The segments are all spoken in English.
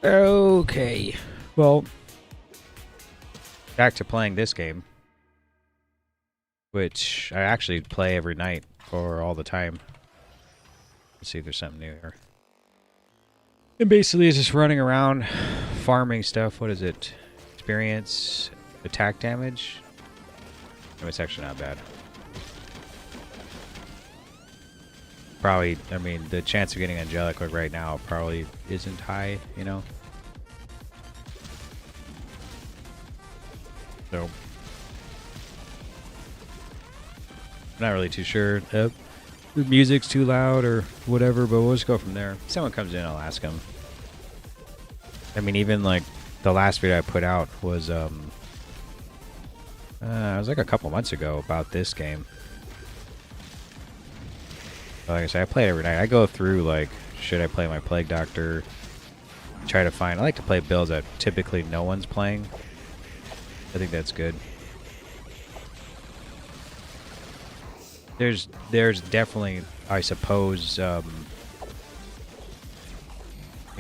Okay. Well, back to playing this game, which I actually play every night or all the time. Let's see if there's something new here. And basically it's just running around, farming stuff. What is it? Experience, attack damage. Oh, it's actually not bad. Probably, I mean, the chance of getting angelic like right now probably isn't high, you know? So, I'm not really too sure. The music's too loud or whatever, but we'll just go from there. If someone comes in, I'll ask them. I mean, even like the last video I put out was it was like a couple months ago about this game. But like I said, I play it every night. I go through like, should I play my Plague Doctor? Try to find. I like to play builds that typically no one's playing. I think that's good. There's definitely, I suppose, I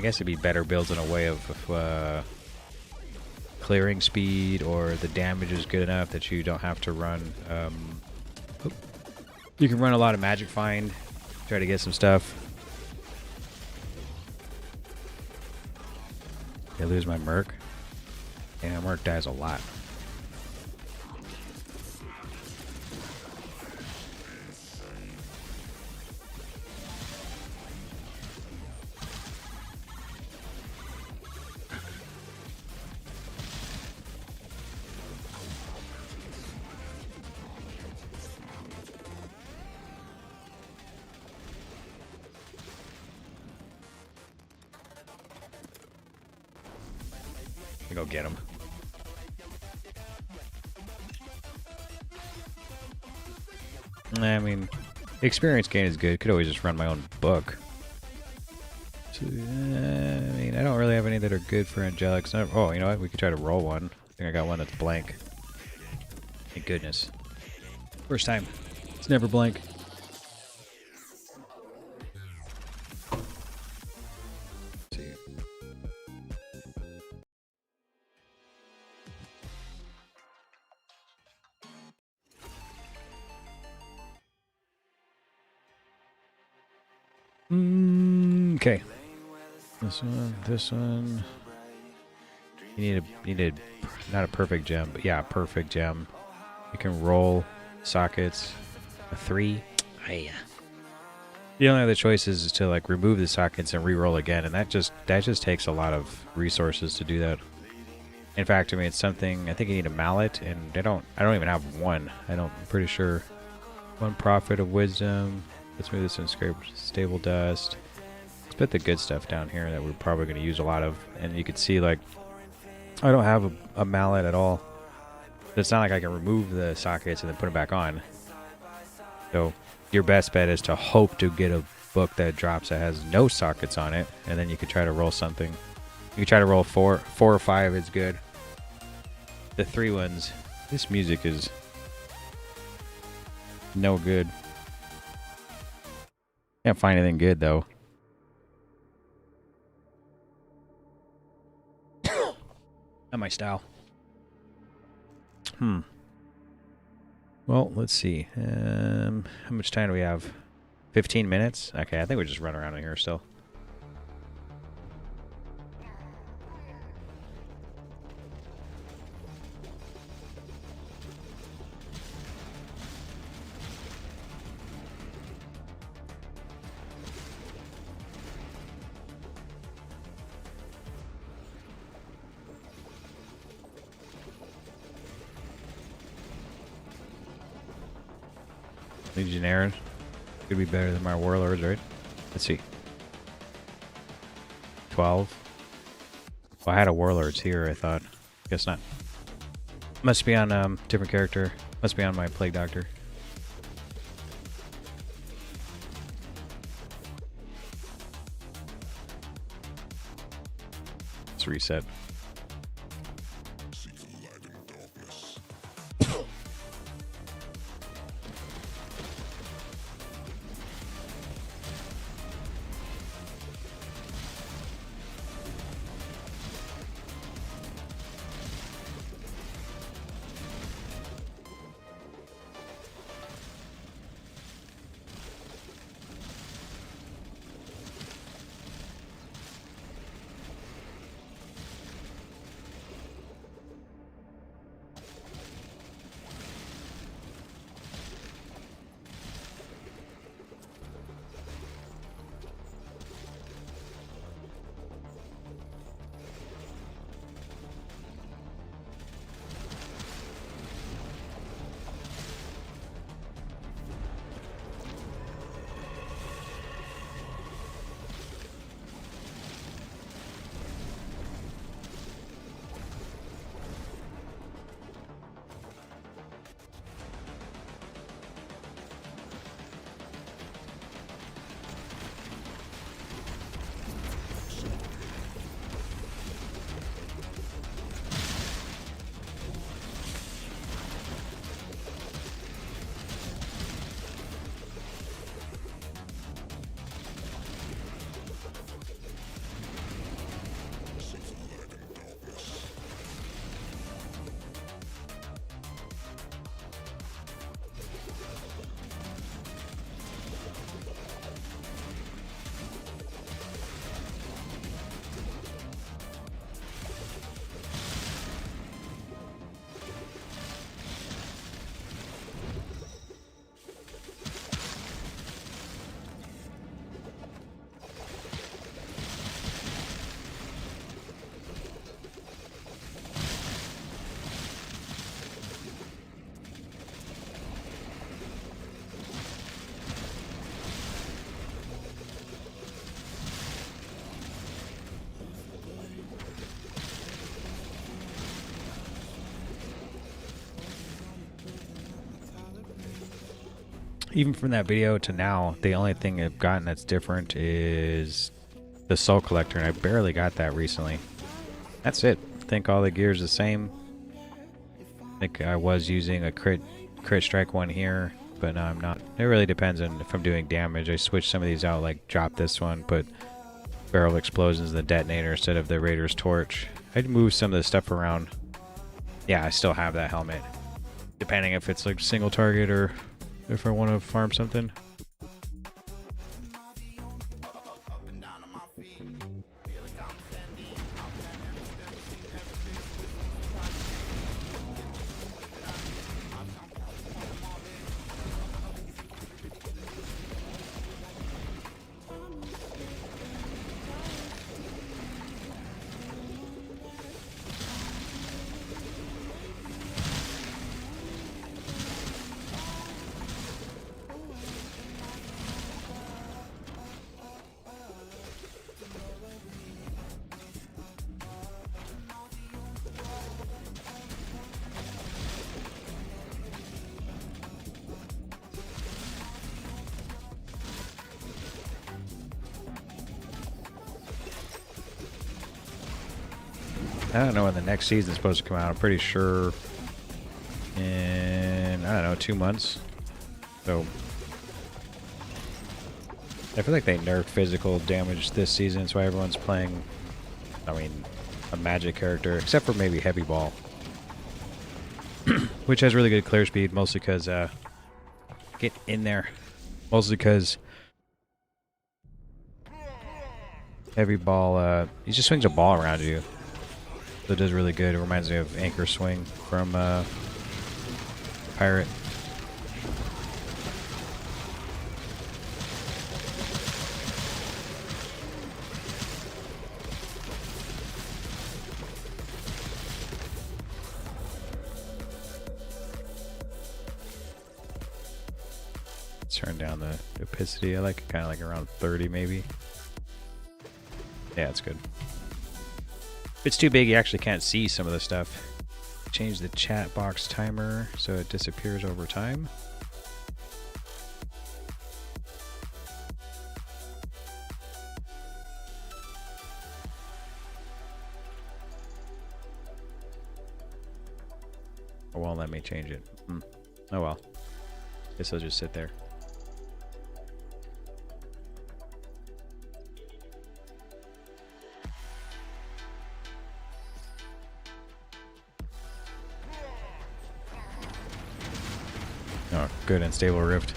guess it'd be better builds in a way of clearing speed, or the damage is good enough that you don't have to run. You can run a lot of Magic Find, try to get some stuff. I lose my Merc. Yeah, Merc dies a lot. Go get him. I mean, the experience gain is good. Could always just run my own book. So, I mean, I don't really have any that are good for angelics. Oh, you know what? We could try to roll one. I think I got one that's blank. Thank goodness. First time. It's never blank. Okay. This one. You need not a perfect gem, but yeah, a perfect gem. You can roll sockets. A 3. Hey. The only other choice is to like remove the sockets and re-roll again, and that just takes a lot of resources to do that. In fact, I mean, it's something. I think you need a mallet, and I don't even have one. I'm pretty sure. 1 prophet of wisdom. Let's move this and scrape stable dust. Let's put the good stuff down here that we're probably going to use a lot of. And you can see, like, I don't have a mallet at all. It's not like I can remove the sockets and then put them back on. So your best bet is to hope to get a book that drops that has no sockets on it, and then you can try to roll something. You can try to roll 4 or 5 is good. The 3 ones, this music is no good. Can't find anything good though. Not my style. Well, let's see. How much time do we have? 15 minutes? Okay, I think we just run around in here still. Legionnaires could be better than my warlords, right? Let's see. 12. Well, I had a warlords here, I thought. Guess not. Must be on different character. Must be on my Plague Doctor. Let's reset. even from that video to now, the only thing I've gotten that's different is the Soul Collector, and I barely got that recently. That's it. I think all the gear's the same. I think I was using a crit strike one here, but no, I'm not. It really depends on if I'm doing damage. I switched some of these out, like drop this one, put barrel explosions in the detonator instead of the Raider's torch. I'd move some of the stuff around. Yeah, I still have that helmet, depending if it's like single target or if I want to farm something. I don't know when the next season's supposed to come out. I'm pretty sure in, I don't know, 2 months. So I feel like they nerfed physical damage this season. That's why everyone's playing, I mean, a magic character, except for maybe Heavy Ball, which has really good clear speed, mostly because, get in there. Mostly because Heavy Ball, he just swings a ball around you. So it does really good. It reminds me of Anchor Swing from Pirate. Turn down the opacity. I like it kind of like around 30 maybe. Yeah, it's good. If it's too big, you actually can't see some of the stuff. Change the chat box timer so it disappears over time. It won't let me change it. Oh well. Guess I'll just sit there. Oh, good, unstable rift.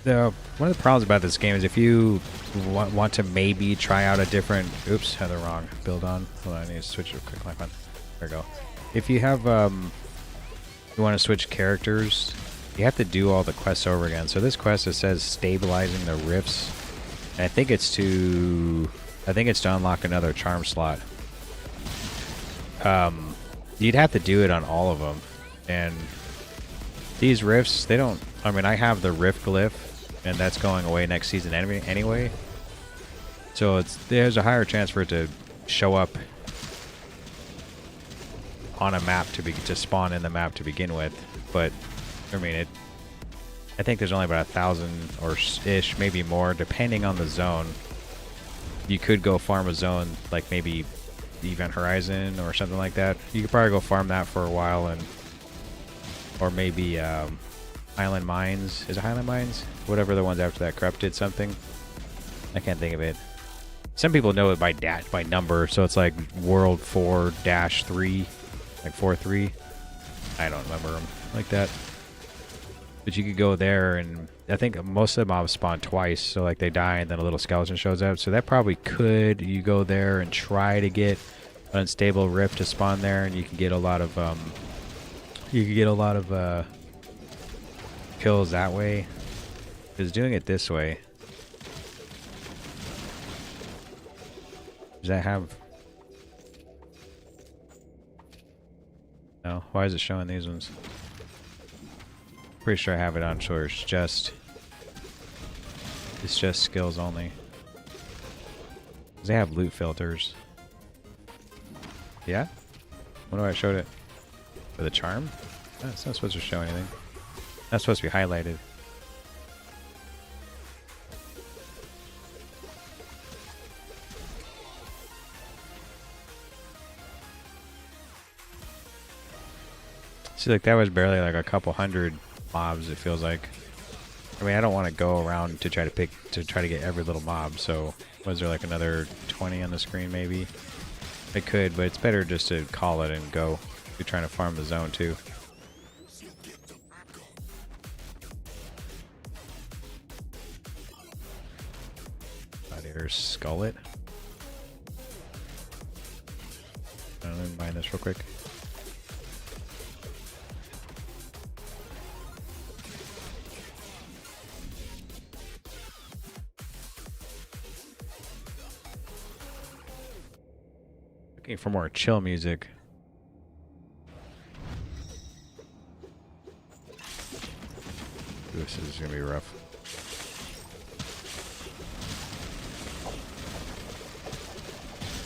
One of the problems about this game is if you want to maybe try out a different... Oops, had the wrong build on. Hold on, I need to switch it quick. There we go. If you have... you want to switch characters, you have to do all the quests over again. So this quest, it says stabilizing the rifts. And I think it's to unlock another charm slot. You'd have to do it on all of them. And these rifts, they don't... I mean, I have the rift glyph, and that's going away next season anyway. So there's a higher chance for it to show up on a map to spawn in the map to begin with. But I mean, I think there's only about 1,000 or ish, maybe more, depending on the zone. You could go farm a zone like maybe Event Horizon or something like that. You could probably go farm that for a while, or maybe Highland Mines. Is it Highland Mines? Whatever the ones after that. Corrupted something. I can't think of it. Some people know it by number, so it's like World 4-3, like 4-3. I don't remember them like that. But you could go there, and I think most of the mobs spawn twice, so like they die and then a little skeleton shows up. So that probably you go there and try to get an unstable rift to spawn there, and you can get a lot of kills that way. Because doing it this way, does that have... No? Why is it showing these ones? Pretty sure I have it on source. It's just skills only. They have loot filters. Yeah? What do I showed it? For the charm? Oh, it's not supposed to show anything. That's supposed to be highlighted. See, like that was barely like a couple hundred mobs, it feels like. I mean, I don't want to go around to try to get every little mob, so was there like another 20 on the screen maybe? I could, but it's better just to call it and go. You're trying to farm the zone too. There's skull it. Let me mine this real quick. Looking for more chill music. This is gonna be rough.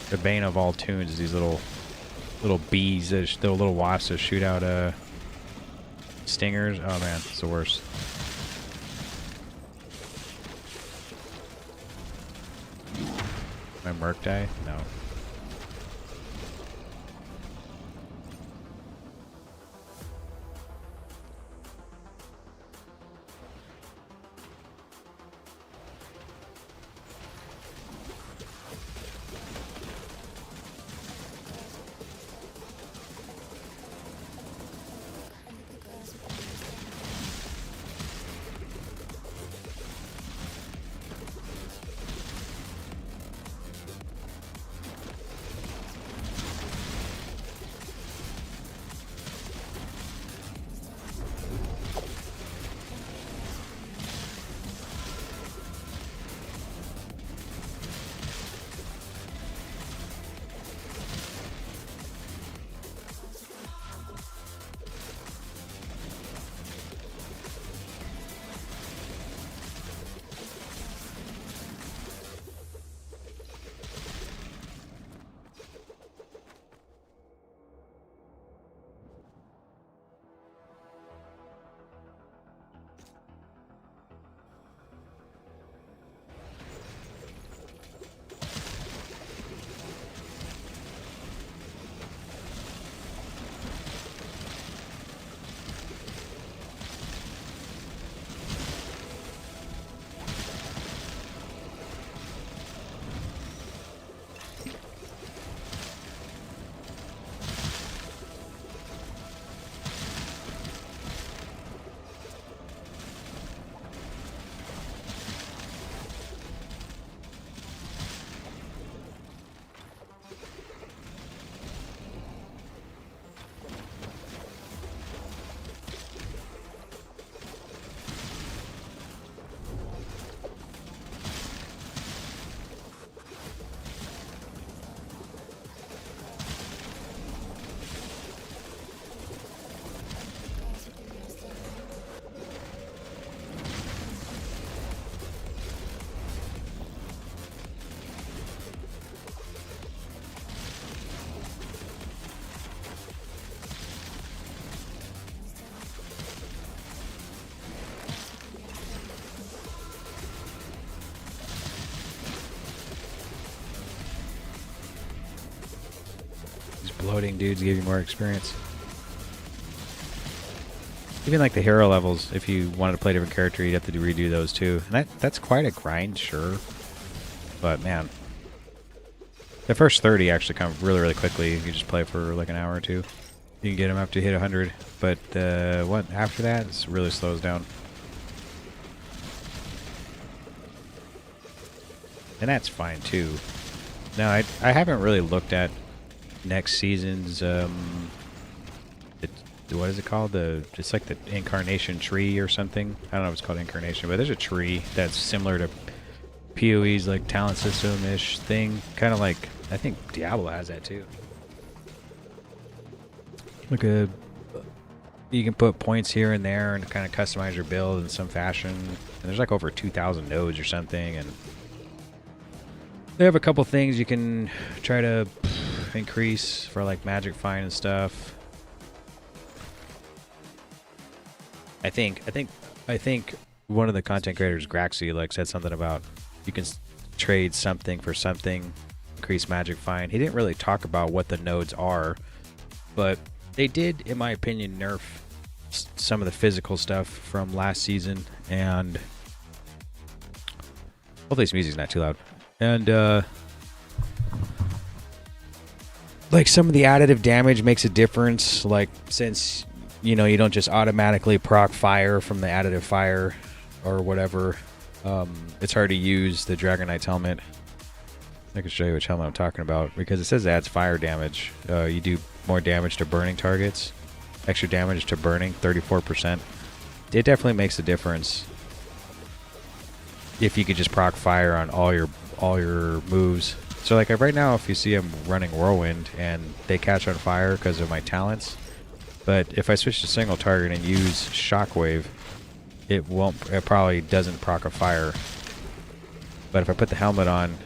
The bane of all tunes is these little bees, the little wasps that shoot out stingers. Oh man, it's the worst. My merc die? No. Bloating dudes give you more experience. Even like the hero levels, if you wanted to play a different character, you'd have to redo those too. And that's quite a grind, sure. But man, the first 30 actually come really, really quickly. You just play for like an hour or two. You can get them up to hit 100. But what after that, it really slows down. And that's fine too. Now, I haven't really looked at next season's what is it called? It's like the incarnation tree or something. I don't know if it's called incarnation, but there's a tree that's similar to PoE's like talent system-ish thing. Kind of like, I think Diablo has that too. Like you can put points here and there and kind of customize your build in some fashion. And there's like over 2,000 nodes or something, and they have a couple things you can try to increase for like magic find and stuff. I think one of the content creators, Graxy, like said something about you can trade something for something, increase magic find. He didn't really talk about what the nodes are, but they did, in my opinion, nerf some of the physical stuff from last season, and hopefully this music's not too loud. And like some of the additive damage makes a difference. Like since you don't just automatically proc fire from the additive fire or whatever, it's hard to use the Dragon Knight's helmet. I can show you which helmet I'm talking about because it says it adds fire damage. You do more damage to burning targets, extra damage to burning, 34%. It definitely makes a difference if you could just proc fire on all your moves. So like right now, if you see I'm running Whirlwind and they catch on fire because of my talents, but if I switch to single target and use Shockwave, it probably doesn't proc a fire. But if I put the helmet on,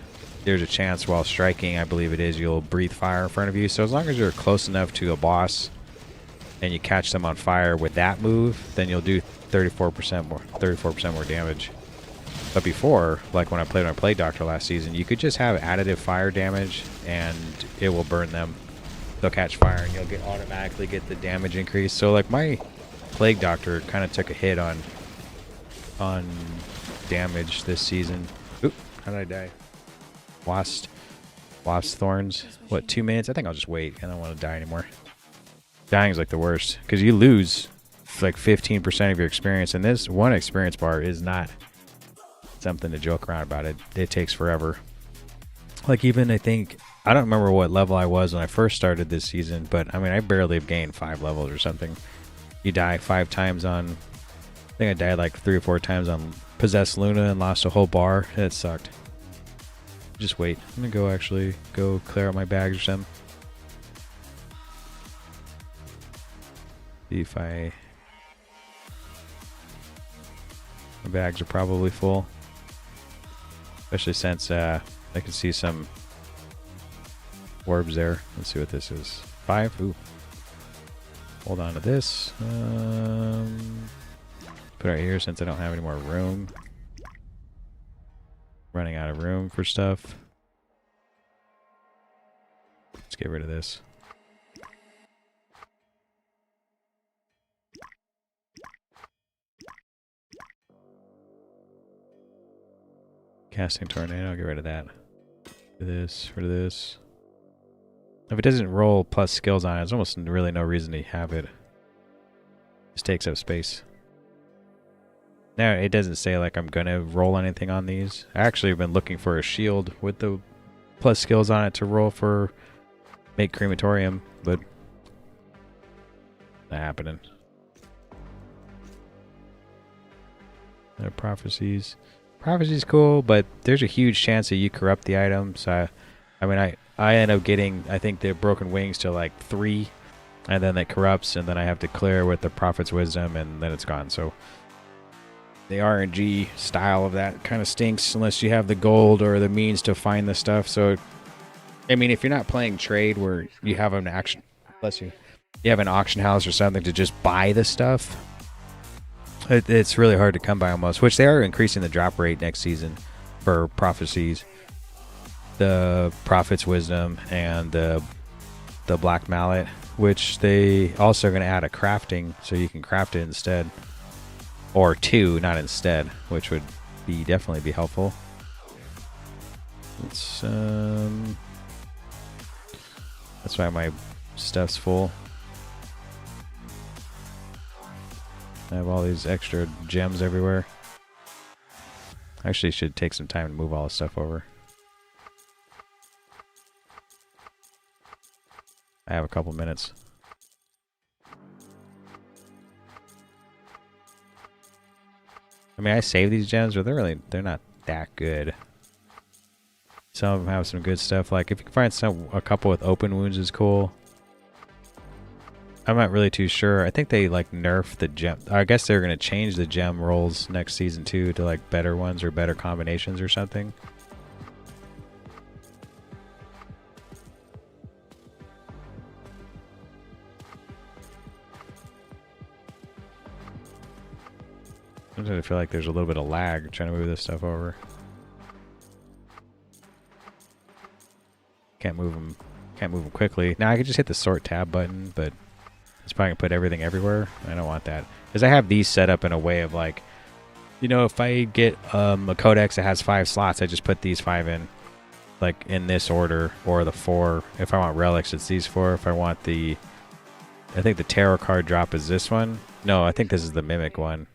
there's a chance while striking, I believe it is, you'll breathe fire in front of you. So as long as you're close enough to a boss and you catch them on fire with that move, then you'll do 34% more damage. But before, like when I played my Plague Doctor last season, you could just have additive fire damage and it will burn them. They'll catch fire and you'll automatically get the damage increase. So like my Plague Doctor kind of took a hit on damage this season. Oop, how did I die? Wasp thorns. What, 2 minutes? I think I'll just wait. I don't want to die anymore. Dying is like the worst because you lose like 15% of your experience, and this one experience bar is not something to joke around about. It takes forever. Like even I don't remember what level I was when I first started this season, but I mean I barely have gained 5 levels or something. You die 5 times on, I think I died like 3 or 4 times on Possessed Luna and lost a whole bar. It sucked. Just wait. I'm gonna go clear out my bags or something. See if my bags are probably full. Especially since I can see some orbs there. Let's see what this is. 5? Ooh. Hold on to this. Put it right here since I don't have any more room. Running out of room for stuff. Let's get rid of this. Casting Tornado, get rid of that. Rid of this. If it doesn't roll plus skills on it, there's almost really no reason to have it. Just takes up space. Now, it doesn't say like I'm gonna roll anything on these. I actually have been looking for a shield with the plus skills on it to roll for make crematorium, but not happening. Prophecies. Prophecy's cool, but there's a huge chance that you corrupt the item. So, I mean, I end up getting, I think, the Broken Wings to like 3, and then it corrupts, and then I have to clear with the Prophet's Wisdom, and then it's gone. So, the RNG style of that kind of stinks unless you have the gold or the means to find the stuff. So, I mean, if you're not playing trade where you have an action, you have an auction house or something to just buy the stuff, it's really hard to come by almost, which they are increasing the drop rate next season for prophecies, the Prophet's Wisdom, and the Black Mallet, which they also are going to add a crafting so you can craft it instead, or 2, not instead, which would definitely be helpful. It's that's why my stuff's full. I have all these extra gems everywhere. Actually, should take some time to move all this stuff over. I have a couple minutes. I mean, I save these gems, but they're not that good. Some of them have some good stuff. Like if you can find a couple with open wounds is cool. I'm not really too sure. I think they like nerf the gem. I guess they're going to change the gem rolls next season too to like better ones or better combinations or something. Sometimes I feel like there's a little bit of lag trying to move this stuff over. Can't move them quickly. Now I could just hit the sort tab button, but it's probably gonna put everything everywhere. I don't want that because I have these set up in a way of like, you know, if I get a codex that has 5 slots, I just put these 5 in, like in this order, or the 4. If I want relics, it's these 4. If I want the, I think the tarot card drop is this one. No, I think this is the mimic one.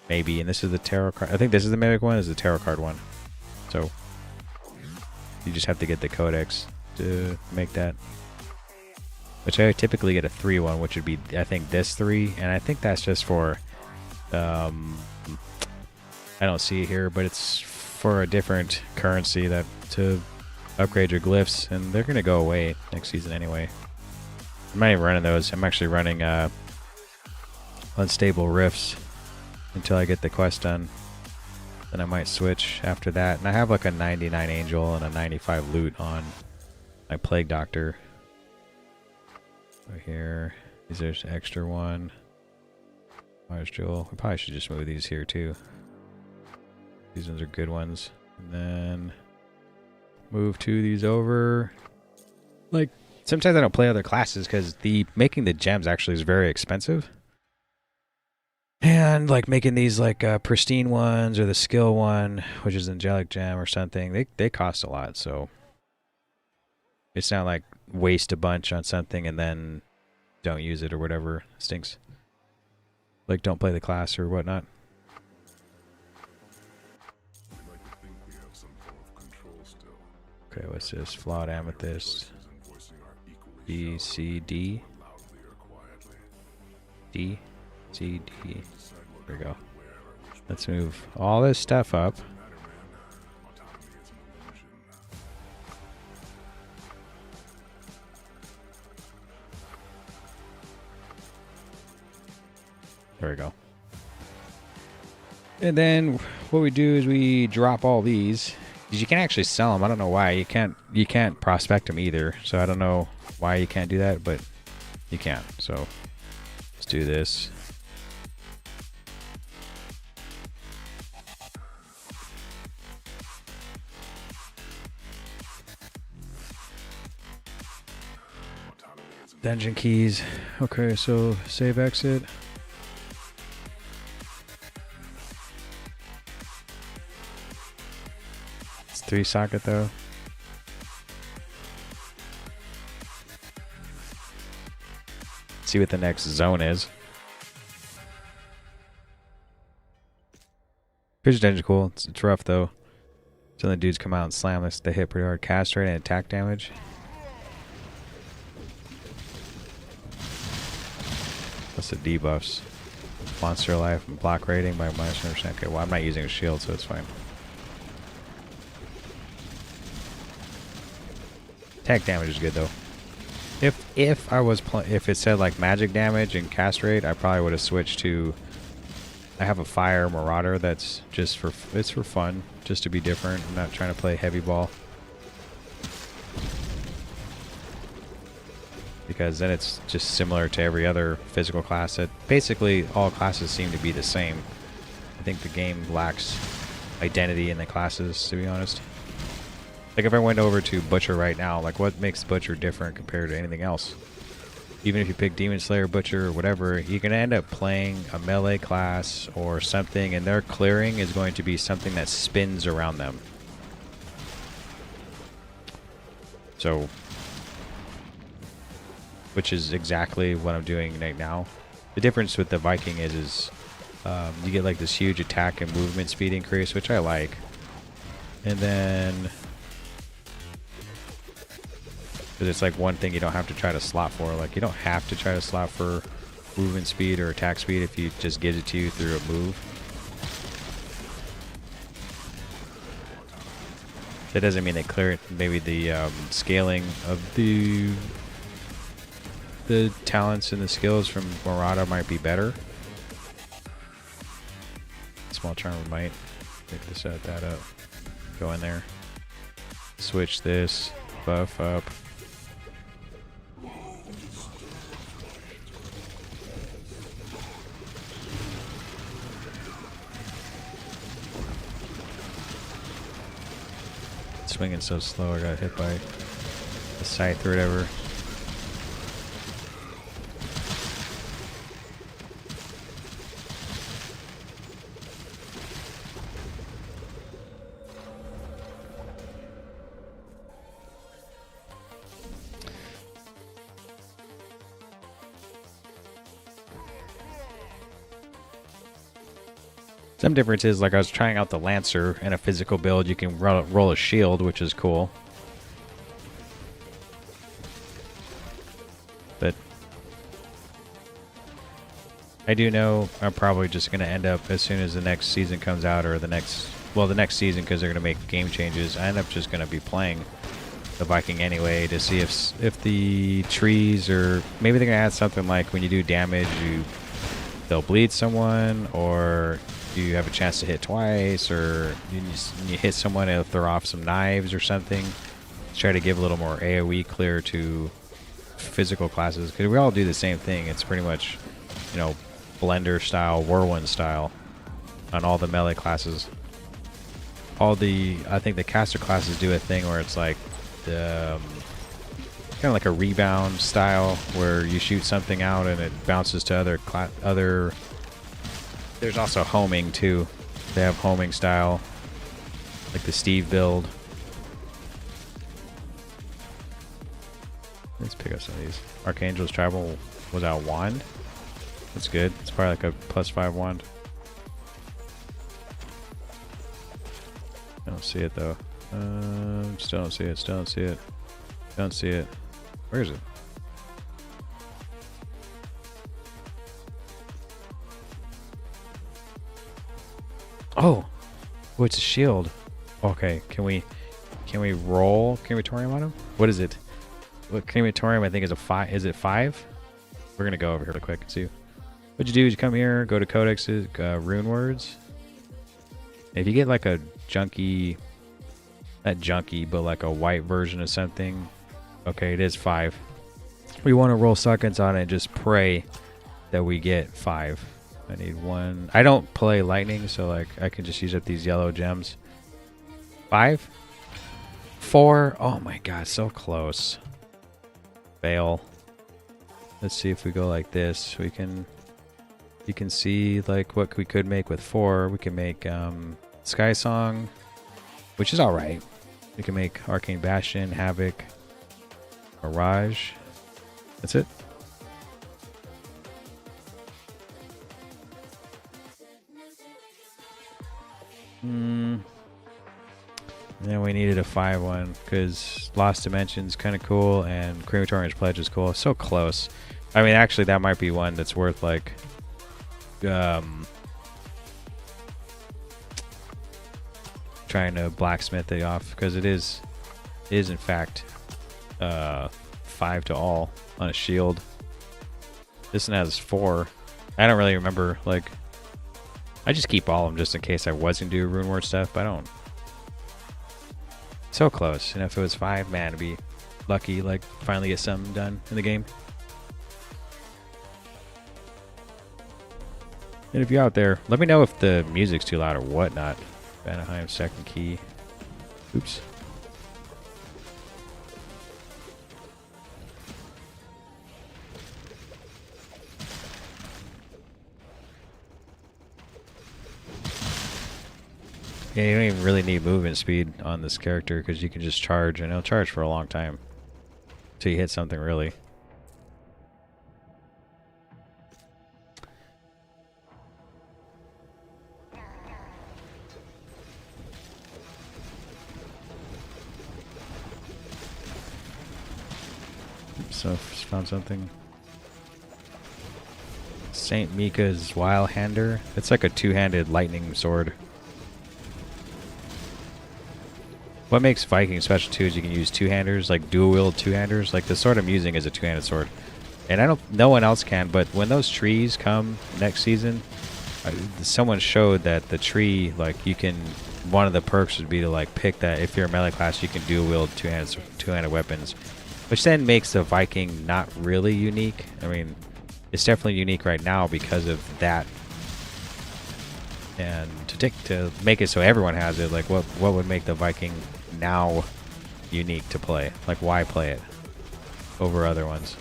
Maybe, and this is the tarot card. I think this is the mimic one. This is the tarot card one. So you just have to get the codex to make that. Which I typically get a 3 one, which would be, I think, this 3. And I think that's just for, I don't see it here, but it's for a different currency that to upgrade your glyphs. And they're going to go away next season anyway. I'm not even running those. I'm actually running unstable rifts until I get the quest done. Then I might switch after that. And I have like a 99 angel and a 95 loot on my plague doctor. Right here. These are extra one. Mars jewel. We probably should just move these here too. These ones are good ones. And then move 2 of these over. Like, sometimes I don't play other classes because making the gems actually is very expensive. And like making these like pristine ones or the skill one, which is angelic gem or something, they cost a lot. So it's not like waste a bunch on something and then don't use it or whatever. Stinks. Like don't play the class or whatnot. Okay, what's this? Flawed amethyst. B, C, D. D. C, D. There we go. Let's move all this stuff up. There we go. And then what we do is we drop all these. Because you can actually sell them. I don't know why. You can't prospect them either. So I don't know why you can't do that, but you can. So let's do this. Dungeon keys. Okay, so save exit. It's 3 socket though. See what the next zone is. Fish dungeon cool. It's rough though. Some of the dudes come out and slam us. They hit pretty hard. Cast rate and attack damage. What's the debuffs? Monster life and block rating by -100%. Okay, well I'm not using a shield, so it's fine. Attack damage is good though. If I was if it said like magic damage and cast rate, I probably would have switched to. I have a fire marauder that's just for fun, just to be different. I'm not trying to play heavy ball. Because then it's just similar to every other physical class. That basically all classes seem to be the same. I think the game lacks identity in the classes, to be honest. Like if I went over to Butcher right now, like what makes Butcher different compared to anything else? Even if you pick Demon Slayer, Butcher, or whatever, you're going to end up playing a melee class or something, and their clearing is going to be something that spins around them. So, which is exactly what I'm doing right now. The difference with the Viking is you get like this huge attack and movement speed increase, which I like. And then, because it's like one thing you don't have to try to slot for. Like you don't have to try to slot for movement speed or attack speed if you just gives it to you through a move. That doesn't mean they clear it. Maybe the scaling of the talents and the skills from Marauder might be better. Small charm might. Take this out, that up. Go in there. Switch this. Buff up. swinging so slow. I got hit by the scythe or whatever. Some difference is, like, I was trying out the Lancer in a physical build. You can roll a shield, which is cool. But I do know I'm probably just going to end up, as soon as the next season comes out, or the next season, because they're going to make game changes, I end up just going to be playing the Viking anyway to see if the trees, or maybe they're going to add something like when you do damage, they'll bleed someone, or you have a chance to hit twice, or you hit someone, it'll throw off some knives or something. Try to give a little more AoE clear to physical classes, because we all do the same thing. It's pretty much, you know, blender style, whirlwind style on all the melee classes. I think the caster classes do a thing where it's like the kind of like a rebound style, where you shoot something out and it bounces to other. There's also homing too. They have homing style, like the Steve build. Let's pick up some of these. Archangel's Travel was out wand. That's good. It's probably like a +5 wand. I don't see it though. Still don't see it. Still don't see it. Don't see it. Where is it? Oh, it's a shield. Okay, can we roll crematorium on him? What is it? What crematorium I think is a 5. Is it 5? We're gonna go over here real quick and see. What'd you do? You come here, go to codexes, rune words. If you get like a junky, not junky, but like a white version of something. Okay, it is 5. We want to roll seconds on it and just pray that we get 5. I need 1. I don't play lightning, so like I can just use up these yellow gems. 5? 4? Oh my god, so close. Fail. Let's see if we go like this. You can see like what we could make with 4. We can make Sky Song, which is alright. We can make Arcane Bastion, Havoc, Mirage. That's it. Then we needed a 5 one because Lost Dimension's kind of cool and Crematorium's Pledge is cool. So close. I mean, actually, that might be one that's worth like trying to blacksmith it off, because it is in fact 5 to all on a shield. This one has 4. I don't really remember, like, I just keep all of them just in case I was gonna do rune word stuff, but I don't. So close. And if it was 5, man, it'd be lucky, like, finally get something done in the game. And if you're out there, let me know if the music's too loud or whatnot. Vanaheim, second key. Oops. Yeah, you don't even really need movement speed on this character because you can just charge, and it'll charge for a long time till you hit something really. So found something. Saint Mika's Wild Hander. It's like a 2-handed lightning sword. What makes Viking special too is you can use 2-handers, like dual-wield 2-handers. Like the sword I'm using is a 2-handed sword, and no one else can. But when those trees come next season, someone showed that the tree, like you can. One of the perks would be to like pick that if you're a melee class, you can dual-wield 2-handed weapons, which then makes the Viking not really unique. I mean, it's definitely unique right now because of that. And to make it so everyone has it, like what would make the Viking now unique to play. Like, why play it over other ones?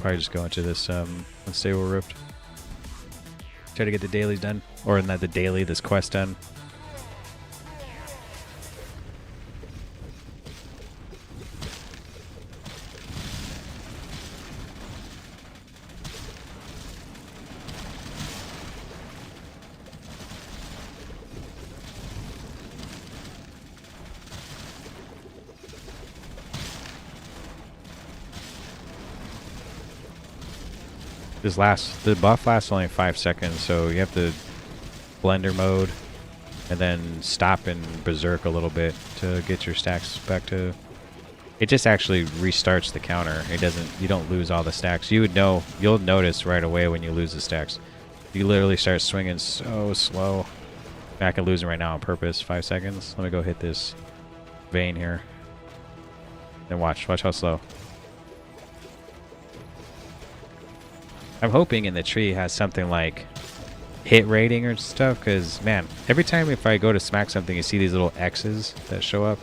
Probably just go into this unstable rift. Try to get the dailies done, or not the daily, this quest done. The buff lasts only 5 seconds, so you have to blender mode and then stop and berserk a little bit to get your stacks back to. It just actually restarts the counter. It doesn't. You don't lose all the stacks. You would know. You'll notice right away when you lose the stacks. You literally start swinging so slow. I can lose them right now on purpose. 5 seconds. Let me go hit this vein here. Then watch how slow. I'm hoping in the tree has something like hit rating or stuff, because, man, every time if I go to smack something, you see these little X's that show up.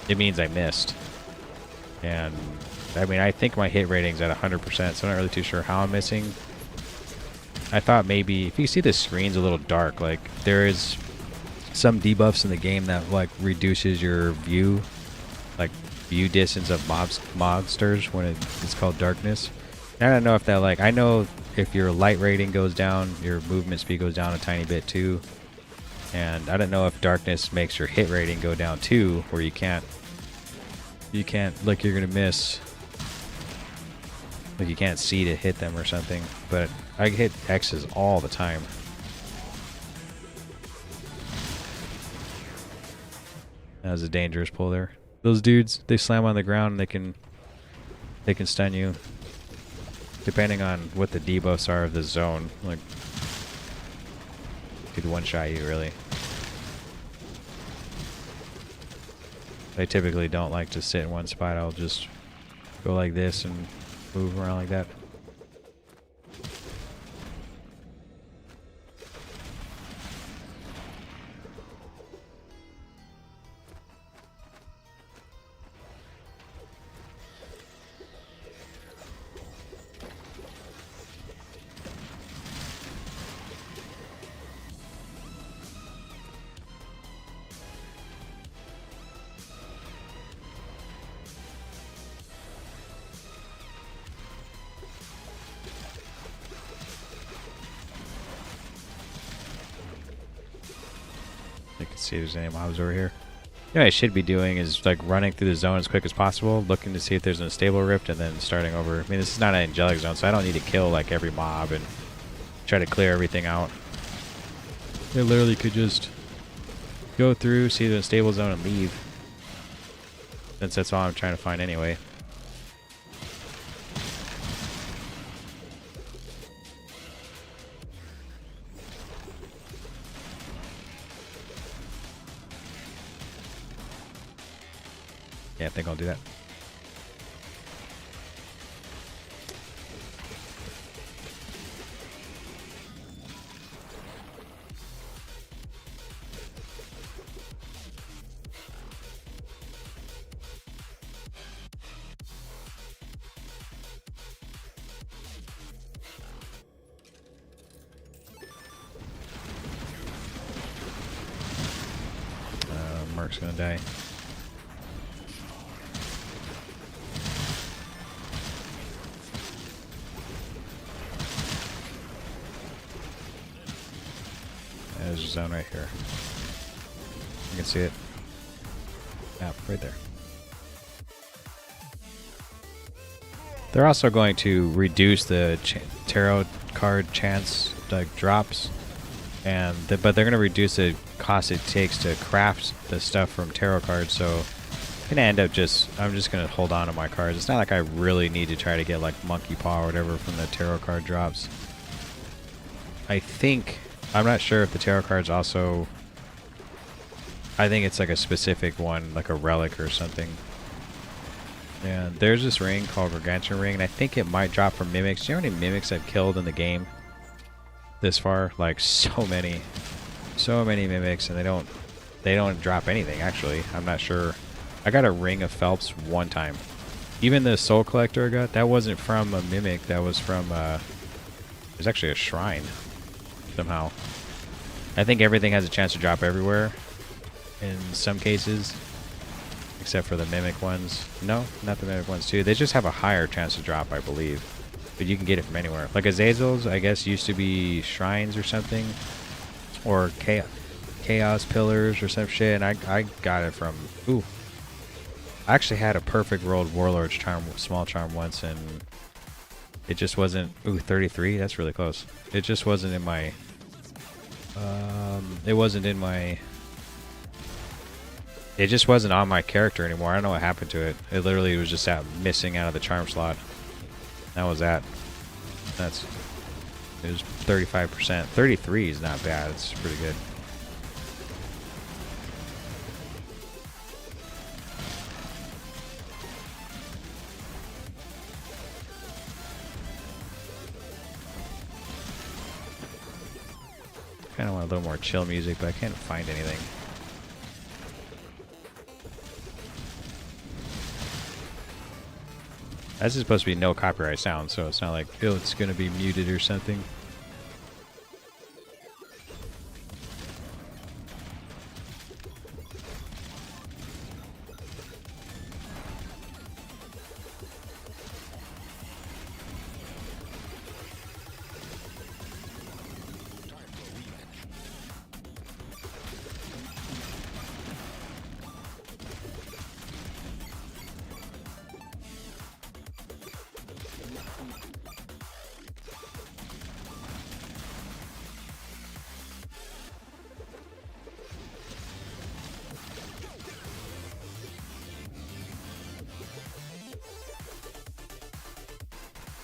It means I missed. And, I mean, I think my hit rating's at 100%, so I'm not really too sure how I'm missing. I thought maybe, if you see the screen's a little dark, like, there is some debuffs in the game that, like, reduces your view, like, view distance of monsters when it's called darkness. I don't know if that, like, I know if your light rating goes down, your movement speed goes down a tiny bit too. And I don't know if darkness makes your hit rating go down too, where you can't, like, you're gonna miss. Like, you can't see to hit them or something. But I hit X's all the time. That was a dangerous pull there. Those dudes, they slam on the ground and they can stun you. Depending on what the debuffs are of the zone, like, could one-shot you, really. I typically don't like to sit in one spot. I'll just go like this and move around like that. I can see if there's any mobs over here. You know what I should be doing is, like, running through the zone as quick as possible, looking to see if there's an unstable rift, and then starting over. I mean, this is not an angelic zone, so I don't need to kill, like, every mob and try to clear everything out. I literally could just go through, see the unstable zone, and leave. Since that's all I'm trying to find anyway. Yeah, I think I'll do that. Mark's gonna die. There's a zone right here. You can see it. Map right there. They're also going to reduce the tarot card chance, like, drops, and but they're going to reduce the cost it takes to craft the stuff from tarot cards. So I'm gonna end up I'm just gonna hold on to my cards. It's not like I really need to try to get, like, monkey paw or whatever from the tarot card drops. I'm not sure if the tarot cards also, I think it's like a specific one, like a relic or something. And there's this ring called Gargantuan Ring, and I think it might drop from mimics. Do you know how many mimics I've killed in the game this far? Like so many mimics, and they don't drop anything. Actually, I'm not sure. I got a ring of Phelps one time. Even the soul collector I got, that wasn't from a mimic. That was from it was actually a shrine somehow. I think everything has a chance to drop everywhere in some cases. Except for the mimic ones. No, not the mimic ones too. They just have a higher chance to drop, I believe. But you can get it from anywhere. Like Azazel's, I guess, used to be shrines or something. Or chaos pillars or some shit. And I got it from... Ooh. I actually had a perfect rolled Warlord's charm, small charm once, and it just wasn't... Ooh, 33? That's really close. It just wasn't in my... it wasn't in my... It just wasn't on my character anymore. I don't know what happened to it. It literally was just missing out of the charm slot. That was that. It was 35%. 33 is not bad. It's pretty good. Kind of want a little more chill music, but I can't find anything. This is supposed to be no copyright sound, so it's not like, oh, it's going to be muted or something.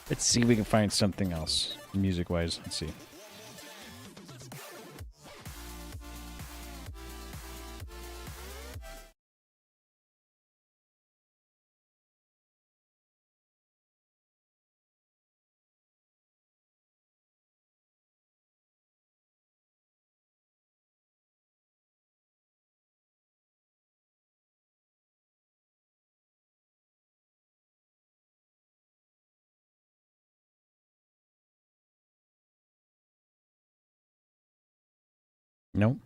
Let's see if we can find something else, music-wise. Let's see. Nope.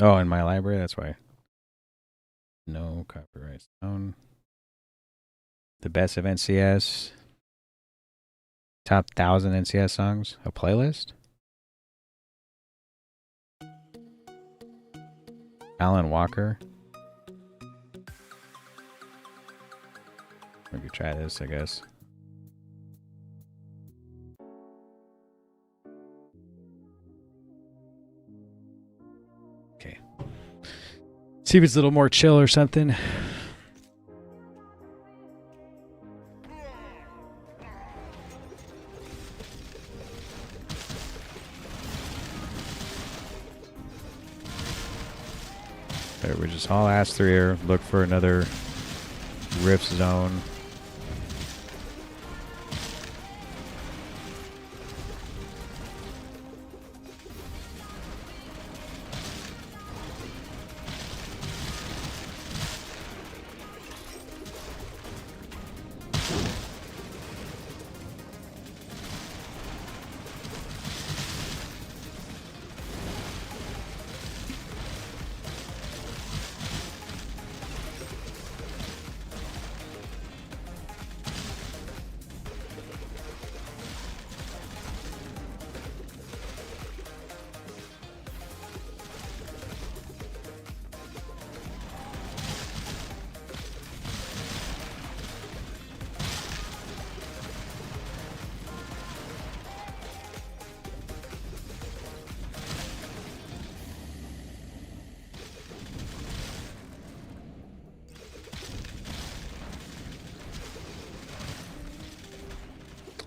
Oh, in my library, that's why. No copyright sound. The best of NCS. Top 1,000 NCS songs. A playlist? Alan Walker. We could try this, I guess. Okay. See if it's a little more chill or something. There, we just haul ass through here. Look for another rift zone.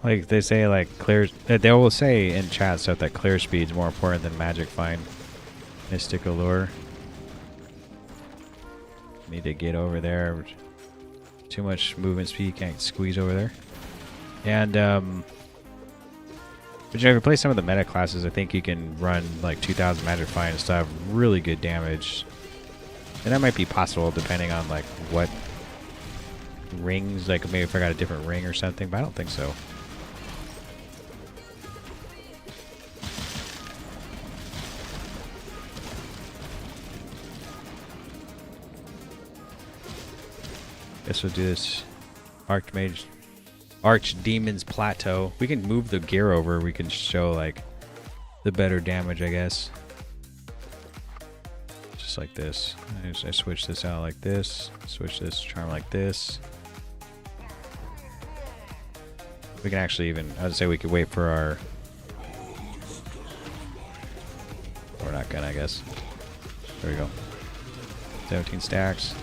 Like they say, like clear. They will say in chat stuff that clear speed's more important than magic find. Mystic allure. Need to get over there. too much movement speed. You can't squeeze over there. And but you know, if you play some of the meta classes, I think you can run like 2000 Magic Fly and still have really good damage. And that might be possible depending on like what rings, like maybe if I got a different ring or something, but I don't think so. Guess we'll do this Archdemon's Plateau. We can move the gear over. We can show like the better damage, I guess. Just like this. I switch this out like this. Switch this charm like this. We can actually even, I'd say we could wait for our... We're not gonna, I guess. There we go. 17 stacks.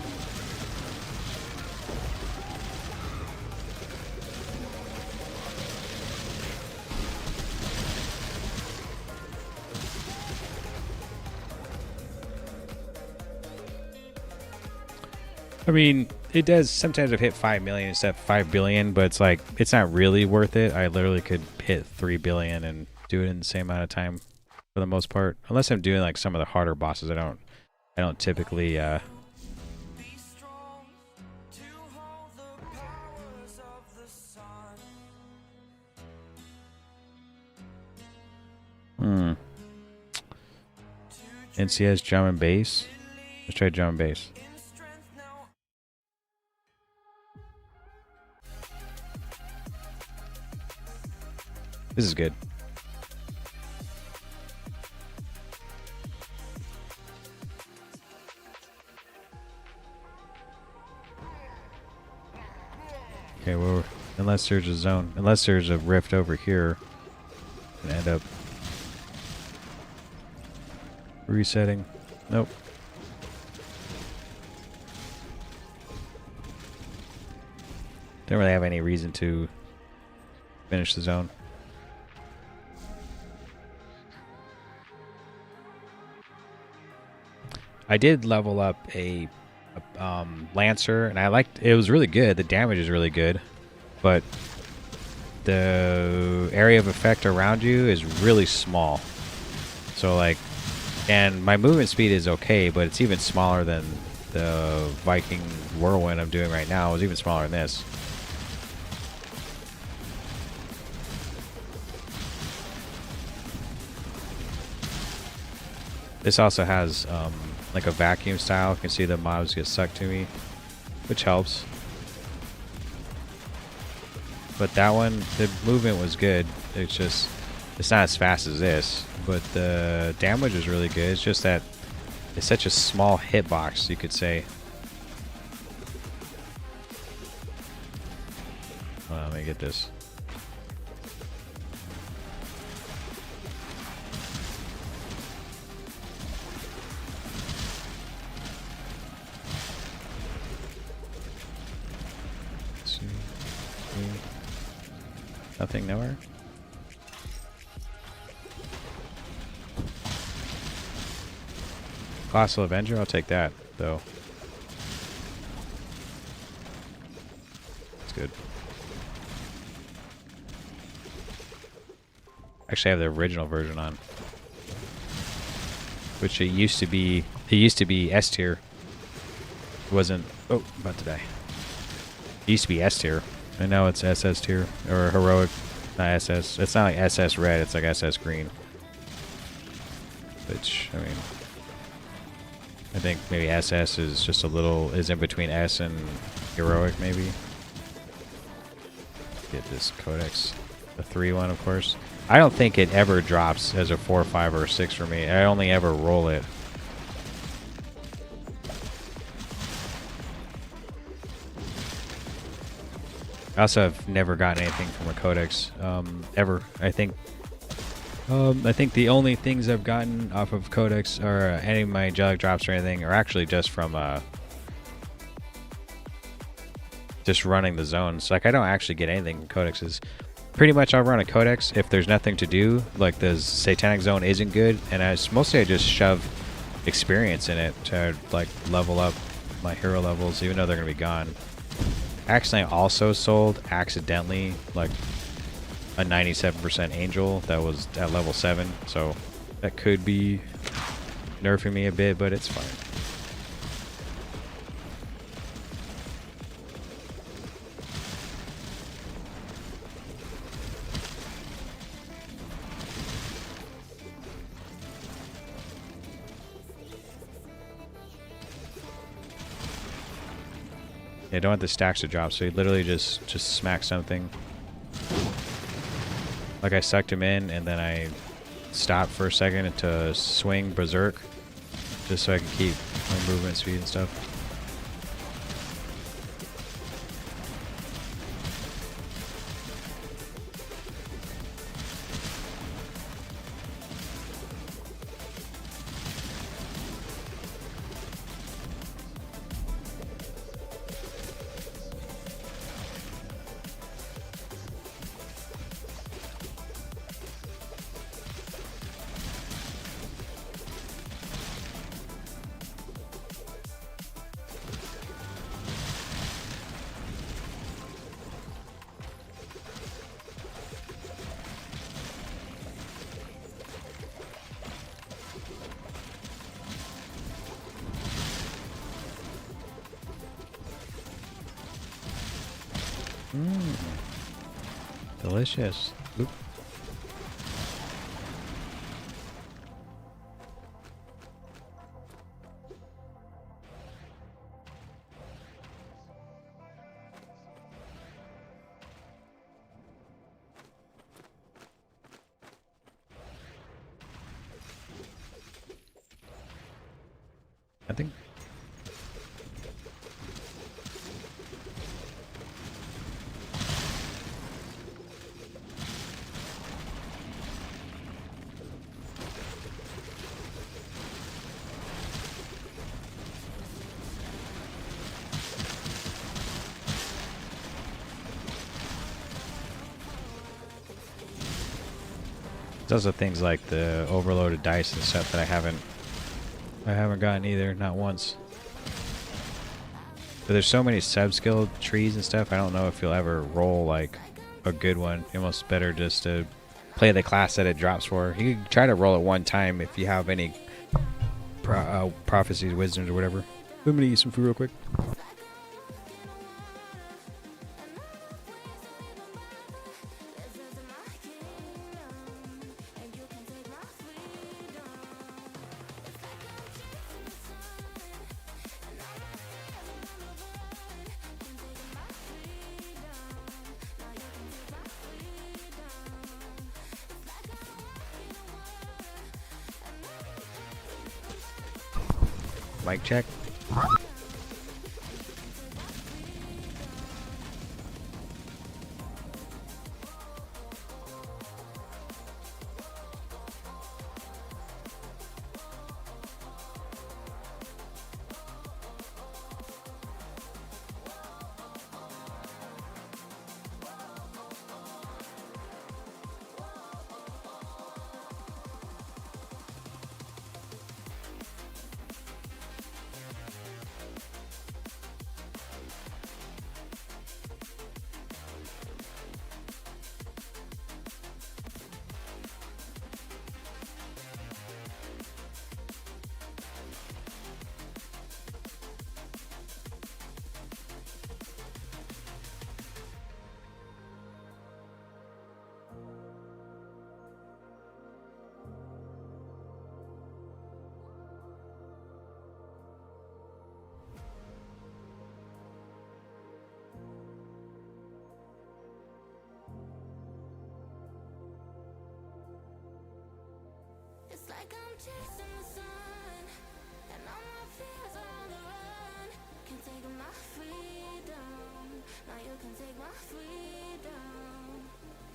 I mean, it does. Sometimes I've hit 5 million instead of 5 billion, but it's like, it's not really worth it. I literally could hit 3 billion and do it in the same amount of time for the most part. Unless I'm doing like some of the harder bosses. I don't typically, NCS drum and bass. Let's try drum and bass. This is good. Okay, well, unless there's a zone, unless there's a rift over here, and end up resetting. Nope. Don't really have any reason to finish the zone. I did level up a Lancer, and I liked it. Was really good. The damage is really good, but the area of effect around you is really small. So like, and my movement speed is okay, but it's even smaller than the Viking Whirlwind I'm doing right now. It's even smaller than this. This also has like a vacuum style. You can see the mobs get sucked to me, which helps. But that one, the movement was good. It's just, it's not as fast as this, but the damage is really good. It's just that it's such a small hitbox, you could say. Well, let me get this. Nothing nowhere. Colossal Avenger, I'll take that though. It's good. Actually, I have the original version on, which it used to be. It used to be S tier. It wasn't. Oh, about to die. It used to be S tier. And now it's SS tier, or heroic, not SS. It's not like SS red, it's like SS green. Which, I mean, I think maybe SS is just a little, is in between S and heroic maybe. Get this codex, the 3 one of course. I don't think it ever drops as a 4, 5, or 6 for me. I only ever roll it. I also have never gotten anything from a codex ever. I think the only things I've gotten off of codex or any of my angelic drops or anything are actually just from just running the zones. Like I don't actually get anything from codexes. Pretty much I'll run a codex if there's nothing to do. Like the satanic zone isn't good, and mostly I just shove experience in it to like level up my hero levels, even though they're gonna be gone. Accidentally also sold accidentally like a 97% angel that was at level 7, so that could be nerfing me a bit, but it's fine. Yeah, don't have the stacks to drop, so you literally just smack something. Like I sucked him in, and then I stopped for a second to swing berserk, just so I can keep my movement speed and stuff. Delicious. Oop. I think those are things like the overloaded dice and stuff that I haven't gotten either, not once. But there's so many sub-skill trees and stuff, I don't know if you'll ever roll like a good one. Almost better just to play the class that it drops for. You can try to roll it one time if you have any prophecies, wisdoms, or whatever. I'm gonna eat some food real quick. Mic check. Like I'm chasing the sun, and all my fears are on the run. Can't take my freedom, now you can take my freedom.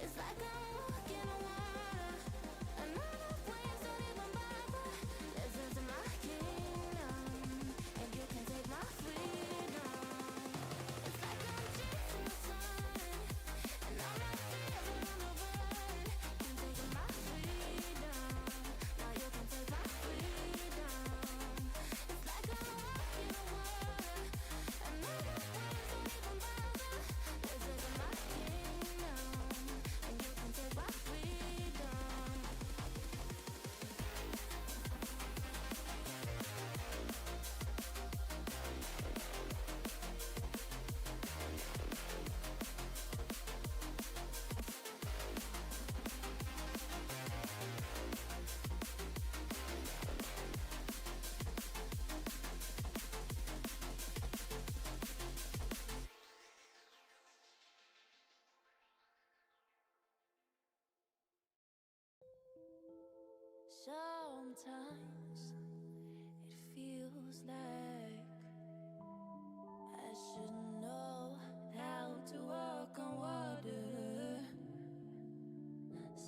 It's like I'm walking on water, and all the waves don't even bother. Listen to my kingdom, and you can take my freedom. It's like I'm chasing the sun, and all my fears are on the run. Can't take my freedom. Now you can take my freedom. Sometimes it feels like I should know how to walk on water.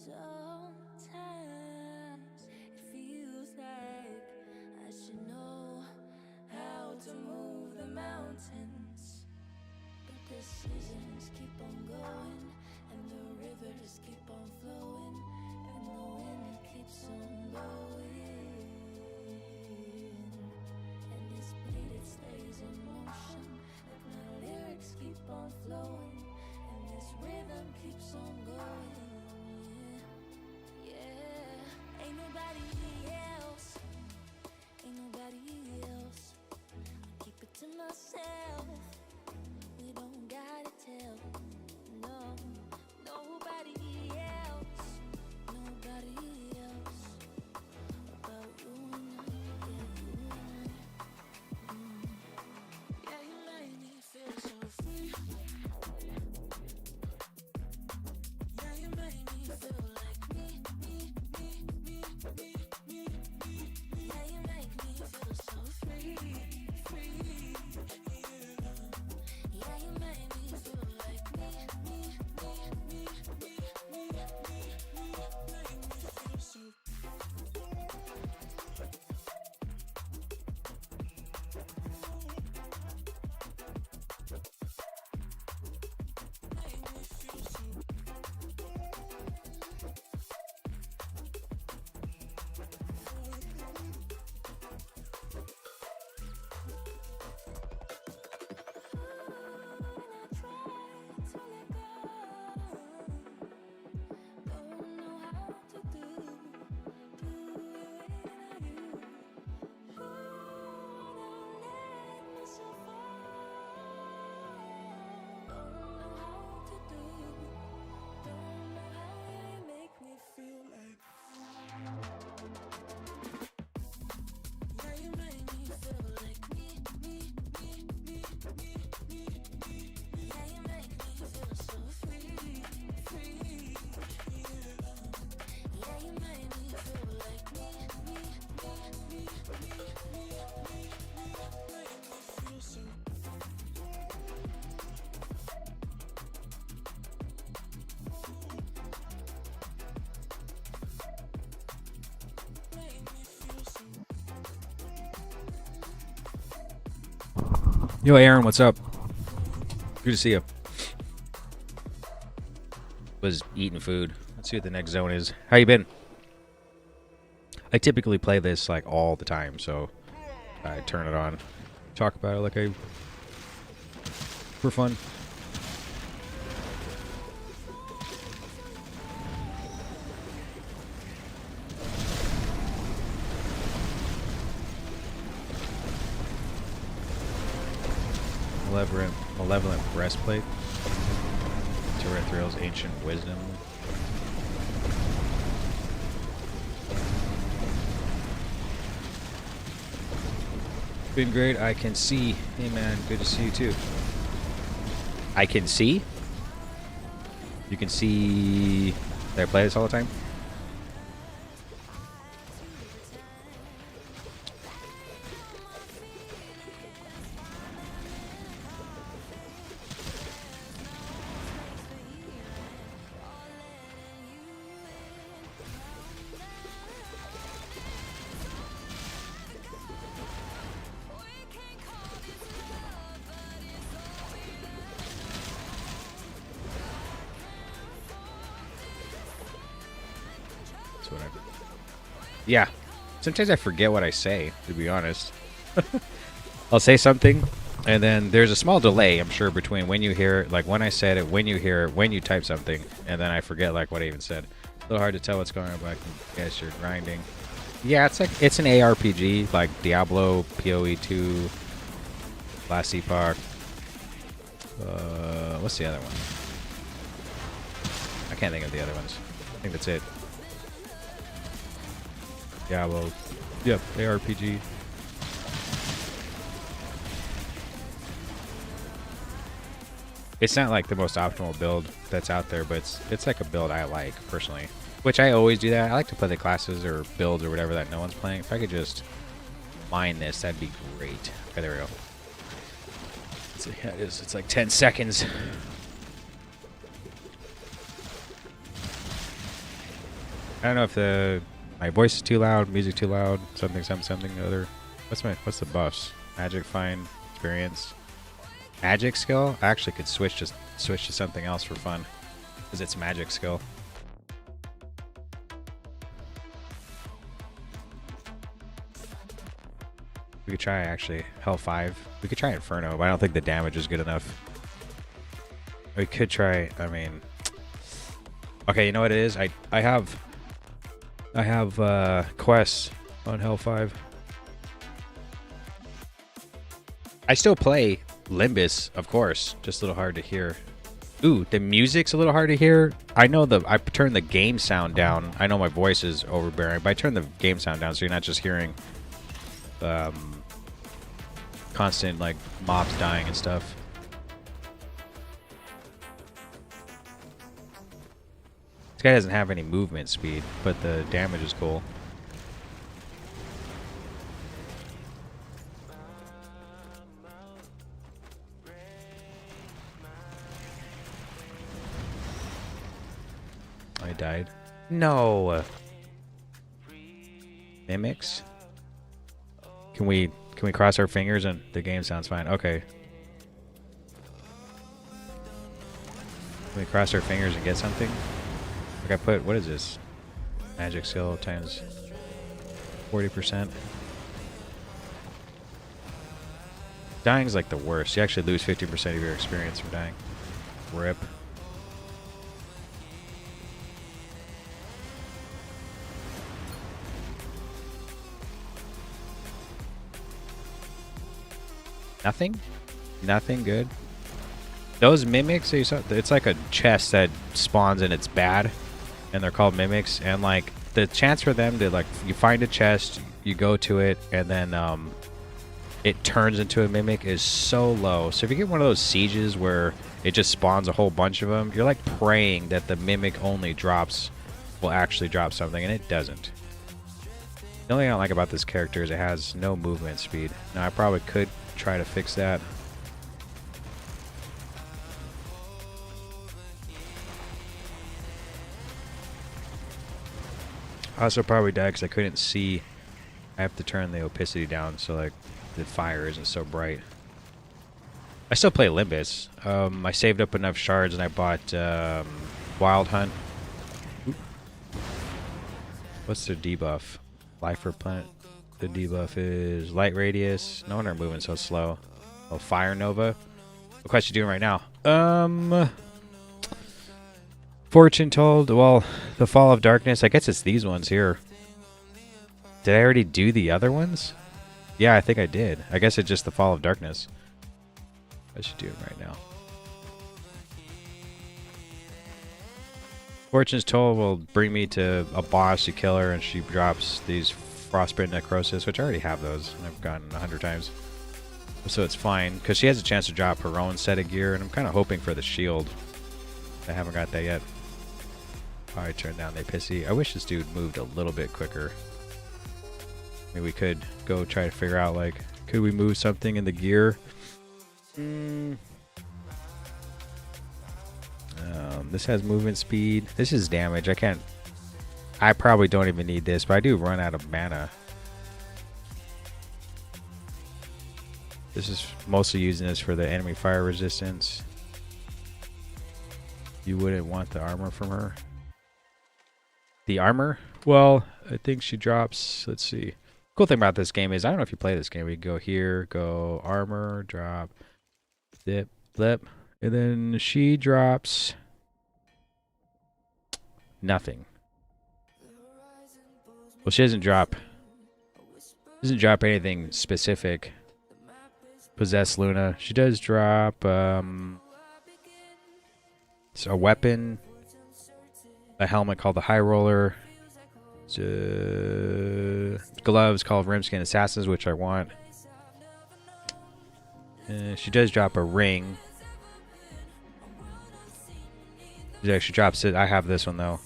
Sometimes it feels like I should know how to move the mountains. But the seasons keep on going, and the rivers keep on flowing, and the wind keeps on blowing. And this beat, it stays in motion, like my lyrics keep on flowing, and this rhythm keeps on going. Yeah, ain't nobody else, ain't nobody else. I keep it to myself. We don't gotta tell, no, nobody else, nobody else about you and I, yeah, you and I. Yeah, you make me feel so free. Yeah, you make me feel like me. Yeah, you make me feel so free. Yeah, you make me feel like me. Make me feel so. Make me feel so. Yo, Aaron, what's up? Good to see you. Was eating food. Let's see what the next zone is. How you been? I typically play this like all the time, so I turn it on, talk about it like for fun. Malevolent breastplate. Terrestrial's ancient wisdom. Been great. I can see. Hey man, good to see you too. I can see? You can see. Did I play this all the time? Yeah. Sometimes I forget what I say, to be honest. I'll say something, and then there's a small delay, I'm sure, between when you hear it, like when I said it, when you hear it, when you type something, and then I forget like what I even said. A little hard to tell what's going on, but I can guess you're grinding. Yeah, it's an ARPG, like Diablo, PoE 2, Last Epoch. What's the other one? I can't think of the other ones. I think that's it. Diablo. Yep, ARPG. It's not like the most optimal build that's out there, but it's like a build I like personally. Which I always do that. I like to play the classes or builds or whatever that no one's playing. If I could just mine this, that'd be great. Okay, there we go. So yeah, it is. It's like 10 seconds. I don't know if my voice is too loud, music too loud, something other. What's the buffs? Magic, fine, experience, magic skill. I actually could switch to something else for fun, because it's magic skill. We could try actually Hell 5. We could try Inferno, but I don't think the damage is good enough. We could try. I mean, okay, you know what it is? I have quests on Hell 5. I still play Limbus, of course, just a little hard to hear. Ooh, the music's a little hard to hear. I know I turned the game sound down. I know my voice is overbearing, but I turned the game sound down so you're not just hearing constant like mobs dying and stuff. This guy doesn't have any movement speed, but the damage is cool. I died. No. Mimics? Can we cross our fingers and the game sounds fine? Okay. Can we cross our fingers and get something? Like I put, what is this? Magic skill times 40%. Dying's like the worst. You actually lose 50% of your experience from dying. Rip. Nothing? Nothing good? Those mimics, it's like a chest that spawns and it's bad. And they're called mimics. And like the chance for them to like, you find a chest, you go to it, and then it turns into a mimic is so low. So if you get one of those sieges where it just spawns a whole bunch of them, you're like praying that the mimic only will actually drop something, and it doesn't. The only thing I don't like about this character is it has no movement speed. Now I probably could try to fix that. I also probably died because I couldn't see. I have to turn the opacity down so like the fire isn't so bright. I still play Limbus. I saved up enough shards and I bought Wild Hunt. Oop. What's their debuff? Life for planet. The debuff is light radius. No wonder I'm moving so slow. Oh, Fire Nova. What quest you doing right now? Fortune told. Well, the Fall of Darkness. I guess it's these ones here. Did I already do the other ones? Yeah, I think I did. I guess it's just the Fall of Darkness. I should do it right now. Fortune's Toll will bring me to a boss, you kill her, and she drops these Frostbite Necrosis, which I already have those. And I've gotten 100 times. So it's fine, because she has a chance to drop her own set of gear, and I'm kind of hoping for the shield. I haven't got that yet. Alright, turn down the pissy. I wish this dude moved a little bit quicker. Maybe we could go try to figure out, like, could we move something in the gear? This has movement speed. This is damage. I probably don't even need this, but I do run out of mana. This is mostly using this for the enemy fire resistance. You wouldn't want the armor from her. The armor? Well, I think she drops, let's see. Cool thing about this game is, I don't know if you play this game, we go here, go armor, drop, zip, flip, and then she drops nothing. Well, she doesn't drop anything specific. Possess Luna. She does drop a weapon, a helmet called the High Roller, gloves called Rimskin Assassins, which I want. She does drop a ring. She actually drops it. I have this one though.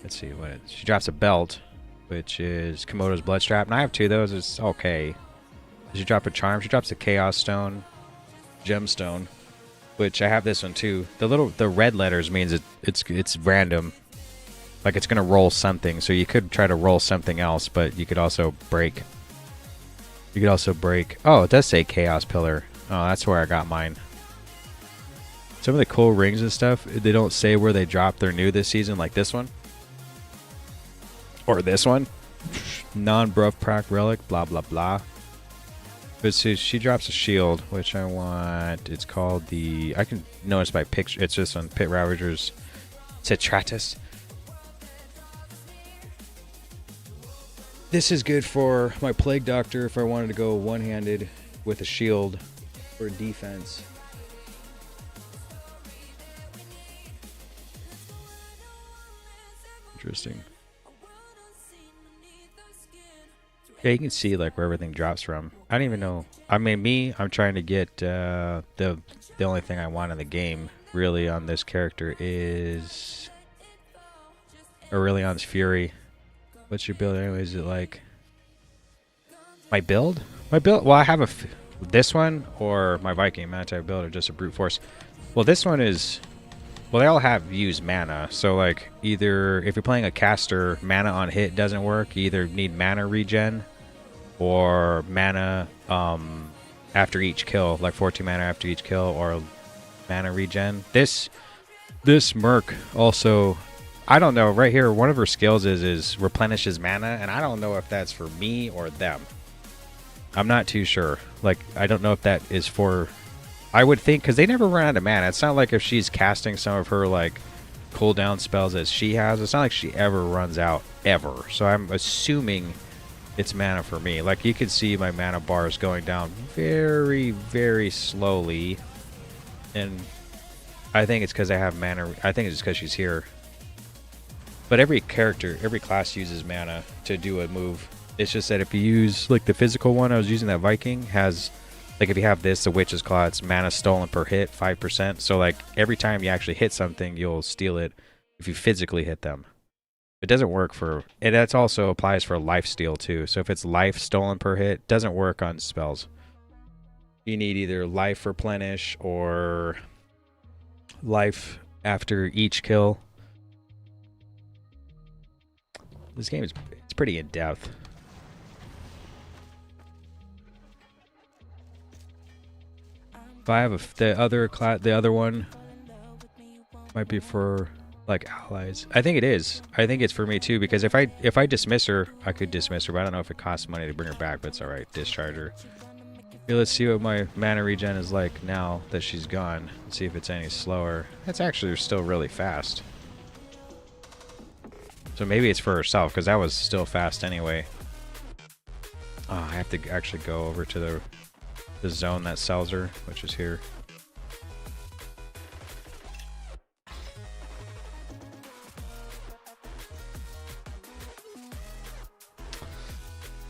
let's see what she drops a belt, which is Komodo's Bloodstrap, and I have 2 of those. It's okay. She drops a charm. She drops a Chaos Stone, Gemstone, which I have this one too. The red letters means it's random, like it's gonna roll something. So you could try to roll something else, but you could also break. You could also break. Oh, it does say Chaos Pillar. Oh, that's where I got mine. Some of the cool rings and stuff, they don't say where they drop. They're new this season, like this one. Or this one. Non-buff prac relic, blah, blah, blah. But she drops a shield, which I want. It's called the... I can notice by picture. It's just on Pit Ravager's Citratus. This is good for my Plague Doctor if I wanted to go one-handed with a shield for defense. Interesting. Yeah, you can see like where everything drops from. I don't even know. I mean, I'm trying to get the only thing I want in the game really on this character is Aurelion's Fury. What's your build anyway? Is it like my build? My build? Well, I have this one or my Viking Manti build or just a brute force. Well, this one is... Well, they all have used mana, so like either if you're playing a caster, mana on hit doesn't work. You either need mana regen or mana after each kill, like 14 mana after each kill, or mana regen. This Merc also, I don't know. Right here, one of her skills is replenishes mana, and I don't know if that's for me or them. I'm not too sure. Like I don't know if that is for. I would think, because they never run out of mana. It's not like if she's casting some of her like cooldown spells as she has. It's not like she ever runs out ever. So I'm assuming it's mana for me. Like you can see my mana bars going down very, very slowly, and I think it's because I have mana. I think it's because she's here. But every character, every class uses mana to do a move. It's just that if you use like the physical one I was using, that Viking has. Like if you have this, the Witch's Claw, it's mana stolen per hit, 5%. So like every time you actually hit something, you'll steal it if you physically hit them. It doesn't work for... And that also applies for life steal too. So if it's life stolen per hit, it doesn't work on spells. You need either life replenish or life after each kill. This game is pretty in-depth. If I have the other one might be for like allies. I think it is. I think it's for me too, because if I dismiss her, I could dismiss her, but I don't know if it costs money to bring her back, but it's alright. Discharge her. Okay, let's see what my mana regen is like now that she's gone. Let's see if it's any slower. That's actually still really fast. So maybe it's for herself, because that was still fast anyway. Oh, I have to actually go over to the zone that sells her, which is here.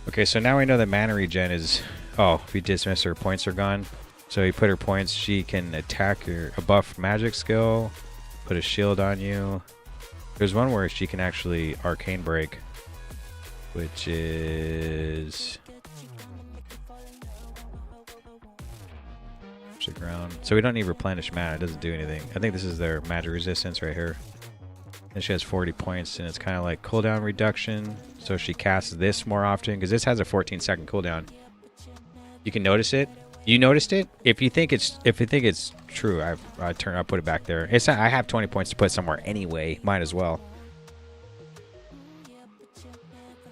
Okay, so now we know that mana regen is... Oh, if you dismiss her, points are gone. So you put her points, she can attack a buff magic skill, put a shield on you. There's one where she can actually arcane break, which is... ground. So we don't need replenish mana. It doesn't do anything. I think this is their magic resistance right here. And she has 40 points, and it's kind of like cooldown reduction. So she casts this more often, because this has a 14-second cooldown. You can notice it. You noticed it? If you think it's true, I'll put it back there. It's not, I have 20 points to put somewhere anyway. Might as well.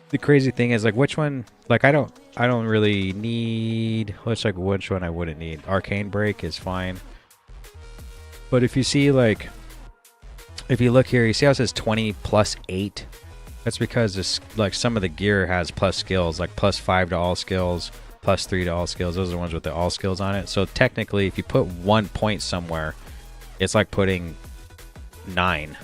The crazy thing is, like, which one? Like, I don't really need. Let's like which one I wouldn't need. Arcane break is fine. But if you see, like, if you look here, you see how it says 20 plus 8. That's because this, like, some of the gear has plus skills, like plus 5 to all skills, plus 3 to all skills. Those are the ones with the all skills on it. So technically, if you put 1 point somewhere, it's like putting 9.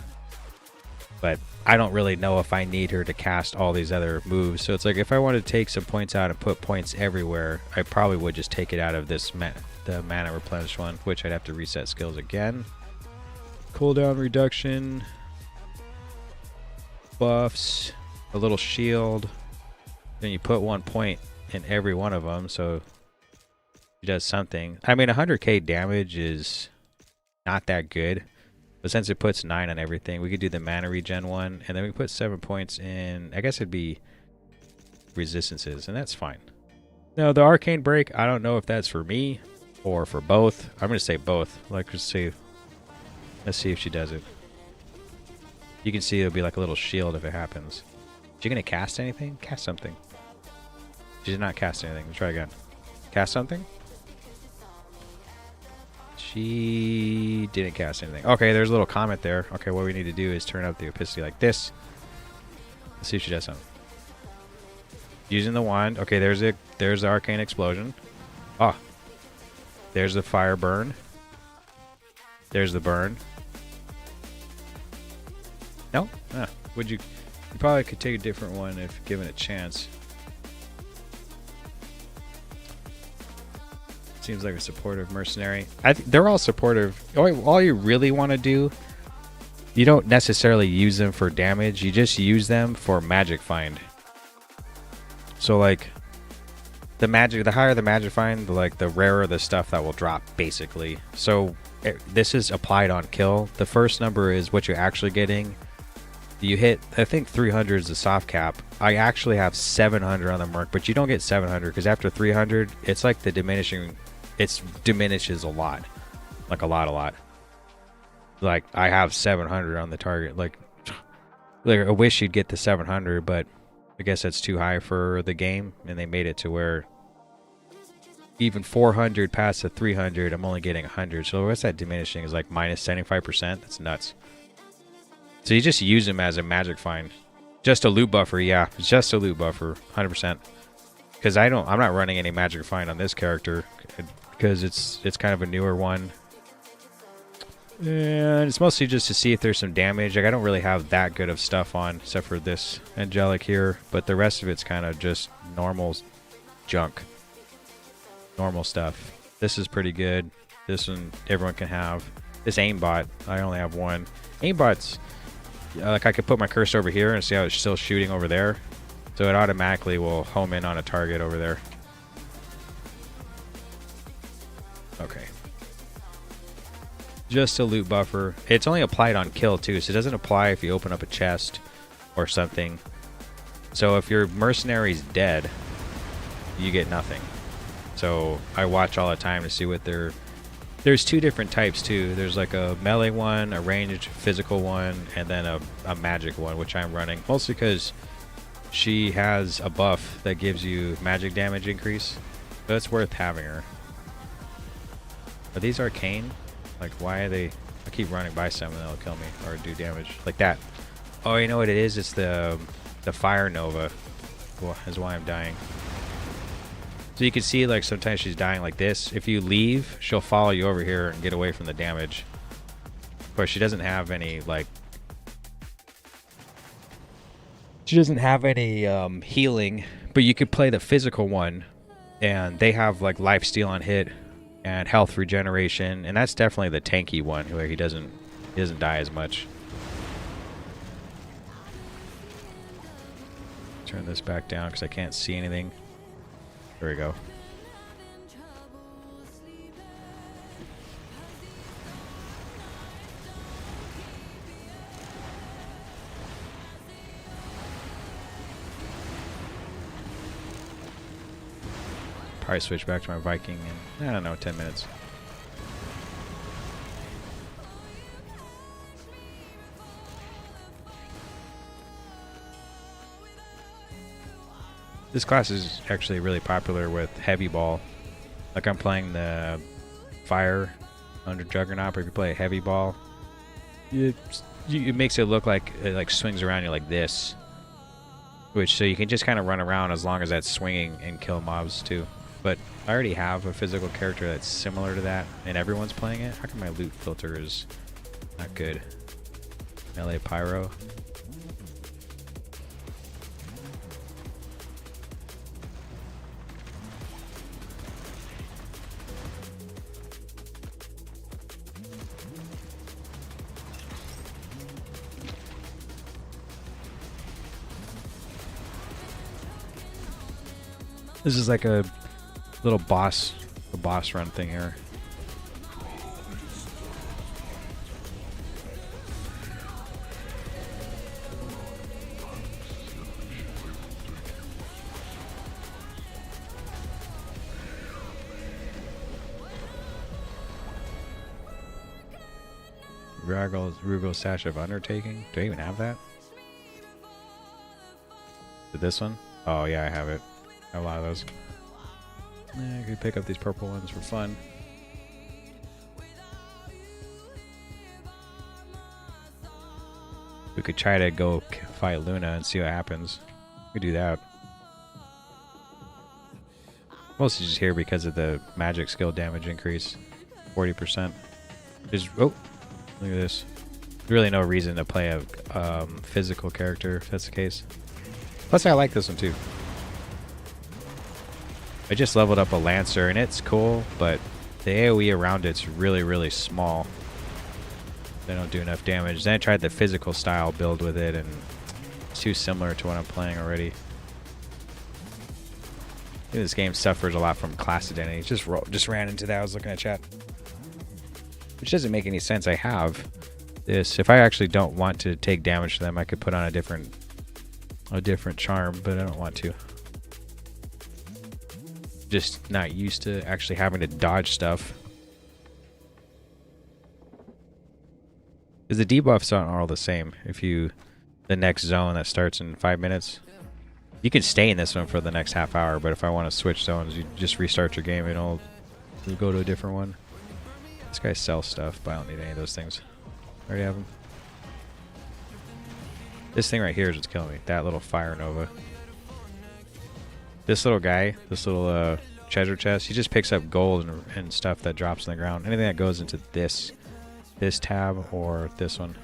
But I don't really know if I need her to cast all these other moves. So it's like if I wanted to take some points out and put points everywhere, I probably would just take it out of this the mana replenish one, which I'd have to reset skills again. Cooldown reduction. buffs, a little shield. Then you put 1 point in every one of them, so she does something. I mean, 100k damage is not that good, but since it puts 9 on everything, we could do the mana regen one, and then we put 7 points in. I guess it'd be resistances, and that's fine. Now the arcane break, I don't know if that's for me or for both. I'm gonna say both. Like, let's see if she does it. You can see it'll be like a little shield if it happens. Is she gonna cast anything? Cast something. She did not cast anything. Let's try again. Cast something? She didn't cast anything. Okay, there's a little comment there. Okay, what we need to do is turn up the opacity like this. Let's see if she does something. Using the wand. Okay, there's the arcane explosion. Oh. There's the fire burn. There's the burn. No? Ah, you probably could take a different one if given a chance. Seems like a supportive mercenary. They're all supportive. All you really want to do, you don't necessarily use them for damage. You just use them for magic find. So like the higher the magic find, the rarer the stuff that will drop, basically. So this is applied on kill. The first number is what you're actually getting. You hit, I think 300 is the soft cap. I actually have 700 on the merc, but you don't get 700 because after 300, it's like the diminishing. It diminishes a lot, like a lot. Like I have 700 on the target. Like I wish you'd get the 700, but I guess that's too high for the game, and they made it to where even 400 past the 300, I'm only getting 100. So what's that diminishing? Is like minus 75%. That's nuts. So you just use them as a magic find, just a loot buffer. Yeah, it's just a loot buffer, 100%. Because I'm not running any magic find on this character because it's kind of a newer one. And it's mostly just to see if there's some damage. Like I don't really have that good of stuff on except for this angelic here, but the rest of it's kind of just normal junk. Normal stuff. This is pretty good. This one everyone can have. This aimbot, I only have one. Aimbot's like I could put my cursor over here and see how it's still shooting over there. So it automatically will home in on a target over there. Okay. Just a loot buffer. It's only applied on kill too, so it doesn't apply if you open up a chest or something. So if your mercenary's dead, you get nothing. So I watch all the time to see what there's two different types too. There's like a melee one, a ranged physical one, and then a magic one, which I'm running. Mostly because she has a buff that gives you magic damage increase. So it's worth having her. Are these arcane? Like why are they... I keep running by some and they'll kill me or do damage. Like that. Oh, you know what it is? It's the fire nova. Well, is why I'm dying. So you can see like sometimes she's dying like this. If you leave, she'll follow you over here and get away from the damage. Of course, she doesn't have any like... She doesn't have any healing, but you could play the physical one and they have like lifesteal on hit and health regeneration, and that's definitely the tanky one where he doesn't die as much. Turn this back down because I can't see anything. There we go. Probably switch back to my Viking in, I don't know, 10 minutes. This class is actually really popular with heavy ball. Like I'm playing the fire under Juggernaut, but if you play a heavy ball, it makes it look like it like swings around you like this. Which, so you can just kind of run around as long as that's swinging and kill mobs too. But I already have a physical character that's similar to that, and everyone's playing it. How come my loot filter is not good? Melee Pyro. This is like a little boss run thing here. Rugal Sash of Undertaking. Do I even have that? This one? Oh yeah, I have it. I have a lot of those. I could pick up these purple ones for fun. We could try to go fight Luna and see what happens. We could do that. Mostly just here because of the magic skill damage increase. 40%. Just, oh, look at this. There's really no reason to play a physical character if that's the case. Plus I like this one too. I just leveled up a Lancer and it's cool, but the AoE around it's really, really small. They don't do enough damage. Then I tried the physical style build with it and it's too similar to what I'm playing already. I think this game suffers a lot from class identity. Just ran into that. I was looking at chat. Which doesn't make any sense. I have this. If I actually don't want to take damage to them, I could put on a different charm, but I don't want to. Just not used to actually having to dodge stuff. Because the debuffs aren't all the same. If you, the next zone that starts in 5 minutes, you can stay in this one for the next half hour, but if I want to switch zones, you just restart your game and it'll go to a different one. This guy sells stuff, but I don't need any of those things. I already have them. This thing right here is what's killing me. That little Fire Nova. This little guy, this little treasure chest, he just picks up gold and stuff that drops on the ground. Anything that goes into this tab or this one.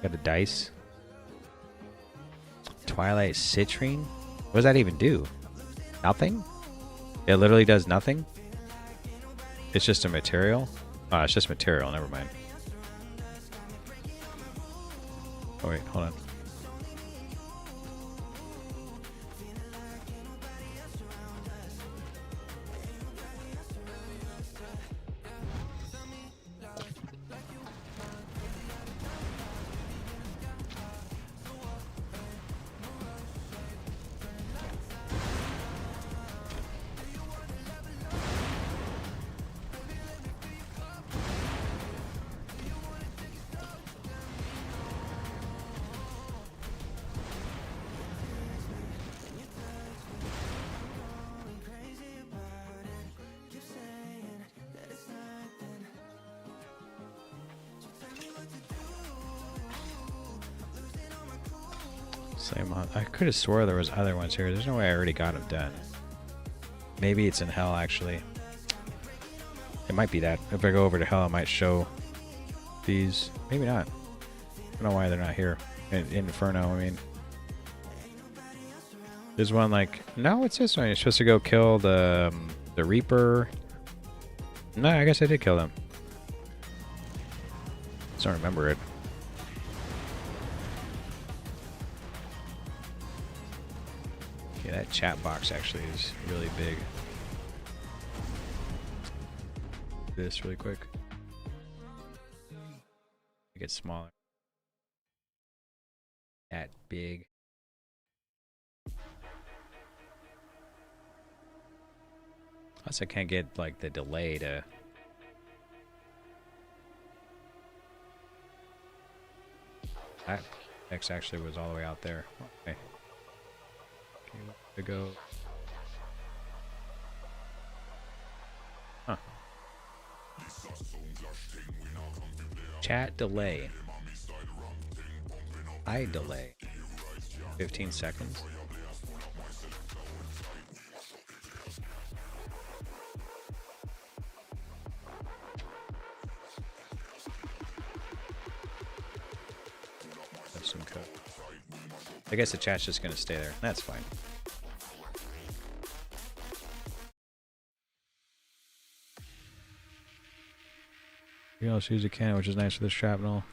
Got a dice. Twilight Citrine? What does that even do? Nothing? It literally does nothing? It's just a material? Oh, it's just material, never mind. Oh wait, hold on. Same on. I could have swore there was other ones here. There's no way I already got them done. Maybe it's in hell, actually. It might be that. If I go over to hell, it might show these. Maybe not. I don't know why they're not here. In Inferno, I mean. There's one like... No, it's this one. You're supposed to go kill the Reaper. No, I guess I did kill them. Just don't remember it. Yeah, that chat box actually is really big. This really quick. Make it smaller. That big. Plus I can't get like the delay to... That X actually was all the way out there. Okay. To go. Huh. Chat delay. I delay. 15 seconds. That's some code. I guess the chat's just gonna stay there. That's fine. You also use a can, which is nice for the shrapnel.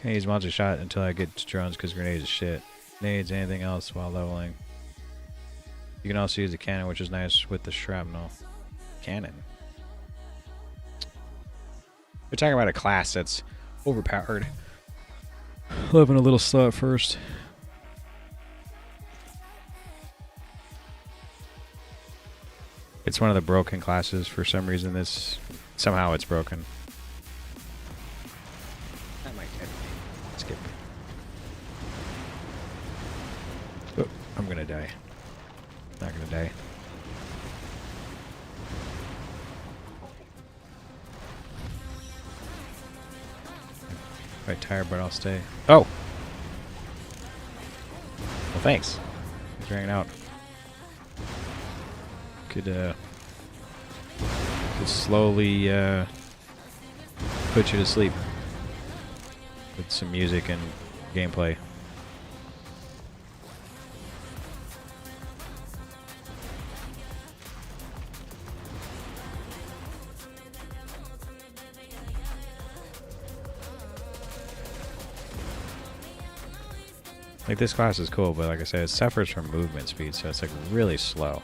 Can't use monster shot until I get to drones because grenades is shit. Grenades, anything else while leveling. You can also use the cannon, which is nice with the shrapnel. Cannon. We're talking about a class that's overpowered. Living a little slow at first. It's one of the broken classes for some reason. Somehow it's broken. That might skip. Oh, I'm gonna die. Not gonna die. Quite tired, but I'll stay. Oh! Well, thanks. Thanks for hanging out. Could slowly put you to sleep with some music and gameplay. Like, this class is cool, but like I said, it suffers from movement speed, so it's like really slow.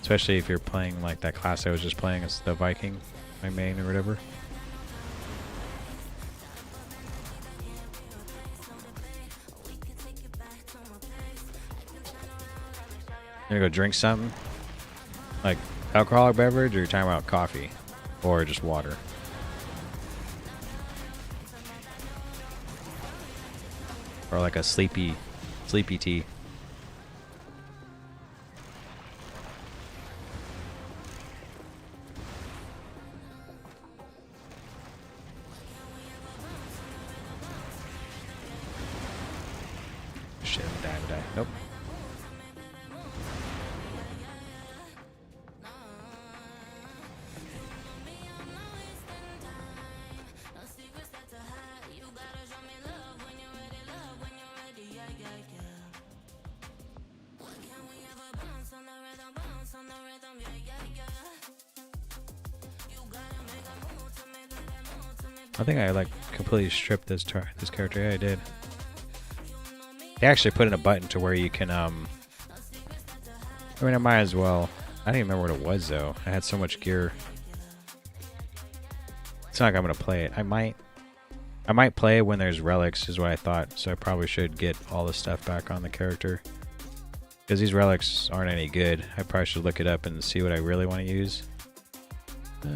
Especially if you're playing like that class I was just playing as the Viking, my main or whatever. You gonna go drink something? Like alcoholic beverage, or you're talking about coffee? Or just water? Or like a sleepy tea. Shit, I'm gonna die. Nope. I think I like completely stripped this character. Yeah, I did. They actually put in a button to where you can I mean, I might as well. I don't even remember what it was though. I had so much gear. It's not like I'm gonna play it. I might play it when there's relics, is what I thought. So I probably should get all the stuff back on the character, because these relics aren't any good. I probably should look it up and see what I really want to use. I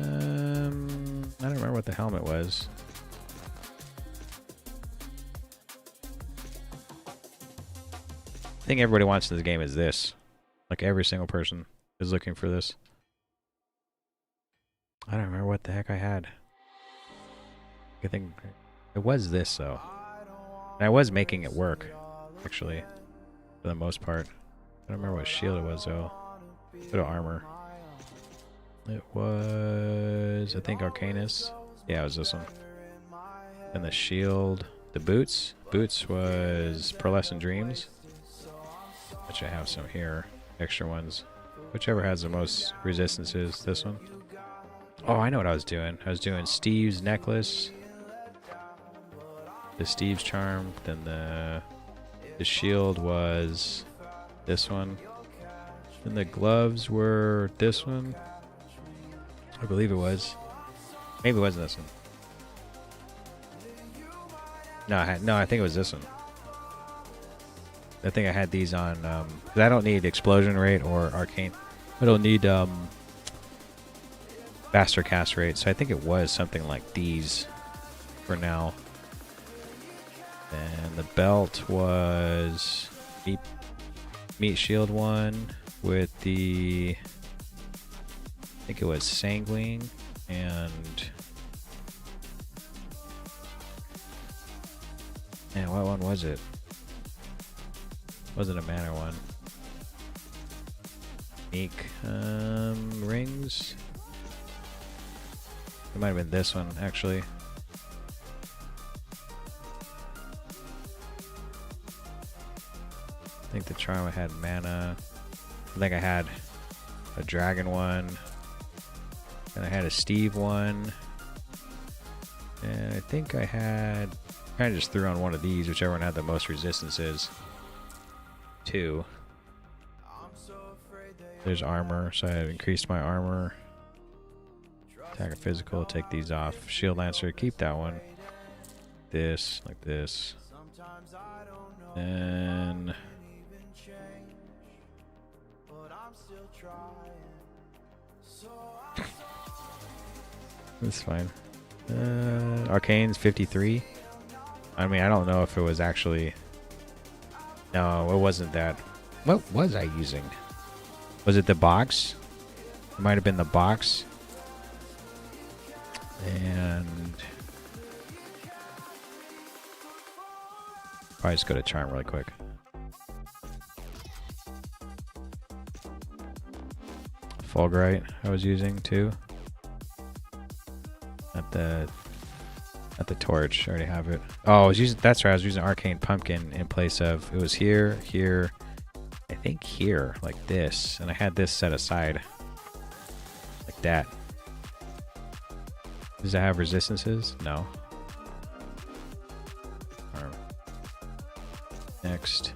don't remember what the helmet was. I think everybody wants in this game is this. Like, every single person is looking for this. I don't remember what the heck I had. I think it was this, though. And I was making it work, actually, for the most part. I don't remember what shield it was, though. Bit of armor. It was, I think, Arcanus. Yeah, it was this one. And the shield, the boots. Boots was Pearlescent Dreams. Which I have some here, extra ones. Whichever has the most resistances. This one. Oh, I know what I was doing. I was doing Steve's necklace, the Steve's charm, then the shield was this one, and the gloves were this one. I believe it was. Maybe it wasn't this one. No, I think it was this one. I think I had these on, 'cause I don't need explosion rate or arcane. I don't need faster cast rate, so I think it was something like these for now. And the belt was meat shield one with the, I think it was sanguine, and what one was it? Wasn't a mana one. Meek rings. It might have been this one, actually. I think the charm I had mana. I think I had a dragon one. And I had a Steve one. And I think I had Kind of just threw on one of these, whichever one had the most resistances. 2. There's armor, so I increased my armor. Attack a physical, take these off. Shield Lancer, keep that one. This, like this. And that's fine. Arcane's 53. I mean, I don't know if it was actually... No, it wasn't that. What was I using? Was it the box? It might have been the box. And... probably just go to Charm really quick. Fulgurite I was using too. At the torch, I already have it. Oh, I was using, that's right, I was using Arcane Pumpkin in place of, it was here, I think here, like this, and I had this set aside. Like that. Does it have resistances? No. Next.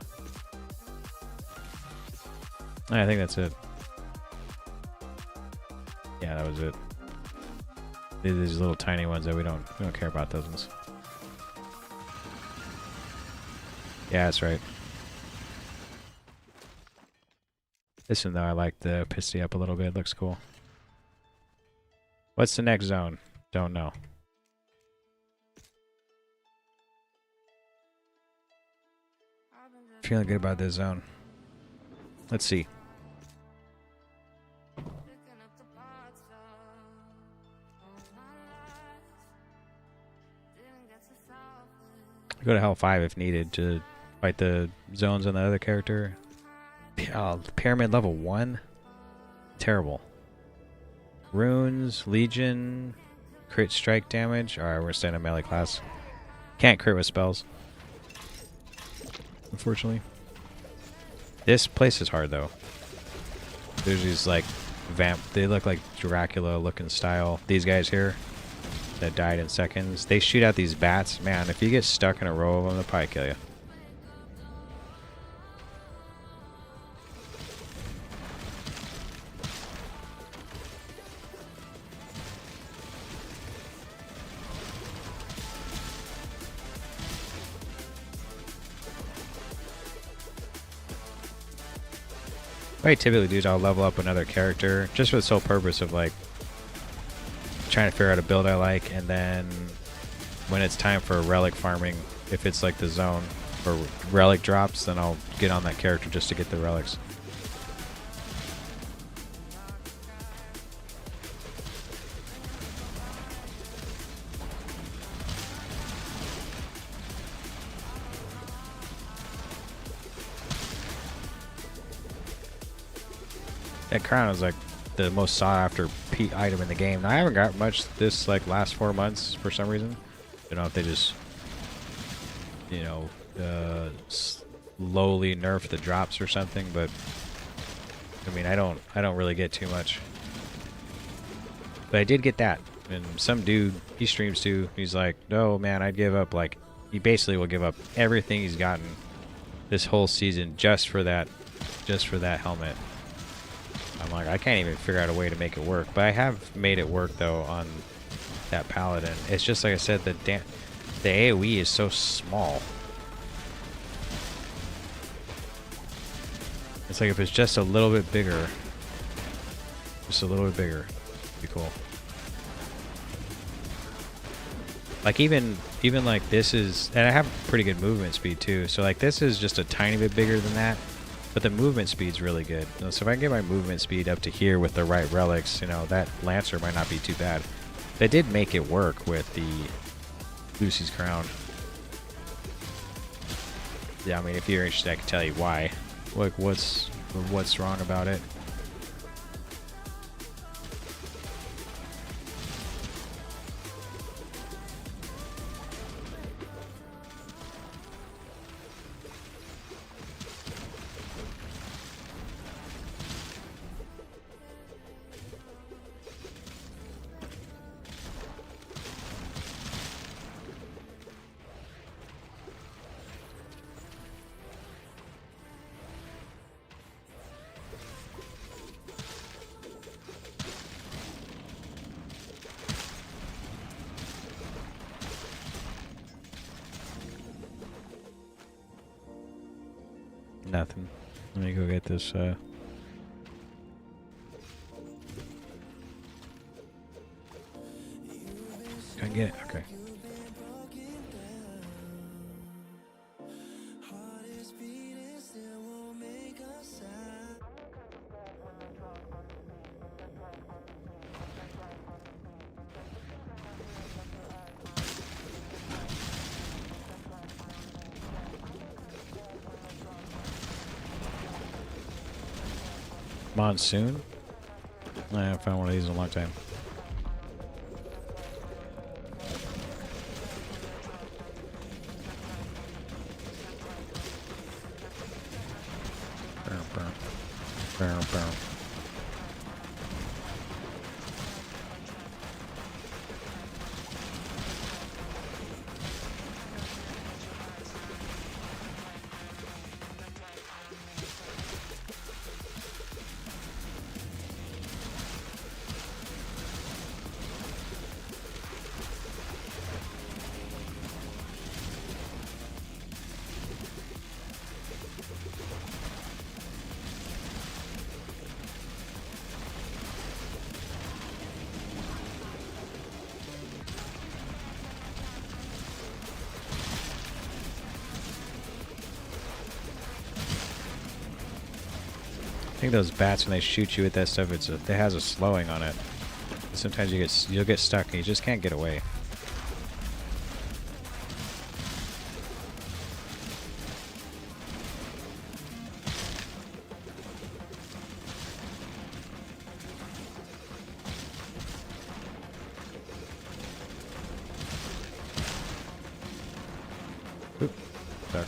I think that's it. Yeah, that was it. These little tiny ones that we don't care about those ones. Yeah, that's right. This one though, I like the pissy up a little bit. Looks cool. What's the next zone? Don't know. Feeling good about this zone. Let's see. Go to Hell 5 if needed to fight the zones on the other character. Pyramid level 1? Terrible. Runes, Legion, crit strike damage. Alright, we're staying in melee class. Can't crit with spells. Unfortunately. This place is hard though. There's these like they look like Dracula looking style. These guys here that died in seconds. They shoot out these bats. Man, if you get stuck in a row of them, they'll probably kill you. What I typically do is I'll level up another character just for the sole purpose of like trying to figure out a build I like, and then when it's time for relic farming, if it's like the zone for relic drops, then I'll get on that character just to get the relics. That crown is like the most sought after item in the game. Now, I haven't got much this like last 4 months for some reason. I don't know if they just, you know, slowly nerf the drops or something, but I mean, I don't really get too much. But I did get that, and some dude, he streams too. He's like, no man, I'd give up, like, he basically will give up everything he's gotten this whole season just for that helmet. I'm like, I can't even figure out a way to make it work. But I have made it work, though, on that paladin. It's just like I said, the AoE is so small. It's like if it's just a little bit bigger. Just a little bit bigger. It'd be cool. Like, even like this is... And I have pretty good movement speed, too. So, like, this is just a tiny bit bigger than that. But the movement speed's really good. So if I can get my movement speed up to here with the right relics, you know, that Lancer might not be too bad. They did make it work with the Lucy's Crown. Yeah, I mean, if you're interested, I can tell you why. Like, what's wrong about it. Nothing. Let me go get this. Can I get it? Okay. Monsoon? I haven't found one of these in a long time. I think those bats, when they shoot you with that stuff, it has a slowing on it. Sometimes you'll get stuck and you just can't get away. Oop, stuck.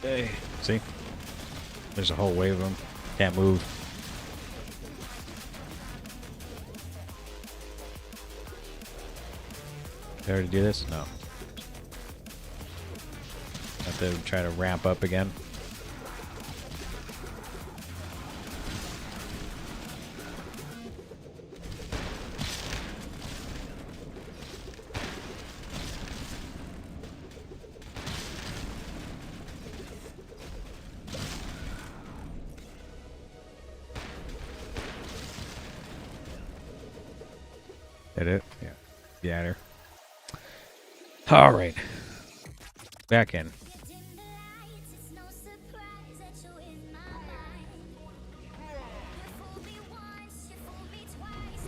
Hey, see? There's a whole wave of them. Can't move. Did I already do this? No. Have to try to ramp up again. Hit it? Yeah. Yeah, there. All right. Back in.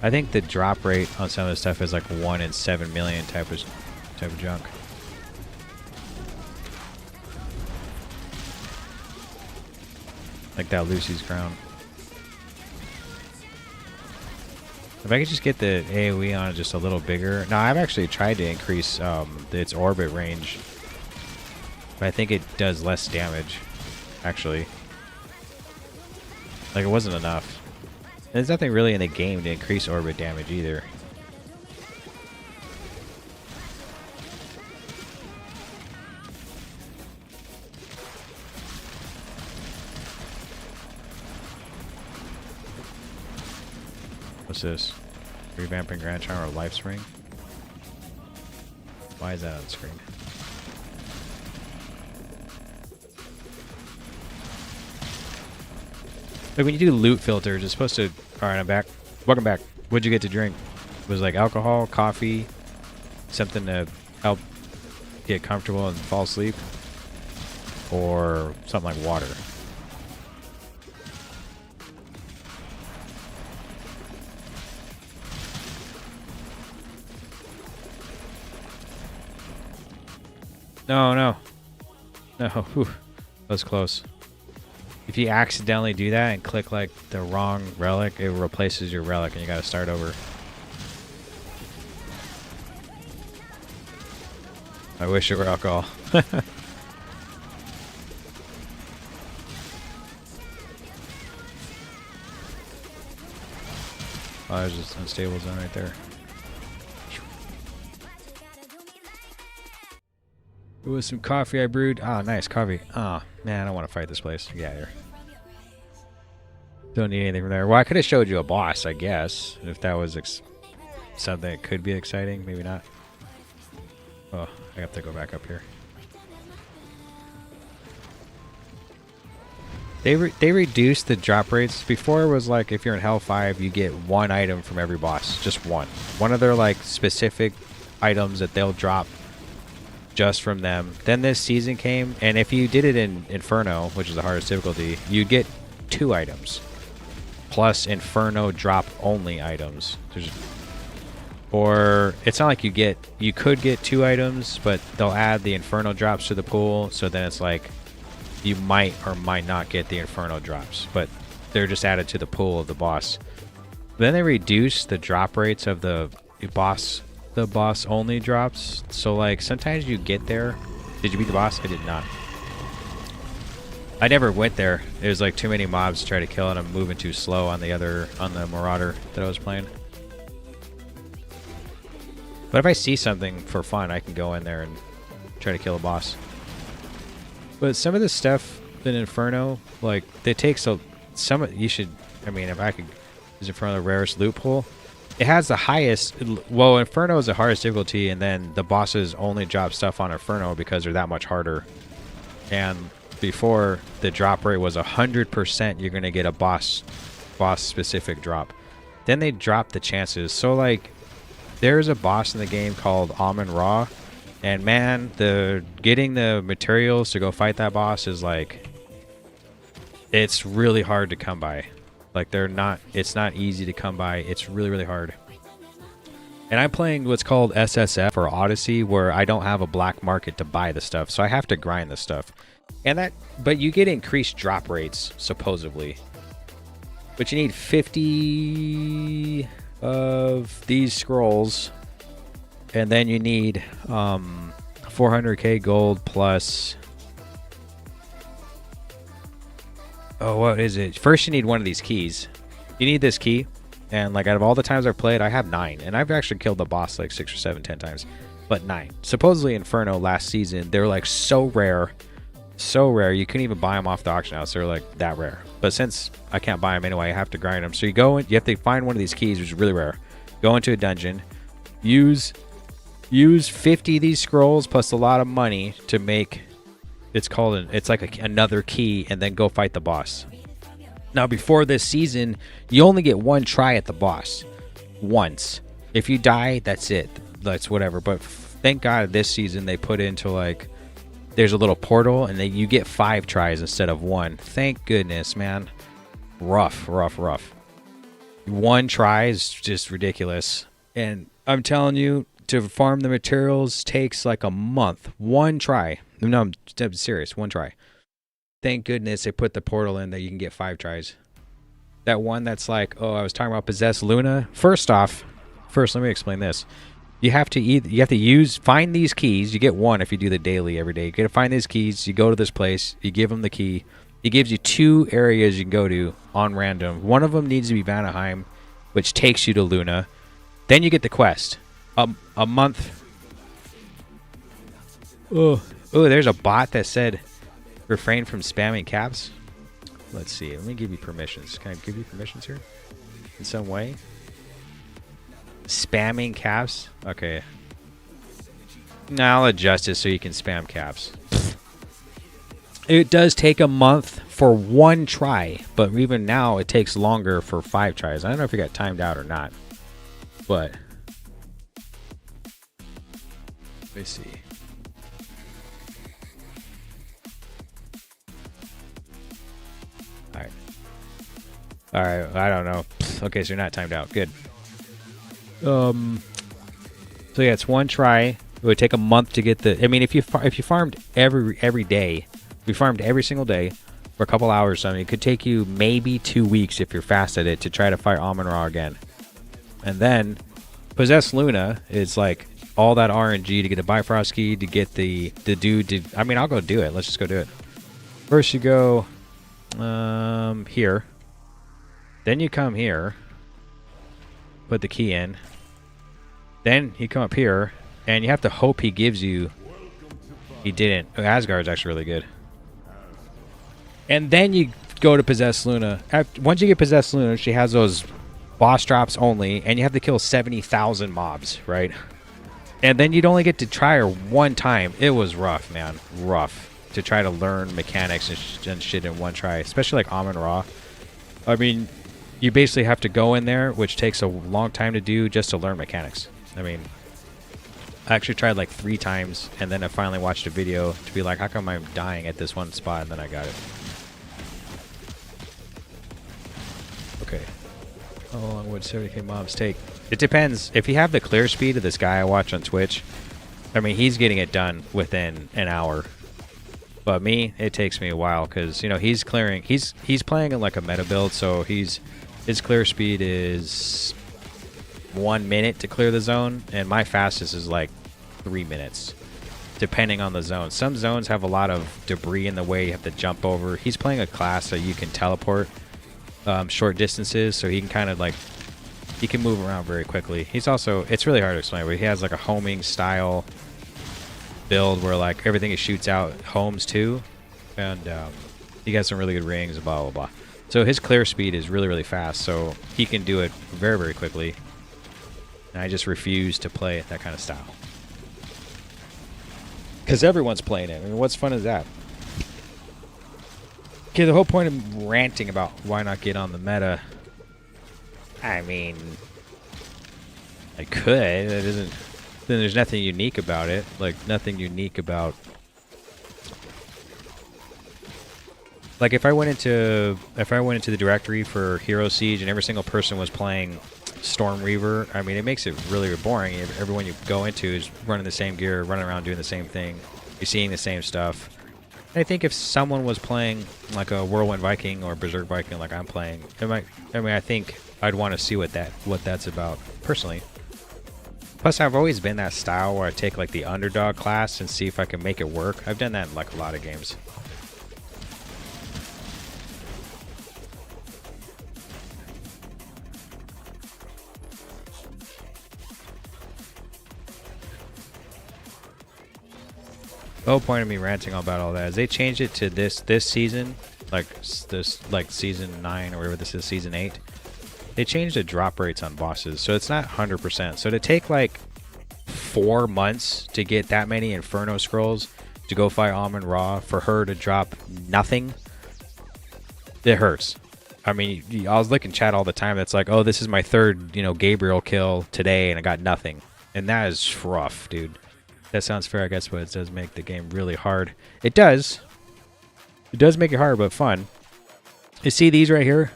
I think the drop rate on some of the stuff is like 1 in 7 million type of junk. Like that Lucy's crown. If I could just get the AoE on it just a little bigger. Now, I've actually tried to increase its orbit range, but I think it does less damage, actually. Like, it wasn't enough. There's nothing really in the game to increase orbit damage either. What's this? Revamping Grand Charm or Life Spring? Why is that on screen? Like when you do loot filters, it's supposed to... Alright, I'm back. Welcome back. What'd you get to drink? Was it like alcohol, coffee, something to help get comfortable and fall asleep? Or something like water? No, no. No. Whew. That was close. If you accidentally do that and click like the wrong relic, it replaces your relic and you gotta start over. I wish it were alcohol. Oh, there's just unstable zone right there. It was some coffee I brewed. Oh, nice coffee. Oh, man, I don't want to fight this place. Get out of here. Don't need anything from there. Well, I could have showed you a boss, I guess, if that was something that could be exciting. Maybe not. Oh, I have to go back up here. They reduced the drop rates. Before it was like if you're in Hell 5, you get one item from every boss. Just one. One of their like specific items that they'll drop just from them. Then this season came, and if you did it in Inferno, which is the hardest difficulty, you'd get 2 items. Plus Inferno drop only items. Or it's not like you could get 2 items, but they'll add the Inferno drops to the pool, so then it's like you might or might not get the Inferno drops, but they're just added to the pool of the boss. Then they reduced the drop rates of the boss only drops. So like sometimes you get there. Did you beat the boss? I did not. I never went there. It was like too many mobs to try to kill, and I'm moving too slow on the Marauder that I was playing. But if I see something for fun, I can go in there and try to kill a boss. But some of the stuff in Inferno, like, it takes you should, I mean, if I could, is Inferno the rarest loot pool? It has the highest, well, Inferno is the hardest difficulty, and then the bosses only drop stuff on Inferno because they're that much harder. And before, the drop rate was 100%, you're going to get a boss-specific drop. Then they dropped the chances. So, like, there's a boss in the game called Amon-Ra, and man, getting the materials to go fight that boss is like, it's really hard to come by. Like it's not easy to come by. It's really, really hard. And I'm playing what's called SSF or Odyssey, where I don't have a black market to buy the stuff, so I have to grind the stuff. But you get increased drop rates supposedly. But you need 50 of these scrolls. And then you need 400k gold plus... Oh, what is it? First you need one of these keys. You need this key. And like out of all the times I've played, I have 9. And I've actually killed the boss like 6 or 7, 10 times. But 9. Supposedly Inferno last season, they're like so rare. So rare. You couldn't even buy them off the auction house. They're like that rare. But since I can't buy them anyway, I have to grind them. So you have to find one of these keys, which is really rare. Go into a dungeon. Use 50 of these scrolls plus a lot of money to make, it's like another key, and then go fight the boss. Now before this season, you only get 1 try at the boss. Once. If you die, that's it. That's whatever. But thank God this season they put into like, there's a little portal, and then you get 5 tries instead of 1. Thank goodness, man. Rough. 1 try is just ridiculous. And I'm telling you, to farm the materials takes like a month. 1 try. No, I'm serious. 1 try. Thank goodness they put the portal in that you can get 5 tries. That one that's like, oh, I was talking about Possess Luna. First, let me explain this. You have to find these keys. You get 1 if you do the daily every day. You got to find these keys. You go to this place. You give them the key. He gives you 2 areas you can go to on random. One of them needs to be Vanaheim, which takes you to Luna. Then you get the quest. A month. Oh, there's a bot that said refrain from spamming caps. Let's see. Let me give you permissions. Can I give you permissions here? In some way? Spamming caps? Okay. Now I'll adjust it so you can spam caps. It does take a month for 1 try, but even now it takes longer for 5 tries. I don't know if it got timed out or not, but let me see. All right. I don't know. Okay, so you're not timed out. Good. So yeah, it's 1 try. It would take a month to get the. I mean, if you farmed every day, we farmed every single day for a couple hours. Something, it could take you maybe 2 weeks if you're fast at it to try to fight Amon-Ra again. And then Possess Luna is like all that RNG to get the Bifrost key, to get the dude. I mean, I'll go do it. Let's just go do it. First, you go here. Then you come here. put the key in. Then you come up here, and you have to hope he gives you... He didn't. Asgard's actually really good. And then you go to Possess Luna. Once you get Possess Luna, she has those boss drops only, and you have to kill 70,000 mobs, right? And then you'd only get to try her one time. It was rough, man. Rough. To try to learn mechanics and shit in one try. Especially like Amon-Ra. I mean, you basically have to go in there, which takes a long time to do just to learn mechanics. I mean, I actually tried like 3 times, and then I finally watched a video to be like, how come I'm dying at this one spot? And then I got it. Okay. How long would 70k mobs take? It depends. If you have the clear speed of this guy I watch on Twitch, I mean, he's getting it done within an hour. But me, it takes me a while because, you know, he's clearing. He's playing in like a meta build, so his clear speed is 1 minute to clear the zone, and my fastest is like 3 minutes, depending on the zone. Some zones have a lot of debris in the way you have to jump over. He's playing a class so you can teleport short distances, so he can kind of like, he can move around very quickly. He's also, it's really hard to explain, but he has like a homing style build where like everything he shoots out homes too, and he got some really good rings and blah blah blah. So his clear speed is really, really fast, so he can do it very, very quickly. And I just refuse to play that kind of style. Because everyone's playing it. I mean, what's fun is that? Okay, the whole point of ranting about why not get on the meta, I mean, I could. It isn't. Then there's nothing unique about it. Like, nothing unique about... Like, if I went into the directory for Hero Siege and every single person was playing Storm Reaver, I mean, it makes it really boring. Everyone you go into is running the same gear, running around doing the same thing. You're seeing the same stuff. And I think if someone was playing like a Whirlwind Viking or Berserk Viking like I'm playing, it might, I mean, I think I'd want to see what that's about personally. Plus, I've always been that style where I take like the underdog class and see if I can make it work. I've done that in like a lot of games. The whole point of me ranting about all that is they changed it to this season, like season 9 or whatever this is, season 8. They changed the drop rates on bosses, so it's not 100%. So to take like 4 months to get that many Inferno Scrolls to go fight Amon-Ra for her to drop nothing, it hurts. I mean, I was looking chat all the time. That's like, oh, this is my third, Gabriel kill today, and I got nothing, and that is rough, dude. That sounds fair, I guess, but it does make the game really hard. It does. It does make it hard, but fun. You see these right here?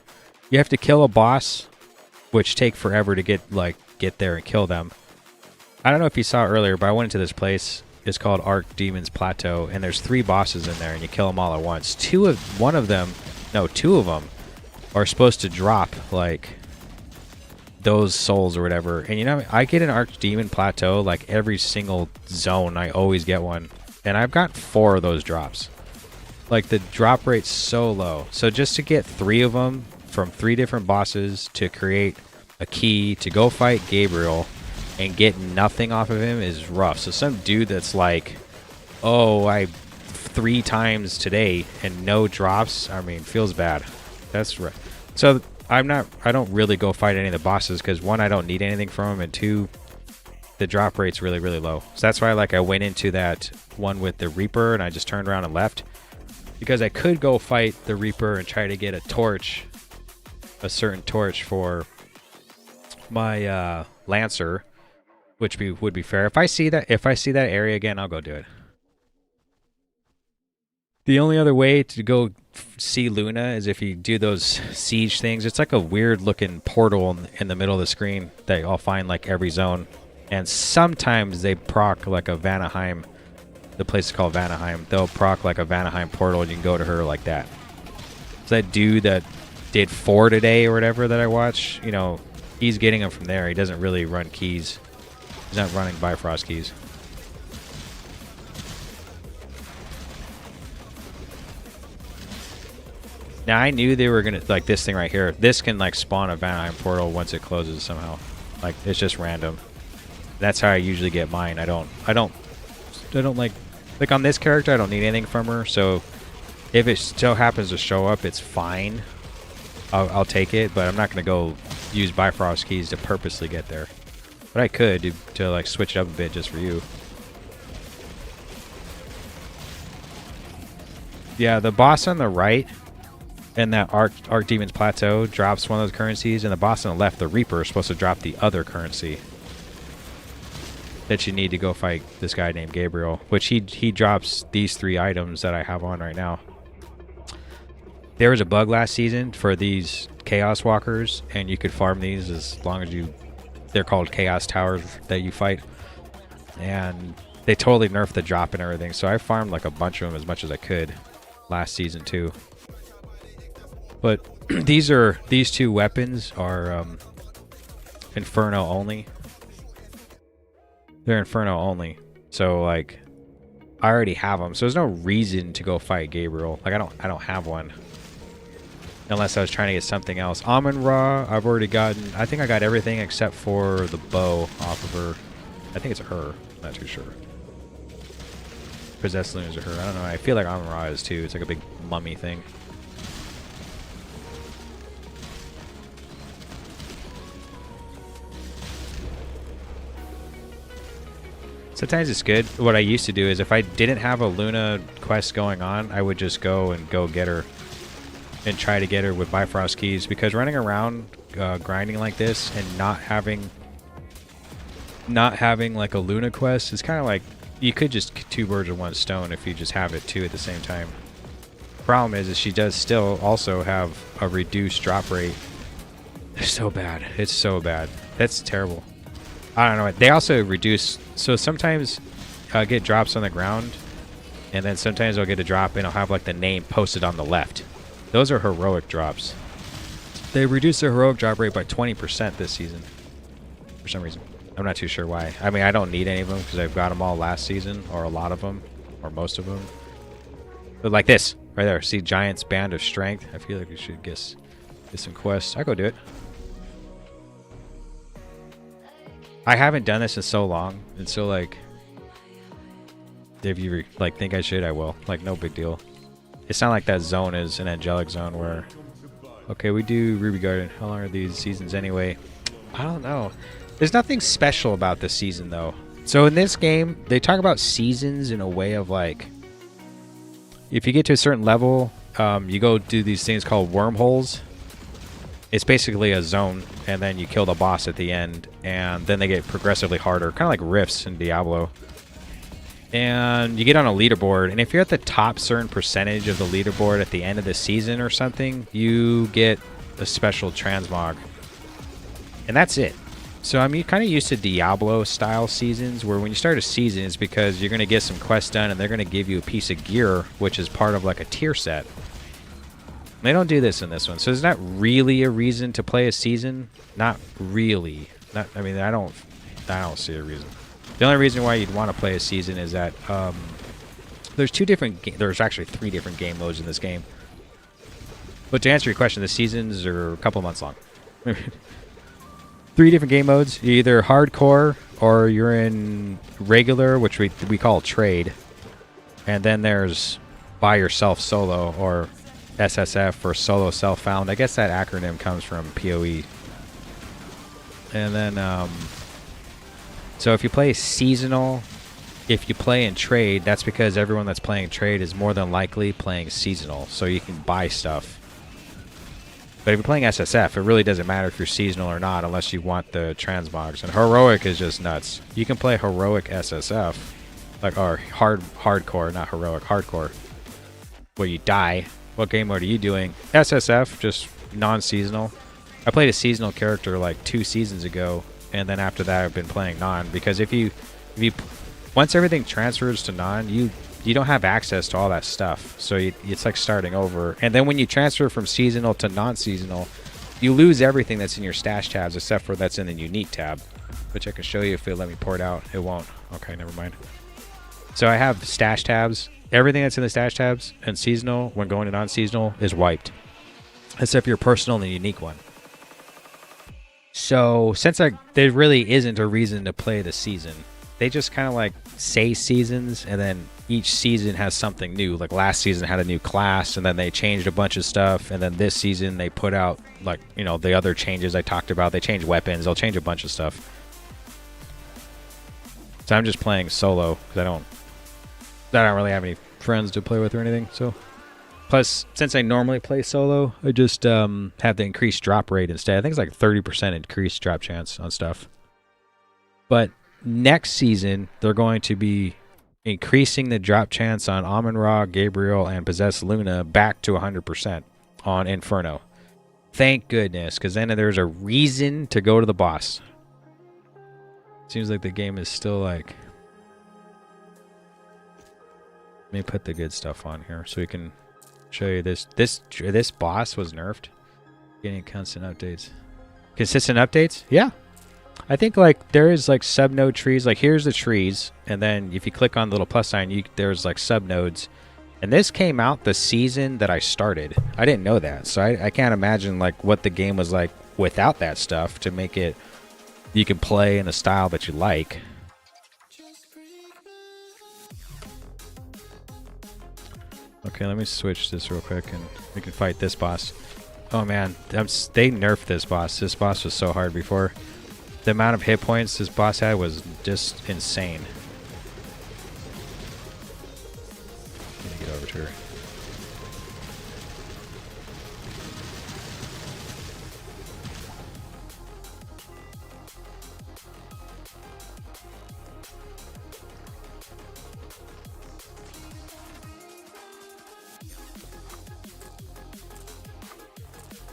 You have to kill a boss, which take forever to get there and kill them. I don't know if you saw earlier, but I went into this place. It's called Archdemon's Plateau, and there's 3 bosses in there, and you kill them all at once. 2 of them are supposed to drop like those souls or whatever. And I get an Archdemon Plateau like every single zone. I always get one, and I've got 4 of those drops. Like, the drop rate's so low. So just to get 3 of them from 3 different bosses to create a key to go fight Gabriel and get nothing off of him is rough. So some dude that's like, oh, I 3 times today and no drops, I mean, feels bad. That's right. So I don't really go fight any of the bosses because 1, I don't need anything from them, and 2, the drop rate's really, really low. So that's why I went into that one with the Reaper and I just turned around and left, because I could go fight the Reaper and try to get a certain torch for my Lancer, which would be fair. If I see that area again, I'll go do it. The only other way to go see Luna is if you do those siege things. It's like a weird looking portal in the middle of the screen that I'll find like every zone. And sometimes they proc like a Vanaheim. The place is called Vanaheim. They'll proc like a Vanaheim portal and you can go to her like that. So that dude that did 4 today or whatever that I watch, he's getting them from there. He doesn't really run keys. He's not running Bifrost keys. Now, I knew they were going to, like this thing right here, this can like spawn a Vanaheim portal once it closes somehow. Like it's just random. That's how I usually get mine. I don't like on this character. I don't need anything from her. So if it still happens to show up, it's fine. I'll take it, but I'm not gonna go use Bifrost keys to purposely get there. But I could to like switch it up a bit just for you. Yeah, the boss on the right and that Archdemon's Plateau drops one of those currencies, and the boss on the left, the Reaper, is supposed to drop the other currency that you need to go fight this guy named Gabriel, which he drops these 3 items that I have on right now. There was a bug last season for these Chaos Walkers, and you could farm these as long as they're called Chaos Towers that you fight. And they totally nerfed the drop and everything, so I farmed like a bunch of them as much as I could last season too. But these 2 weapons are Inferno only. They're Inferno only. So like I already have them. So there's no reason to go fight Gabriel. Like I don't have one. Unless I was trying to get something else. Amon Ra, I've already gotten. I think I got everything except for the bow off of her. I think it's a her. I'm not too sure. Possessed Loon is a her. I don't know. I feel like Amon Ra is too. It's like a big mummy thing. Sometimes it's good. What I used to do is if I didn't have a Luna quest going on, I would just go get her and try to get her with Bifrost keys, because running around grinding like this and not having like a Luna quest is kind of like you could just 2 birds with 1 stone if you just have it 2 at the same time. Problem is she does still also have a reduced drop rate. It's so bad. It's so bad. That's terrible. I don't know. They also reduce. So sometimes I'll get drops on the ground, and then sometimes I'll get a drop and I'll have like the name posted on the left. Those are heroic drops. They reduced their heroic drop rate by 20% this season. For some reason. I'm not too sure why. I mean, I don't need any of them because I've got them all last season, or a lot of them, or most of them. But like this, right there. See, Giant's Band of Strength. I feel like we should get some quests. I'll go do it. I haven't done this in so long, and so like, if you like think I should, I will. Like, no big deal. It's not like that zone is an angelic zone where, okay, we do Ruby Garden. How long are these seasons anyway? I don't know. There's nothing special about this season though. So in this game, they talk about seasons in a way of like, if you get to a certain level, you go do these things called wormholes. It's basically a zone, and then you kill the boss at the end, and then they get progressively harder, kind of like rifts in Diablo. And you get on a leaderboard, and if you're at the top certain percentage of the leaderboard at the end of the season or something, you get a special transmog. And that's it. So I'm kind of used to Diablo-style seasons, where when you start a season, it's because you're going to get some quests done, and they're going to give you a piece of gear, which is part of like a tier set. They don't do this in this one, so there's not really a reason to play a season. Not really. I mean, I don't see a reason. The only reason why you'd want to play a season is that there's actually 3 different game modes in this game. But to answer your question, the seasons are a couple months long. 3 different game modes. You're either hardcore or you're in regular, which we call trade, and then there's by yourself solo, or SSF for solo self-found. I guess that acronym comes from PoE. And then, so if you play seasonal, if you play in trade, that's because everyone that's playing trade is more than likely playing seasonal, so you can buy stuff. But if you're playing SSF, it really doesn't matter if you're seasonal or not, unless you want the transmogs. And heroic is just nuts. You can play heroic SSF, like, or hardcore, not heroic, hardcore, where you die. What game mode are you doing? SSF, just non-seasonal. I played a seasonal character like 2 seasons ago, and then after that I've been playing non, because if you once everything transfers to non, you don't have access to all that stuff. So it's like starting over. And then when you transfer from seasonal to non-seasonal, you lose everything that's in your stash tabs except for that's in the unique tab, which I can show you if it let me pour it out. It won't. Okay, never mind. So I have stash tabs. Everything that's in the stash tabs and seasonal, when going to non-seasonal, is wiped. Except your personal and unique one. So since there really isn't a reason to play the season, they just kind of like say seasons, and then each season has something new. Like last season had a new class, and then they changed a bunch of stuff, and then this season they put out like, you know, the other changes I talked about. They change weapons, they'll change a bunch of stuff. So I'm just playing solo because I don't really have any friends to play with or anything. So plus, since I normally play solo, I just have the increased drop rate instead. I think it's like 30% increased drop chance on stuff. But next season, they're going to be increasing the drop chance on Amon-Ra, Gabriel, and Possessed Luna back to 100% on Inferno. Thank goodness, because then there's a reason to go to the boss. Seems like the game is still like... Let me put the good stuff on here so we can show you this. This boss was nerfed. Getting constant updates. Consistent updates? Yeah. I think like there is like subnode trees. Like here's the trees, and then if you click on the little plus sign, there's like subnodes. And this came out the season that I started. I didn't know that, so I can't imagine like what the game was like without that stuff to make it you can play in a style that you like. Okay, let me switch this real quick and we can fight this boss. Oh man, they nerfed this boss. This boss was so hard before. The amount of hit points this boss had was just insane. Let me get over to her.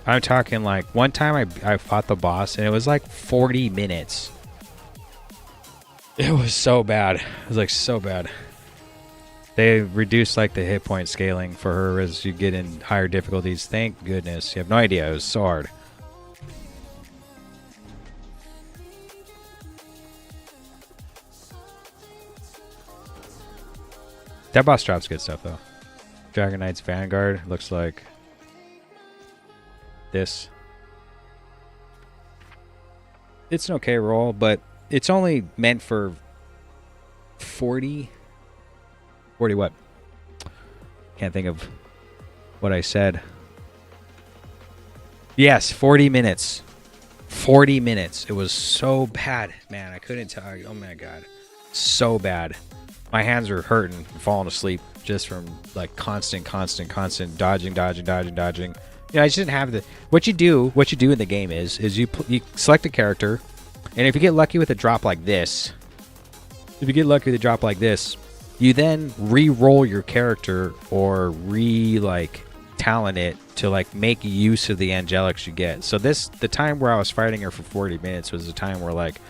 I'm talking like one time I fought the boss and it was like 40 minutes. It was so bad. It was like so bad. They reduced like the hit point scaling for her as you get in higher difficulties. Thank goodness. You have no idea. It was so hard. That boss drops good stuff though. Dragon Knight's Vanguard looks like this. It's an okay roll, but it's only meant for 40 what? Can't think of what I said. Yes, 40 minutes. 40 minutes. It was so bad, man. I couldn't tell you. Oh my god, so bad. My hands were hurting and falling asleep just from like constant dodging. You know, I just didn't have the... What you do in the game is you select a character, and if you get lucky with a drop like this, you then re-roll your character or talent it to like make use of the angelics you get. So the time where I was fighting her for 40 minutes was the time where like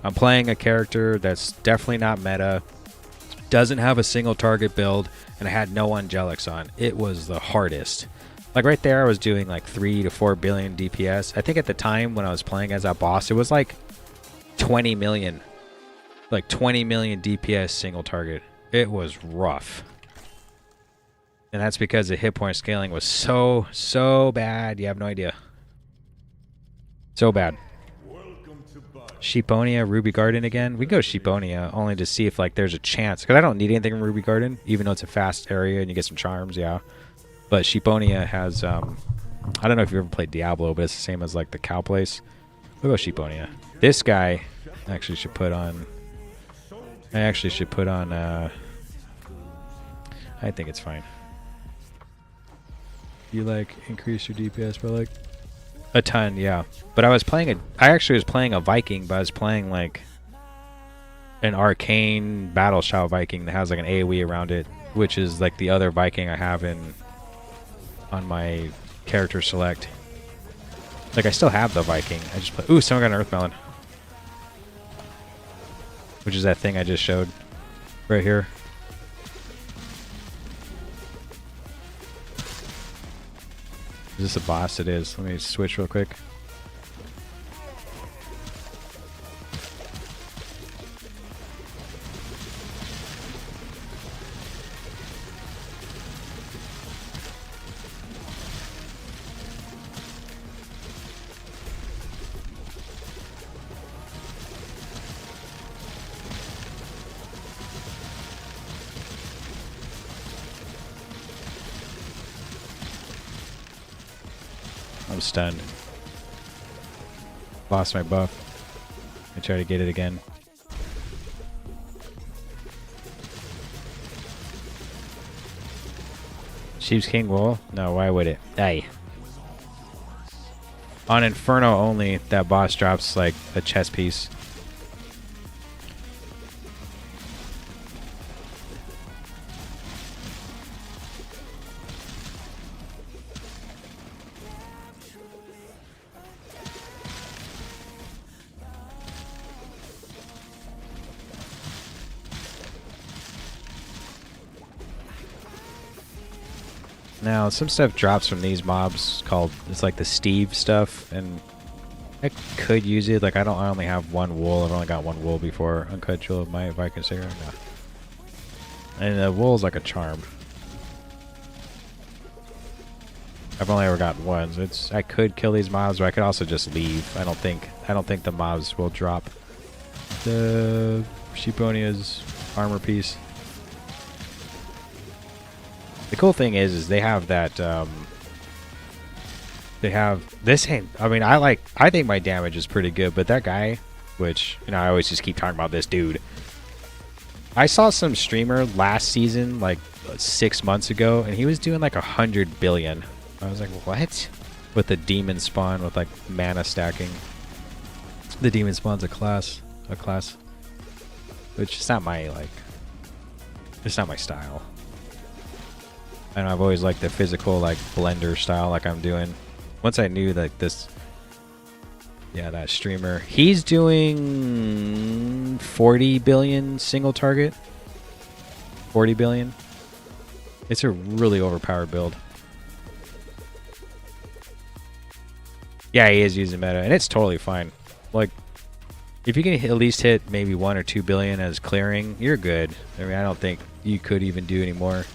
I'm playing a character that's definitely not meta, doesn't have a single target build, and I had no angelics on. It was the hardest. Like right there, I was doing like 3 to 4 billion DPS. I think at the time when I was playing as that boss, it was like 20 million. Like 20 million DPS single target. It was rough. And that's because the hit point scaling was so bad. You have no idea. So bad. Sheeponia, Ruby Garden again. We go Sheeponia only to see if like there's a chance. Because I don't need anything in Ruby Garden, even though it's a fast area and you get some charms, yeah. But Sheeponia has, I don't know if you've ever played Diablo, but it's the same as like the cow place. We'll go Sheeponia. This guy actually should put on, I think it's fine. You like increase your DPS by like a ton, yeah. But I actually was playing a Viking, but I was playing like an arcane battle shout Viking that has like an AoE around it, which is like the other Viking I have on my character select. Like I still have the Viking. I just play. Ooh, someone got an Earth Melon, which is that thing I just showed right here. Is this a boss? It is. Let me switch real quick. I'm stunned. Lost my buff. I try to get it again. Sheep's King Wool? No, why would it? Hey. On Inferno only, that boss drops like a chess piece. Now, some stuff drops from these mobs called, it's like the Steve stuff, and I could use it. Like, I only have one wool. I've only got one wool before. Uncut Jewel of my Viking Sayer. No. And the wool's like a charm. I've only ever gotten one. So I could kill these mobs, but I could also just leave. I don't think the mobs will drop the Sheeponia's armor piece. The cool thing is they have that, they have this hand. I mean, I think my damage is pretty good, but that guy, which, you know, I always just keep talking about this dude. I saw some streamer last season, like 6 months ago, and he was doing like 100 billion. I was like, what? With the demon spawn, with like mana stacking. The demon spawn's a class, which is not my, like, it's not my style. And I've always liked the physical, like, blender style like I'm doing. Once I knew that this... Yeah, that streamer. He's doing 40 billion single target. 40 billion. It's a really overpowered build. Yeah, he is using meta, and it's totally fine. Like, if you can at least hit maybe 1 or 2 billion as clearing, you're good. I mean, I don't think you could even do any more.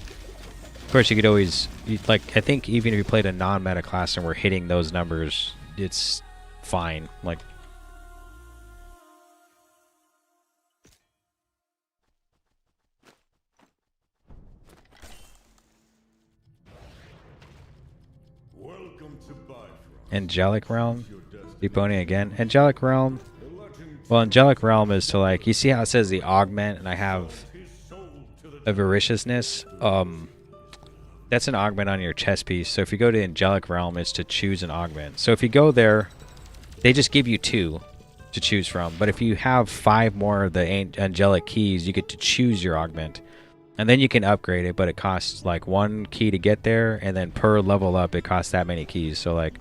Of course, you could always, like, I think even if you played a non-meta class and were hitting those numbers, it's fine. Like, Welcome to Bifrost. Angelic Realm, Deponia again. Angelic Realm. Well, Angelic Realm is to, like, you see how it says the augment, and I have a voraciousness. That's an augment on your chest piece. So if you go to Angelic Realm, it's to choose an augment. So if you go there, they just give you 2 to choose from. But if you have 5 more of the angelic keys, you get to choose your augment. And then you can upgrade it, but it costs like 1 key to get there, and then per level up, it costs that many keys. So like,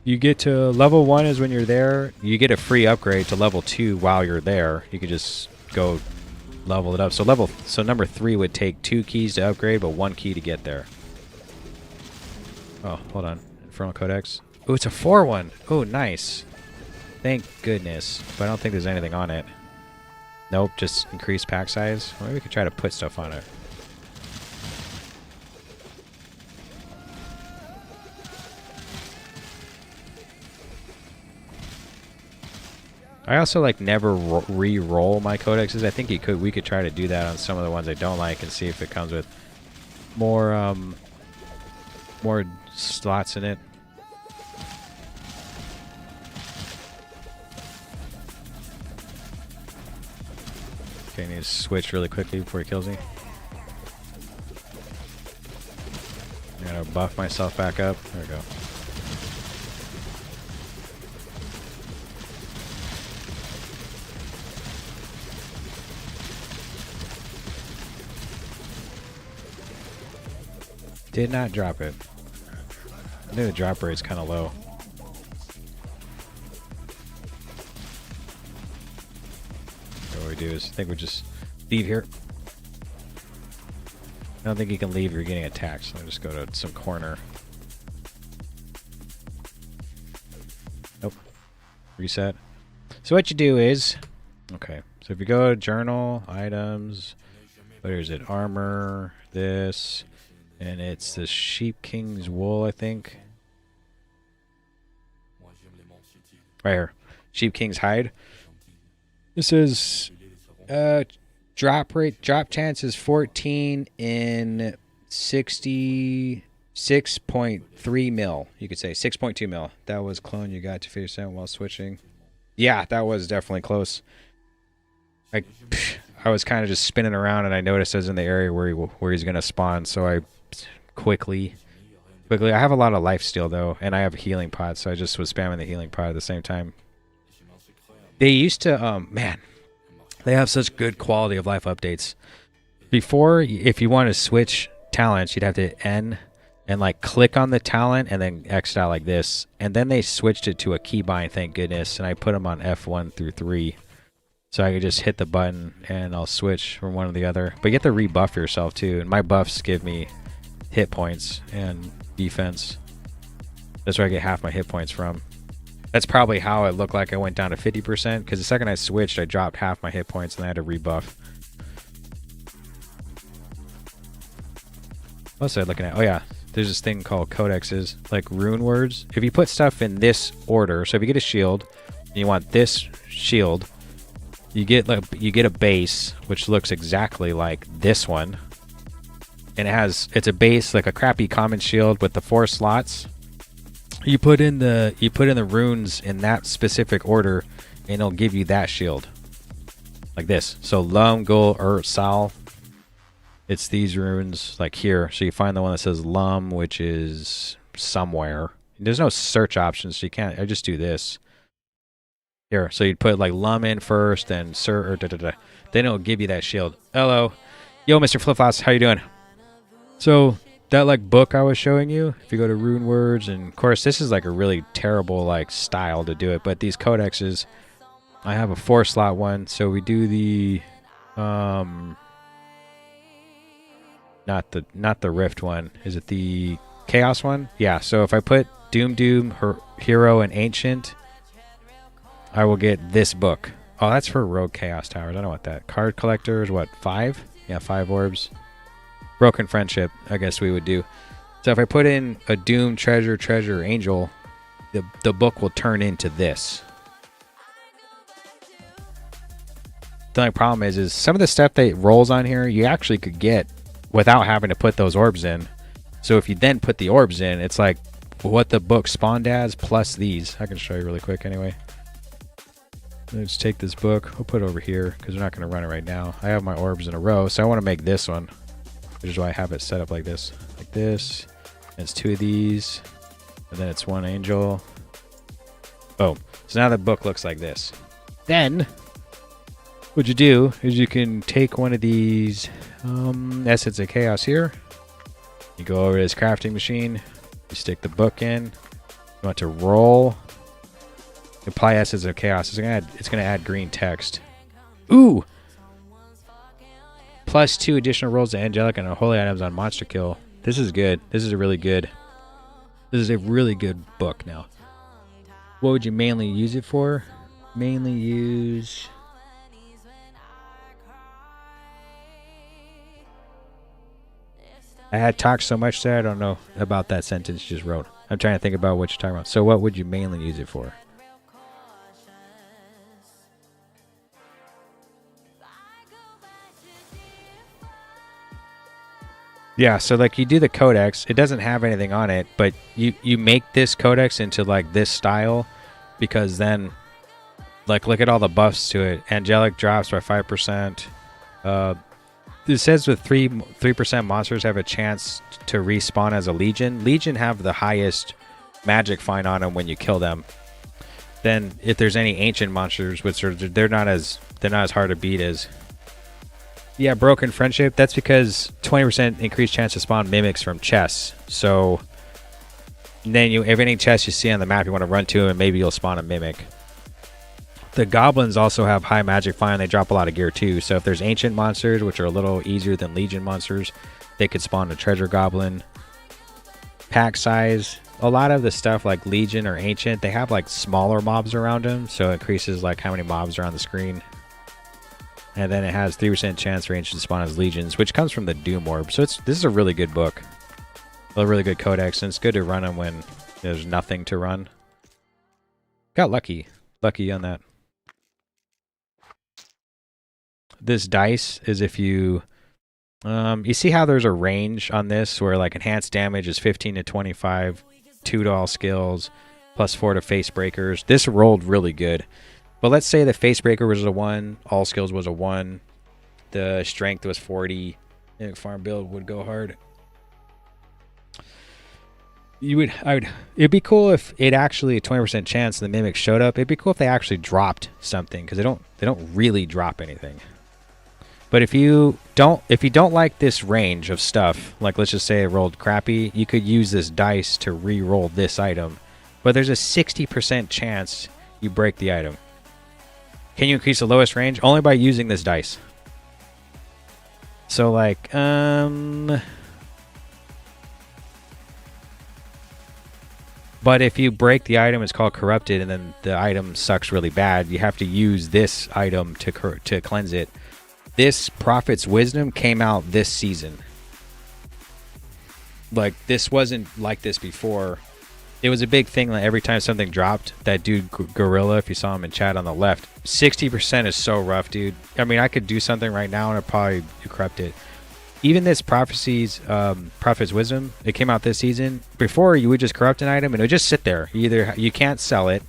you get to level 1 is when you're there. You get a free upgrade to level 2 while you're there. You could just go level it up. So number 3 would take 2 keys to upgrade, but 1 key to get there. Oh, hold on. Infernal Codex. Oh, it's a 4-1. Oh, nice. Thank goodness. But I don't think there's anything on it. Nope, just increased pack size. Or maybe we could try to put stuff on it. I also like never re-roll my codexes. I think we could try to do that on some of the ones I don't like and see if it comes with more more slots in it. Okay, I need to switch really quickly before he kills me. I gotta buff myself back up. There we go. Did not drop it. I think the drop rate's kind of low. So what we do is, I think we just leave here. I don't think you can leave if you're getting attacked, so I'll just go to some corner. Nope. Reset. So what you do is, okay, so if you go to journal, items, where is it? Armor, this. And it's the Sheep King's Wool, I think. Right here. Sheep King's Hide. This is drop chance is 14 in 60 6.3 mil. You could say 6.2 mil. That was clone you got to 50% while switching. Yeah, that was definitely close. I was kind of just spinning around, and I noticed I was in the area where he's gonna spawn. So I quickly. I have a lot of life steal though, and I have a healing pod, so I just was spamming the healing pod at the same time. They used to, man, they have such good quality of life updates. Before, if you want to switch talents, you'd have to N and like click on the talent and then X out like this. And then they switched it to a keybind, thank goodness. And I put them on F1 through 3. So I could just hit the button and I'll switch from one to the other. But you have to rebuff yourself too. And my buffs give me hit points and defense. That's where I get half my hit points from. That's probably how it looked like I went down to 50%. Because the second I switched, I dropped half my hit points and I had to rebuff. What was I looking at? Oh yeah, there's this thing called codexes, like rune words. If you put stuff in this order, so if you get a shield, and you want this shield, you get a base which looks exactly like this one, and it's a base like a crappy common shield with the 4 slots. You put in the runes in that specific order, and it'll give you that shield, like this. So Lum, Gul, Sal. It's these runes like here. So you find the one that says Lum, which is somewhere. There's no search options, so you can't. I just do this here. So you'd put like Lum in first, and Sir, or then it'll give you that shield. Hello, yo, Mr. Flipflops, how you doing? So that like book I was showing you, if you go to rune words, and of course this is like a really terrible like style to do it, but these codexes, I have a 4 slot one, so we do the not the Rift one. Is it the Chaos one? Yeah, so if I put Doom, her Hero, and Ancient, I will get this book. Oh, that's for Rogue Chaos Towers. I don't want that. Card Collectors, what, 5? Yeah, 5 orbs. Broken Friendship, I guess we would do. So if I put in a Doom, Treasure, Angel, the book will turn into this. The only problem is some of the stuff that rolls on here, you actually could get without having to put those orbs in. So if you then put the orbs in, it's like what the book spawned as plus these. I can show you really quick anyway. Let's take this book. We'll put it over here because we're not going to run it right now. I have my orbs in a row, so I want to make this one, which is why I have it set up like this. Like this. And it's 2 of these. And then it's 1 angel. Boom. So now the book looks like this. Then what you do is you can take one of these Essence of Chaos here. You go over to this crafting machine. You stick the book in. You want to roll. Apply Essence of Chaos. It's gonna add green text. Ooh! Plus 2 additional rolls to angelic and holy items on monster kill. This is good. This is a really good book now. What would you mainly use it for? Mainly use... I had talked so much there, I don't know about that sentence you just wrote. I'm trying to think about what you're talking about. So what would you mainly use it for? Yeah, so like you do the codex, it doesn't have anything on it, but you make this codex into like this style, because then like look at all the buffs to it. Angelic drops by 5%. It says with 3% monsters have a chance to respawn as a legion. Legion have the highest magic find on them when you kill them. Then if there's any ancient monsters, which are they're not as hard to beat as... Yeah, Broken Friendship, that's because 20% increased chance to spawn mimics from chests. So then if any chest you see on the map you want to run to, and maybe you'll spawn a mimic. The goblins also have high magic find. They drop a lot of gear too. So if there's ancient monsters, which are a little easier than legion monsters, they could spawn a treasure goblin. Pack size, a lot of the stuff like legion or ancient, they have like smaller mobs around them, so it increases like how many mobs are on the screen. And then it has 3% chance for ancient to spawn as legions, which comes from the Doom Orb. So this is a really good book, a really good codex, and it's good to run them when there's nothing to run. Got lucky on that. This dice is if you You see how there's a range on this where like enhanced damage is 15 to 25, 2 to all skills, plus 4 to face breakers. This rolled really good. But let's say the face breaker was a 1, all skills was a 1, the strength was 40. I think farm build would go hard. It'd be cool if it actually a 20% chance the mimic showed up. It'd be cool if they actually dropped something because they don't really drop anything. But if you don't like this range of stuff, like let's just say it rolled crappy, you could use this dice to re-roll this item. But there's a 60% chance you break the item. Can you increase the lowest range? Only by using this dice. So like, but if you break the item, it's called corrupted, and then the item sucks really bad. You have to use this item to cleanse it. This Prophet's Wisdom came out this season. Like, this wasn't like this before. It was a big thing. Like, every time something dropped, that dude Gorilla, if you saw him in chat on the left, 60% is so rough, dude. I mean, I could do something right now and I'd probably corrupt it. Even this Prophet's Wisdom, it came out this season. Before, you would just corrupt an item and it would just sit there. You can't sell it,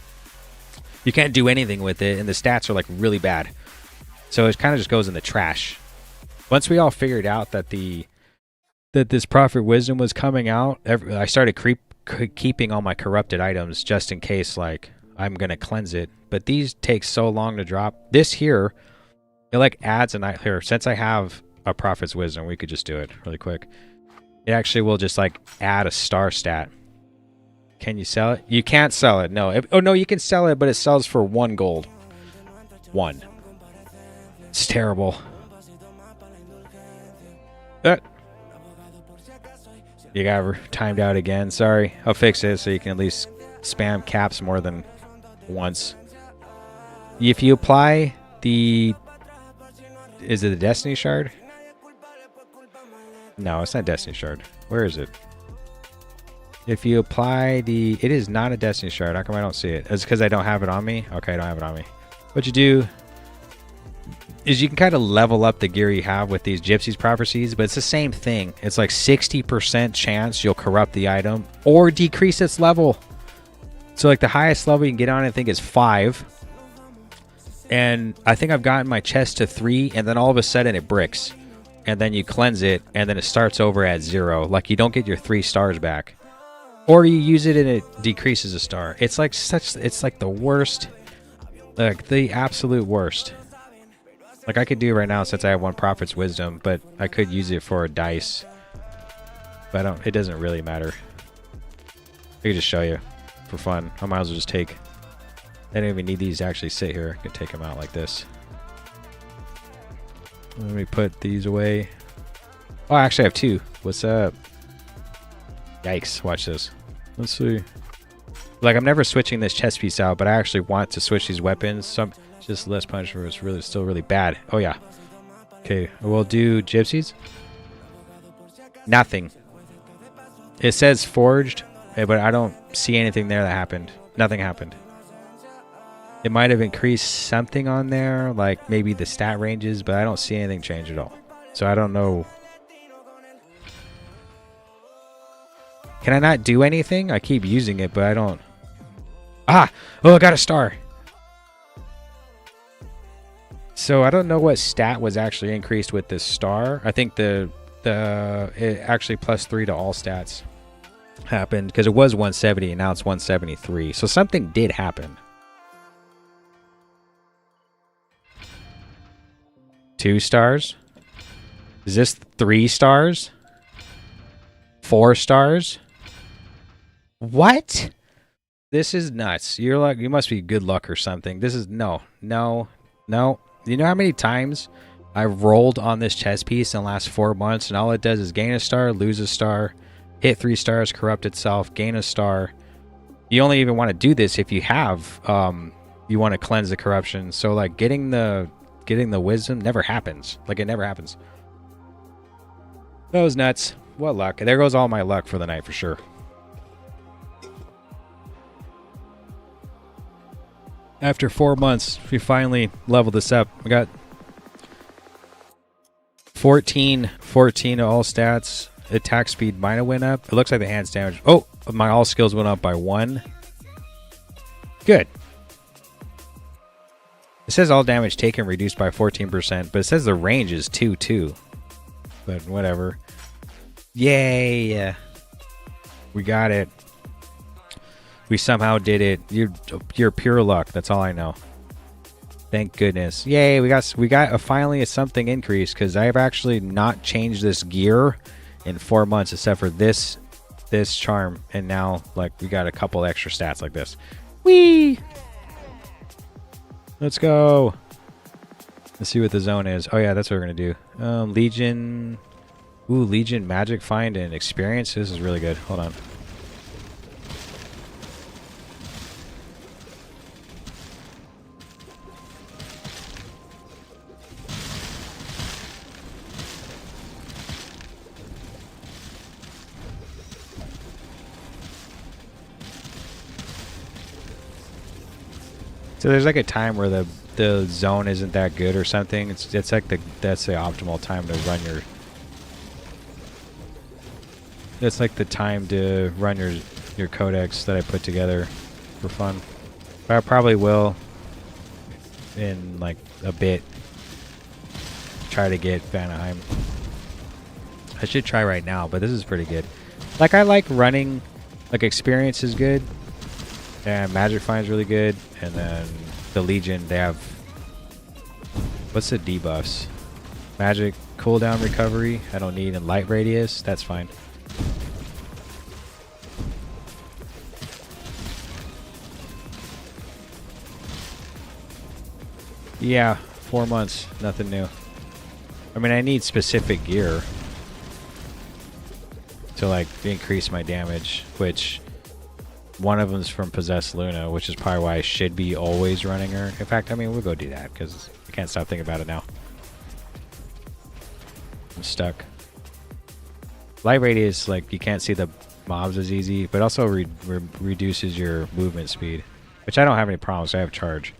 you can't do anything with it, and the stats are like really bad. So it kind of just goes in the trash. Once we all figured out that this Prophet Wisdom was coming out, I started keeping all my corrupted items just in case, like, I'm gonna cleanse it. But these take so long to drop. This here, it like adds a here. Since I have a Prophet's Wisdom, we could just do it really quick. It actually will just like add a star stat. Can you sell it? You can't sell it. No. Oh no, you can sell it, but it sells for 1 gold. 1. It's terrible. You got timed out again. Sorry. I'll fix it so you can at least spam caps more than once. If you apply the... Is it the Destiny Shard? No, it's not Destiny Shard. Where is it? If you apply the... It is not a Destiny Shard. How come I don't see it? It's because I don't have it on me? Okay, I don't have it on me. What you do is you can kind of level up the gear you have with these Gypsy's Prophecies, but it's the same thing. It's like 60% chance you'll corrupt the item or decrease its level. So like the highest level you can get on it, I think, is 5. And I think I've gotten my chest to 3, and then all of a sudden it bricks. And then you cleanse it, and then it starts over at 0. Like, you don't get your 3 stars back. Or you use it and it decreases a star. It's like it's like the worst. Like the absolute worst. Like, I could do right now since I have 1 Prophet's Wisdom, but I could use it for a dice. But it doesn't really matter. I could just show you for fun. I might as well just take... I don't even need these to actually sit here. I can take them out like this. Let me put these away. Oh, I actually have 2. What's up? Yikes. Watch this. Let's see. Like, I'm never switching this chest piece out, but I actually want to switch these weapons. Just less punishment is really still really bad. Oh, yeah. Okay, we'll do Gypsies. Nothing. It says forged, but I don't see anything there that happened. Nothing happened. It might have increased something on there, like maybe the stat ranges, but I don't see anything change at all. So I don't know. Can I not do anything? I keep using it, but I don't. Ah! Oh, I got a star. So I don't know what stat was actually increased with this star. I think it actually +3 to all stats happened because it was 170 and now it's 173. So something did happen. 2 stars? Is this 3 stars? 4 stars? What? This is nuts. You're like, you must be good luck or something. This is no. You know how many times I've rolled on this chess piece in the last 4 months, and all it does is gain a star, lose a star, hit 3 stars, corrupt itself, gain a star. You only even want to do this if you have you want to cleanse the corruption. So like getting the wisdom never happens. Like, it never happens. That was nuts. What luck. There goes all my luck for the night for sure. After 4 months, we finally leveled this up. We got 14 all stats. Attack speed might have went up. It looks like the hands damage. Oh, my all skills went up by 1. Good. It says all damage taken reduced by 14%, but it says the range is 2 too. But whatever. Yay! We got it. We somehow did it. You're pure luck. That's all I know. Thank goodness. Yay! We got finally something increased because I have actually not changed this gear in 4 months except for this charm, and now like we got a couple extra stats like this. Whee! Let's go. Let's see what the zone is. Oh yeah, that's what we're gonna do. Legion. Ooh, Legion, Magic Find, and Experience. This is really good. Hold on. So there's like a time where the zone isn't that good or something. It's like that's the optimal time to run your. It's like the time to run your codex that I put together for fun. But I probably will in like a bit try to get Vanaheim. I should try right now, but this is pretty good. Like I like running. Like Experience is good. And Magic Find is really good. And then the Legion, they have... What's the debuffs? Magic cooldown recovery. I don't need. And light radius. That's fine. Yeah, 4 months. Nothing new. I mean, I need specific gear to like increase my damage, which... One of them is from Possessed Luna, which is probably why I should be always running her. In fact, I mean, we'll go do that because I can't stop thinking about it now. I'm stuck. Light radius, like, you can't see the mobs as easy, but also reduces your movement speed, which I don't have any problems. I have charge.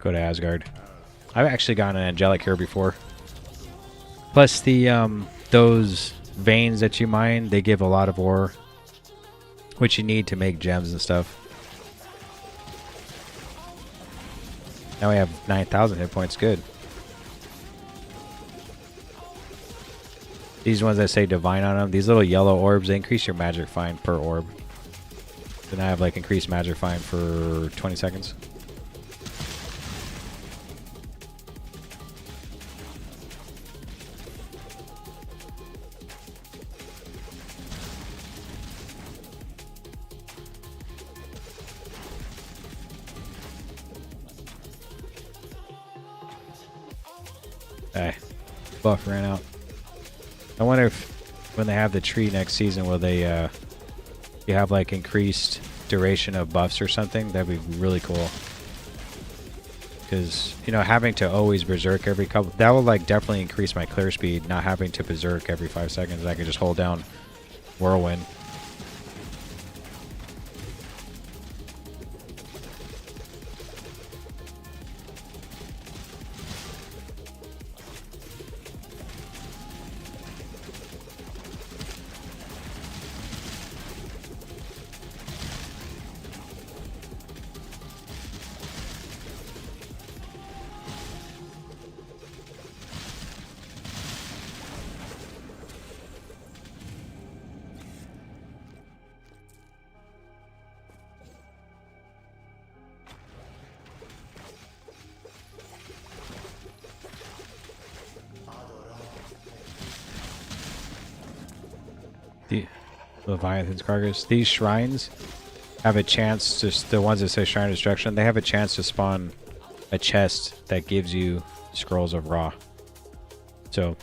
Go to Asgard. I've actually gotten an angelic here before. Plus the those veins that you mine, they give a lot of ore, which you need to make gems and stuff. Now we have 9,000 hit points. Good. These ones that say divine on them, these little yellow orbs, they increase your magic find per orb. Then I have like increased magic find for 20 seconds. Hey, buff ran out. I wonder if when they have the tree next season, will they you have like increased duration of buffs or something? That'd be really cool. Because, you know, having to always berserk every couple, that will like definitely increase my clear speed, not having to berserk every 5 seconds. I can just hold down whirlwind. The Leviathan's Carcass. These shrines have a chance to, the ones that say Shrine of Destruction, they have a chance to spawn a chest that gives you Scrolls of Ra. So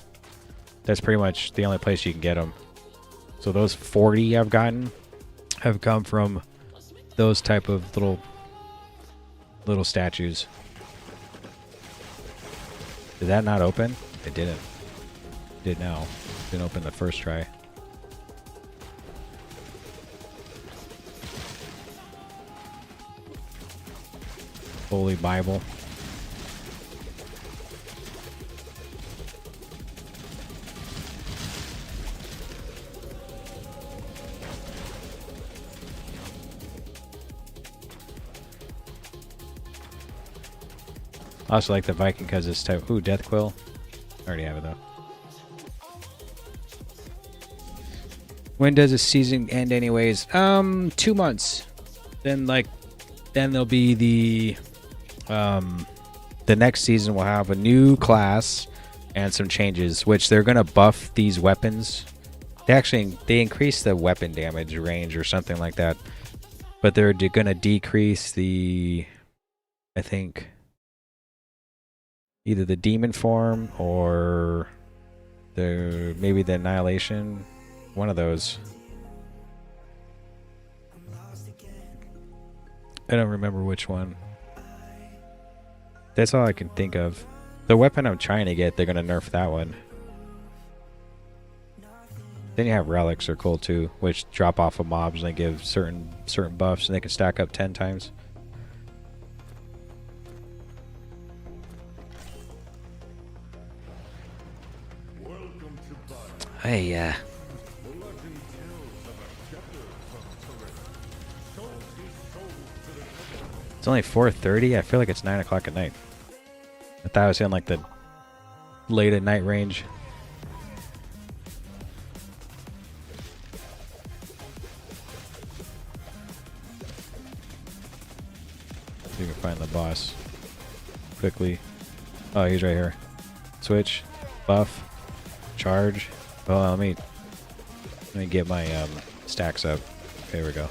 that's pretty much the only place you can get them. So those 40 I've gotten have come from those type of little statues. Did that not open? It didn't. Did now. Didn't open the first try. Holy Bible. I also like the Viking because it's type. Ooh, Death Quill. I already have it though. When does the season end, anyways? 2 months. Then there'll be the next season will have a new class and some changes, which they're gonna buff these weapons. They increase the weapon damage range or something like that, but they're gonna decrease the, I think, either the demon form or maybe the annihilation, one of those. I don't remember which one. That's all I can think of. The weapon I'm trying to get, they're gonna nerf that one. Then you have relics are cool too, which drop off of mobs and they give certain buffs and they can stack up 10 times. Welcome to Viking. Hey, The legend tells of a shepherd from Prolly. Sold his soul to the devil. it's only 4:30. I feel like it's 9 o'clock at night. I thought I was in like the late at night range. See if we can find the boss quickly. Oh, he's right here. Switch, buff, charge. Oh, let me get my stacks up. There we go.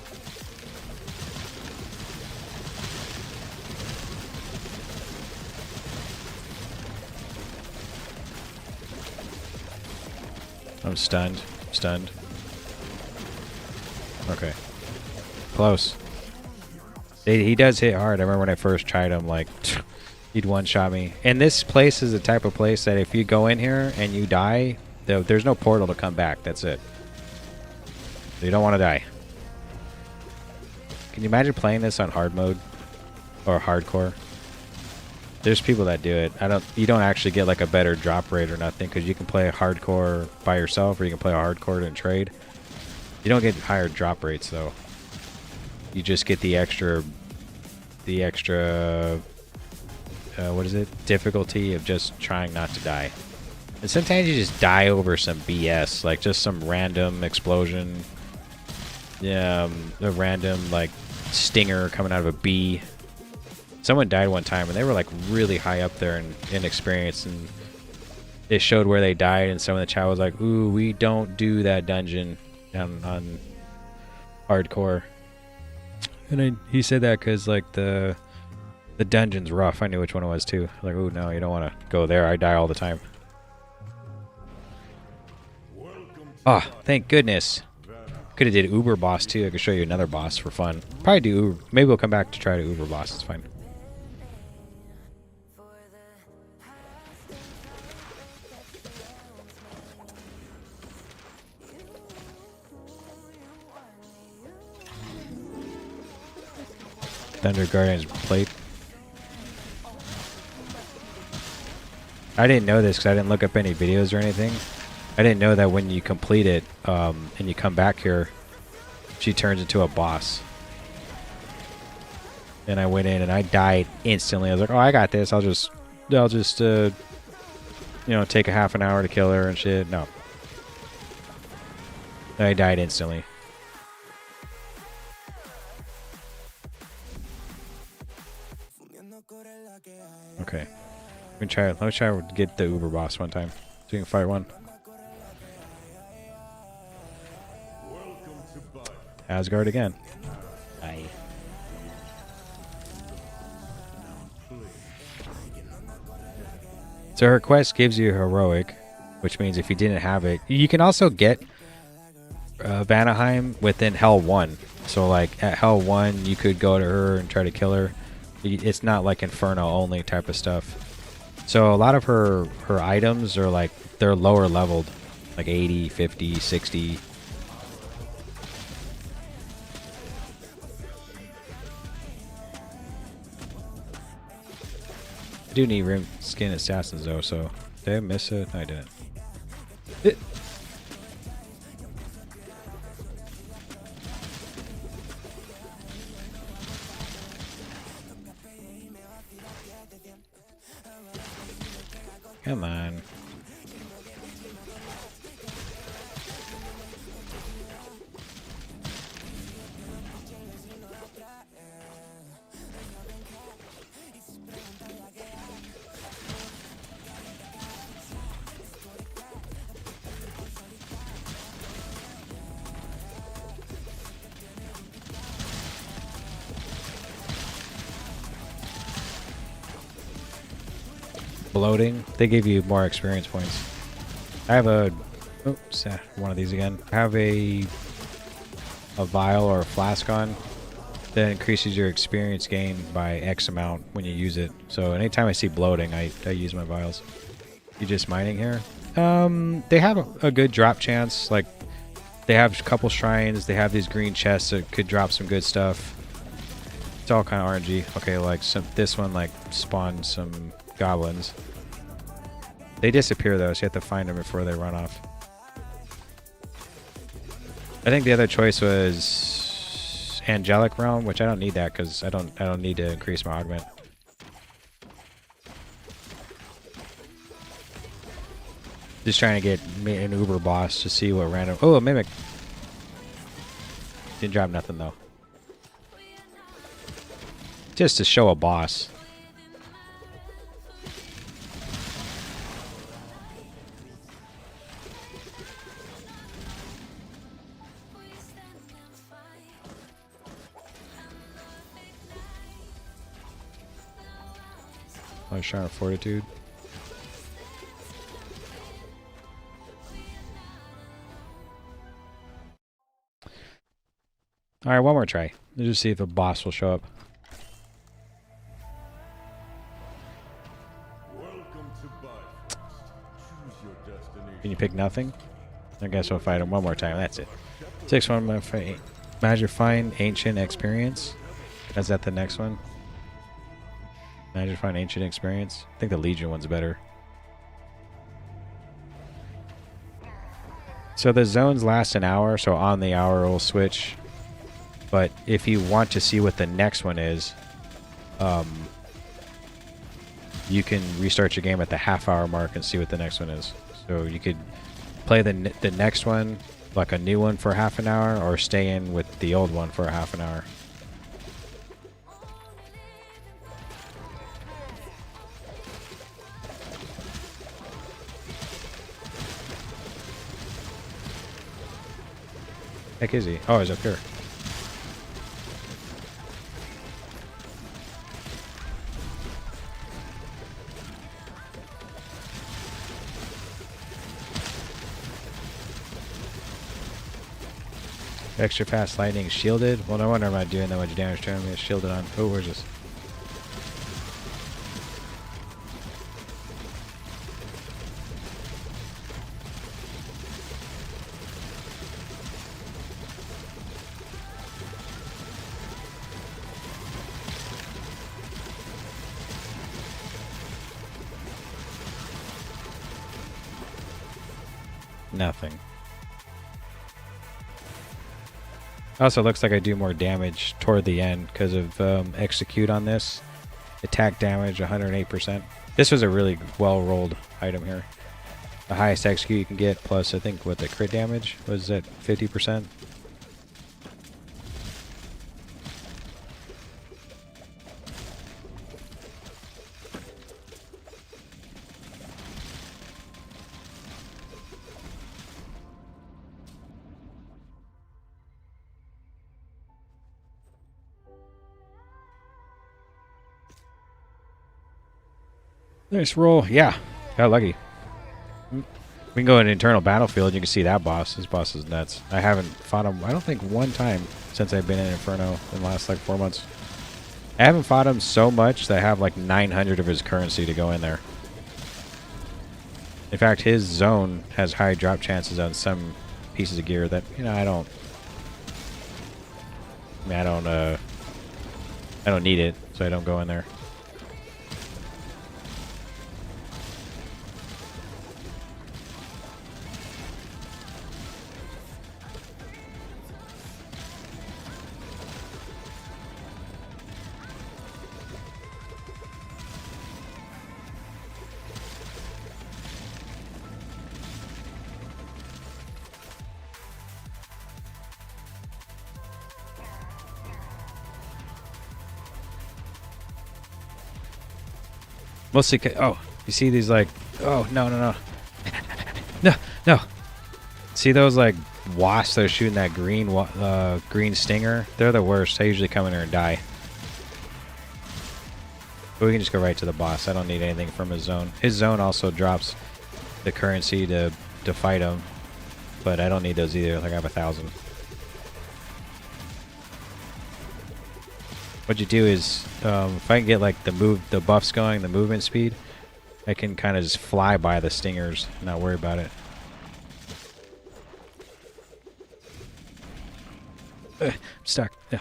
I'm stunned. Stunned. Okay. Close. He does hit hard. I remember when I first tried him, like, he'd one-shot me. And this place is the type of place that if you go in here and you die, there's no portal to come back. That's it. So you don't want to die. Can you imagine playing this on hard mode? Or hardcore? There's people that do it. You don't actually get like a better drop rate or nothing because you can play a hardcore by yourself or you can play a hardcore and trade. You don't get higher drop rates though. You just get the extra what is it? Difficulty of just trying not to die. And sometimes you just die over some BS, like just some random explosion. Yeah, a random like stinger coming out of a bee. Someone died one time and they were like really high up there in experience, and it showed where they died, and some of the chat was like, ooh, we don't do that dungeon down on hardcore. And he said that because like the dungeon's rough. I knew which one it was too. Like, ooh, no, you don't want to go there. I die all the time. Ah, oh, thank goodness. Could have did Uber boss too. I could show you another boss for fun. Probably do Uber. Maybe we'll come back to try to Uber boss. It's fine. Thunder Guardian's plate. I didn't know this because I didn't look up any videos or anything. I didn't know that when you complete it and you come back here, she turns into a boss. And I went in and I died instantly. I was like, oh, I got this. I'll just you know, take a half an hour to kill her and shit. No. I died instantly. Okay. Let me try to get the Uber boss one time. So you can fight one. Asgard again. Aye. So her quest gives you heroic, which means if you didn't have it, you can also get Vanaheim within Hell 1. So like at Hell 1, you could go to her and try to kill her. It's not like Inferno only type of stuff. So a lot of her items are like they're lower leveled, like 80, 50, 60. I do need rim skin assassins though, so did I miss it? No, I didn't. Come on. Bloating. They give you more experience points. I have a oops, one of these again. I have a vial or a flask on that increases your experience gain by X amount when you use it. So anytime I see bloating, I use my vials. You just mining here? They have a good drop chance. Like they have a couple shrines. They have these green chests that could drop some good stuff. It's all kind of RNG. Okay, like this one like spawns some goblins. They disappear though, so you have to find them before they run off. I think the other choice was Angelic Realm, which I don't need that because I don't need to increase my augment. Just trying to get an Uber boss to see what random. Oh, a mimic. Didn't drop nothing though. Just to show a boss. Oh, Shrine of Fortitude. Alright, one more try. Let's just see if a boss will show up. Welcome to Bifrost. Choose your destination. Can you pick nothing? I guess we'll fight him one more time. That's it. 6-1 Magifying Ancient Experience. Is that the next one? Magifying Ancient Experience. I think the Legion one's better. So the zones last an hour, so on the hour will switch. But if you want to see what the next one is, you can restart your game at the half-hour mark and see what the next one is. So you could play the next one, like a new one for half an hour, or stay in with the old one for a half an hour. Heck is he? Oh, he's up here. Extra fast lightning shielded. Well, no wonder I'm not doing that much damage to him. He's shielded on. Oh, where's this? Nothing. Also looks like I do more damage toward the end because of execute on this. Attack damage 108%. This was a really well rolled item here. The highest execute you can get, plus I think what the crit damage was at 50%. Nice roll. Yeah, got lucky. We can go in internal battlefield and you can see that boss. This boss is nuts. I haven't fought him, I don't think, one time since I've been in Inferno in the last like 4 months. I haven't fought him so much that I have like 900 of his currency to go in there. In fact, his zone has high drop chances on some pieces of gear that, you know, I don't need it, so I don't go in there. Mostly, oh, you see these like, oh, no, no, no. No, no. See those like wasps that are shooting that green stinger? They're the worst. I usually come in here and die. But we can just go right to the boss. I don't need anything from his zone. His zone also drops the currency to fight him. But I don't need those either. Like I have 1,000. What you do is, if I can get like the buffs going, the movement speed, I can kind of just fly by the stingers, and not worry about it. I'm stuck. No.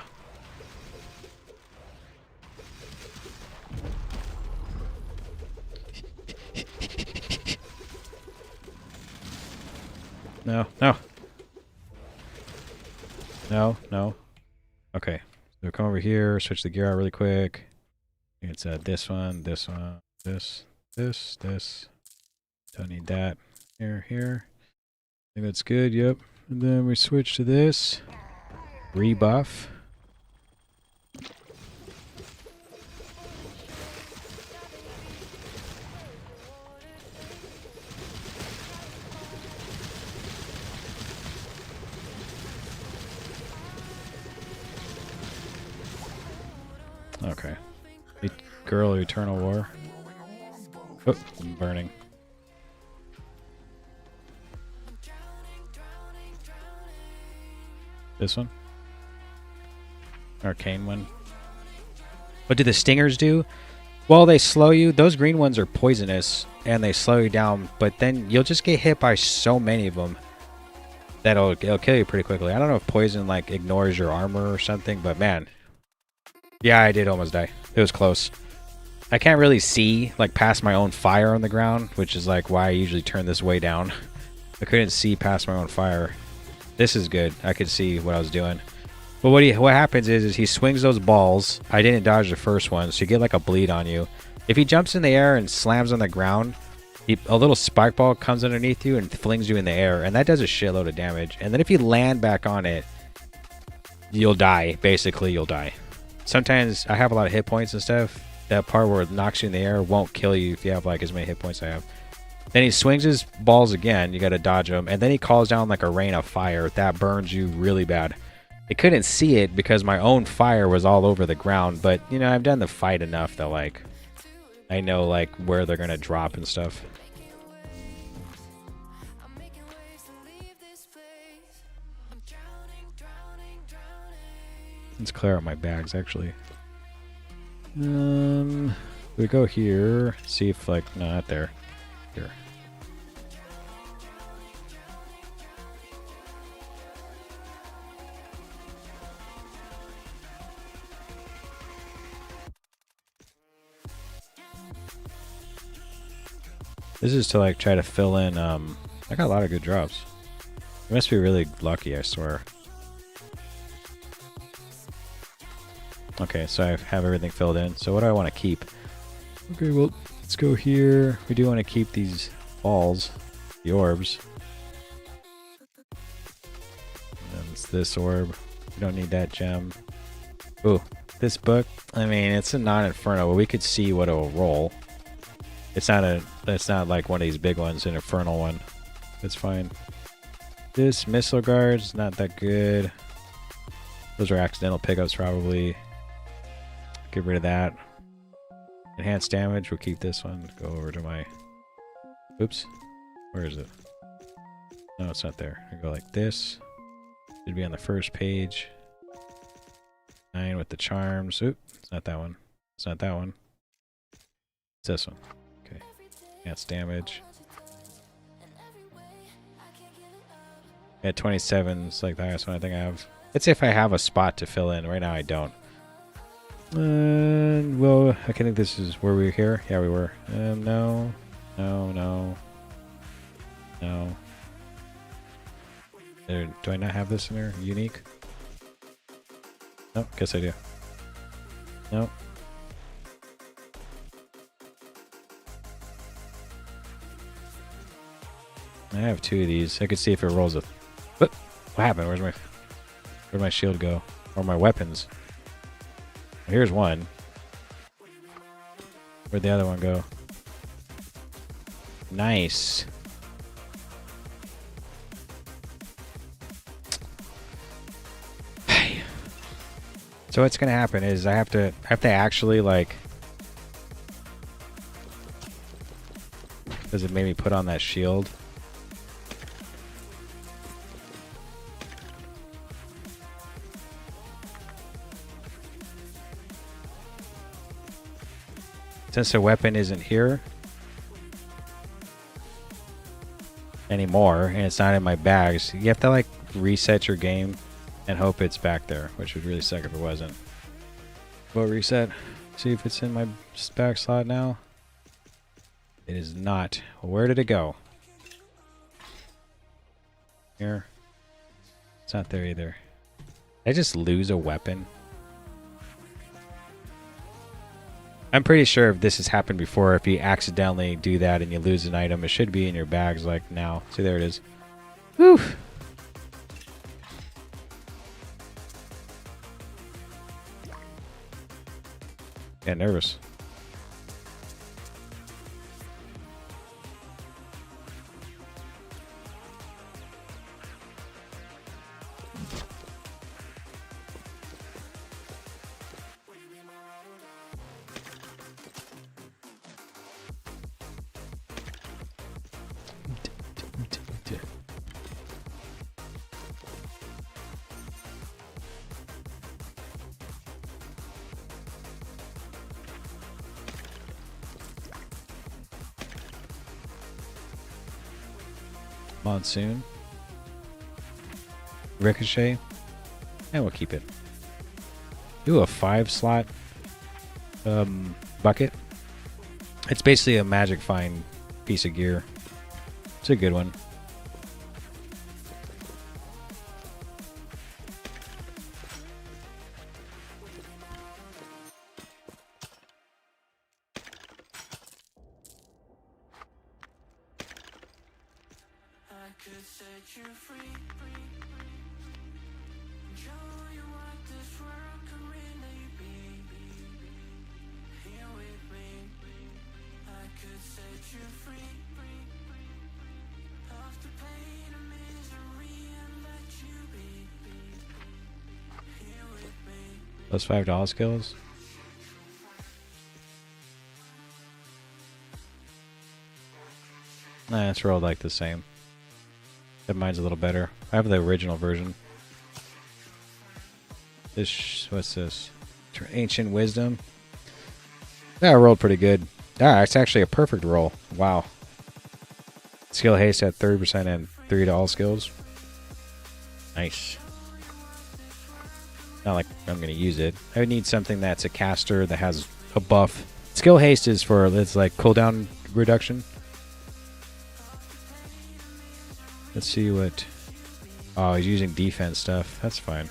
No, no. No, no. Okay. So come over here, switch the gear out really quick. It's this one, this. Don't need that. Here. I think that's good, yep. And then we switch to this. Rebuff. Okay. Girl, Eternal War. Oh, I'm burning. This one? Arcane one. What do the stingers do? Well, they slow you. Those green ones are poisonous, and they slow you down, but then you'll just get hit by so many of them that it'll kill you pretty quickly. I don't know if poison, like, ignores your armor or something, but man. Yeah, I did almost die. It was close. I can't really see, like, past my own fire on the ground, which is, like, why I usually turn this way down. I couldn't see past my own fire. This is good. I could see what I was doing. But what happens is he swings those balls. I didn't dodge the first one, so you get, like, a bleed on you. If he jumps in the air and slams on the ground, a little spike ball comes underneath you and flings you in the air, and that does a shitload of damage. And then if you land back on it, you'll die. Basically, you'll die. Sometimes I have a lot of hit points and stuff. That part where it knocks you in the air won't kill you if you have like as many hit points I have. Then he swings his balls again. You got to dodge them. And then he calls down like a rain of fire. That burns you really bad. I couldn't see it because my own fire was all over the ground. But, you know, I've done the fight enough that like I know like where they're going to drop and stuff. Let's clear out my bags actually. We go here, see if like, no, not there. Here. This is to like try to fill in, I got a lot of good drops. I must be really lucky, I swear. Okay, so I have everything filled in. So what do I want to keep? Okay, well, let's go here. We do want to keep these balls, the orbs. And it's this orb. We don't need that gem. Ooh, this book. I mean, it's a non-inferno, but we could see what it will roll. It's not like one of these big ones, an infernal one. It's fine. This missile guard's not that good. Those are accidental pickups probably. Get rid of that. Enhanced damage, we'll keep this one. Go over to my... Oops. Where is it? No, it's not there. I go like this. Should be on the first page. 9 with the charms. Oop, it's not that one. It's not that one. It's this one. Okay. Enhanced damage. At 27 is like the highest one I think I have. Let's see if I have a spot to fill in. Right now I don't. Well, I think this is where we were here. Yeah, we were. No. No, no. No. Do I not have this in there? Unique? Nope, guess I do. Nope. I have 2 of these. I could see if it rolls a... What happened? Where'd my shield go? Or my weapons? Here's one. Where'd the other one go? Nice. So what's gonna happen is I have to actually like... Does it make me put on that shield? Since the weapon isn't here anymore and it's not in my bags, you have to like reset your game and hope it's back there, which would really suck if it wasn't. We'll reset, see if it's in my back slot now. It is not. Where did it go? Here. It's not there either. Did I just lose a weapon? I'm pretty sure if this has happened before, if you accidentally do that and you lose an item, it should be in your bags like now. See, there it is. Whew. Get nervous. Monsoon. Ricochet. And we'll keep it. Do a 5-slot bucket. It's basically a magic find piece of gear. It's a good one. Those $5 skills. Nah, it's rolled like the same. But mine's a little better. I have the original version. This, what's this? Ancient Wisdom. Yeah, I rolled pretty good. Ah, it's actually a perfect roll. Wow. Skill haste at 30% and 3 to all skills. Nice. Not like I'm going to use it. I would need something that's a caster that has a buff. Skill haste is for, it's like cooldown reduction. Let's see what... Oh, he's using defense stuff. That's fine.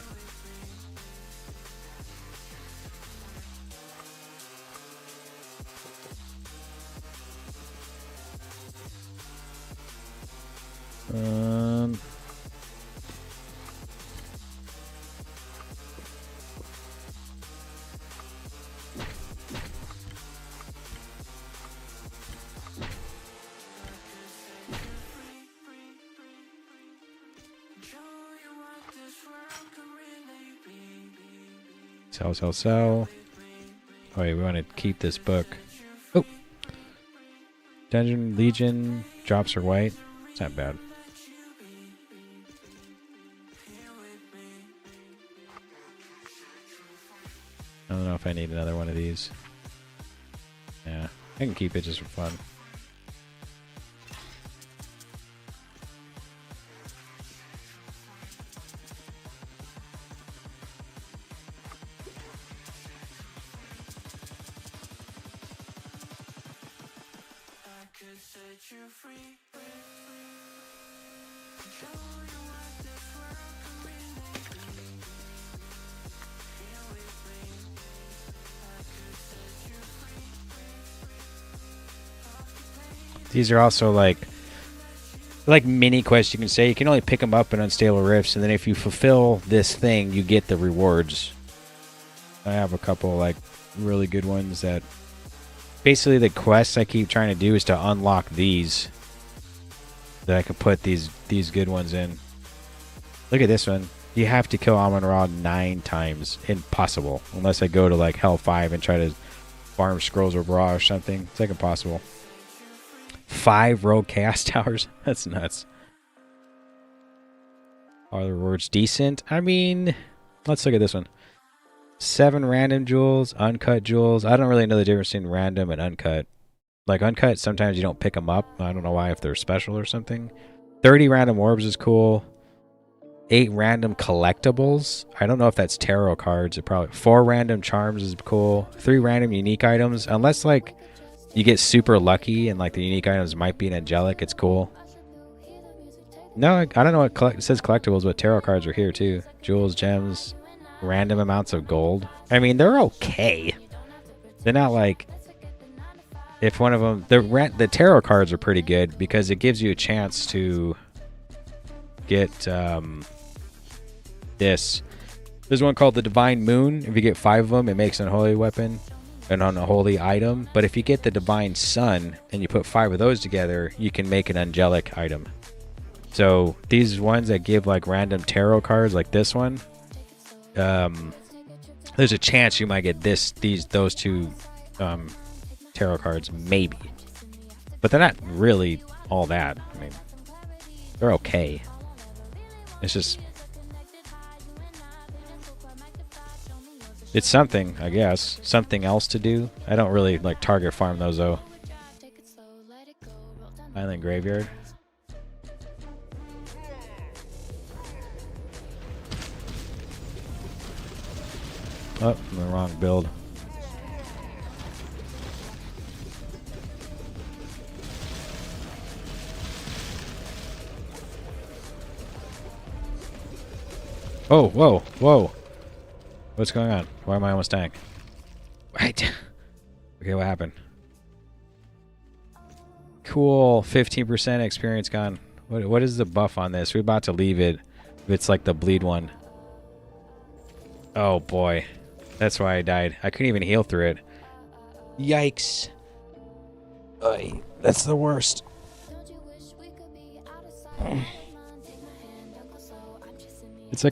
Sell. Oh, wait, we want to keep this book. Oh! Dungeon Legion drops are white. It's not bad. I don't know if I need another one of these. Yeah, I can keep it just for fun. These are also like mini quests, you can say. You can only pick them up in Unstable Rifts, and then if you fulfill this thing, you get the rewards. I have a couple like really good ones that basically the quests I keep trying to do is to unlock these, that I can put these good ones in. Look at this one. You have to kill Amon Ra 9 times. Impossible. Unless I go to like Hell 5 and try to farm Scrolls of Ra or something. It's like impossible. 5 rogue chaos towers. That's nuts. Are the rewards decent? I mean, let's look at this one. 7 random jewels, uncut jewels. I don't really know the difference between random and uncut. Like uncut, sometimes you don't pick them up. I don't know why, if they're special or something. 30 random orbs is cool. 8 random collectibles. I don't know if that's tarot cards. It probably 4 random charms is cool. 3 random unique items. Unless like you get super lucky and like the unique items might be an angelic, it's cool. No, I don't know what it says collectibles, but tarot cards are here too. Jewels, gems, random amounts of gold. I mean, they're okay. They're not like, if one of them, the tarot cards are pretty good because it gives you a chance to get this. There's one called the Divine Moon. If you get 5 of them, it makes an unholy weapon, an unholy item. But if you get the Divine Sun and you put 5 of those together, you can make an angelic item. So these ones that give like random tarot cards, like this one, there's a chance you might get those 2 tarot cards, maybe. But they're not really all that. I mean, they're okay. It's just, it's something, I guess. Something else to do. I don't really like target farm those though. Island Graveyard. Oh, I'm the wrong build. Oh, whoa, whoa. What's going on? Why am I almost dying? Right. Okay, what happened? Cool. 15% experience gone. What is the buff on this? We're about to leave it. It's like the bleed one. Oh, boy. That's why I died. I couldn't even heal through it. Yikes. That's the worst. It's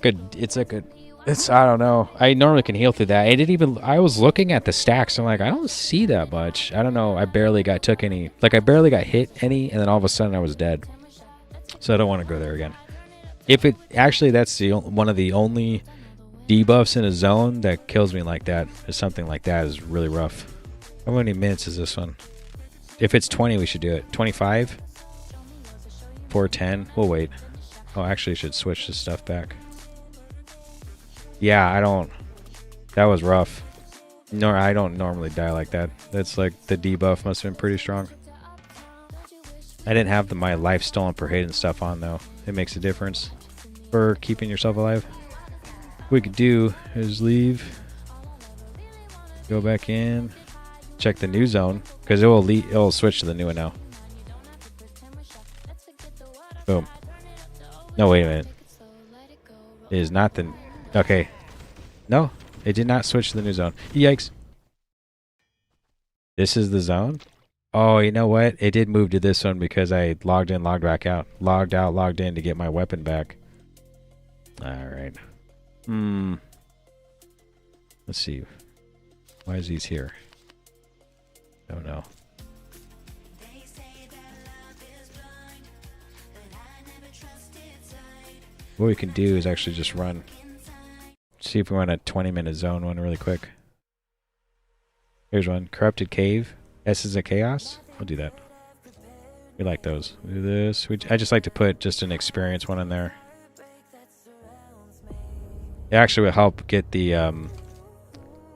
I don't know. I normally can heal through that. I was looking at the stacks. I'm like, I don't see that much. I don't know. I barely took any. Like, I barely got hit any, and then all of a sudden I was dead. So I don't want to go there again. Actually, that's one of the only debuffs in a zone that kills me like that. Is something like that is really rough. How many minutes is this one? If it's 20, we should do it. 25? 410? We'll wait. Oh, actually, I should switch this stuff back. Yeah, that was rough. No, I don't normally die like that. That's like, the debuff must have been pretty strong. I didn't have my life stolen per hit and stuff on though. It makes a difference for keeping yourself alive. What we could do is leave, go back in, check the new zone, because it will switch to the new one now. Boom. No, wait a minute. It is not the... Okay. No, it did not switch to the new zone. Yikes. This is the zone? Oh, you know what? It did move to this one because I logged in, logged back out. Logged out, logged in to get my weapon back. Alright. Let's see. Why is these here? Oh no. What we can do is actually just run. See if we want a 20-minute zone one really quick. Here's one. Corrupted Cave. S is a Chaos. We'll do that. We like those. We'll do this. I just like to put just an experience one in there. It actually will help get the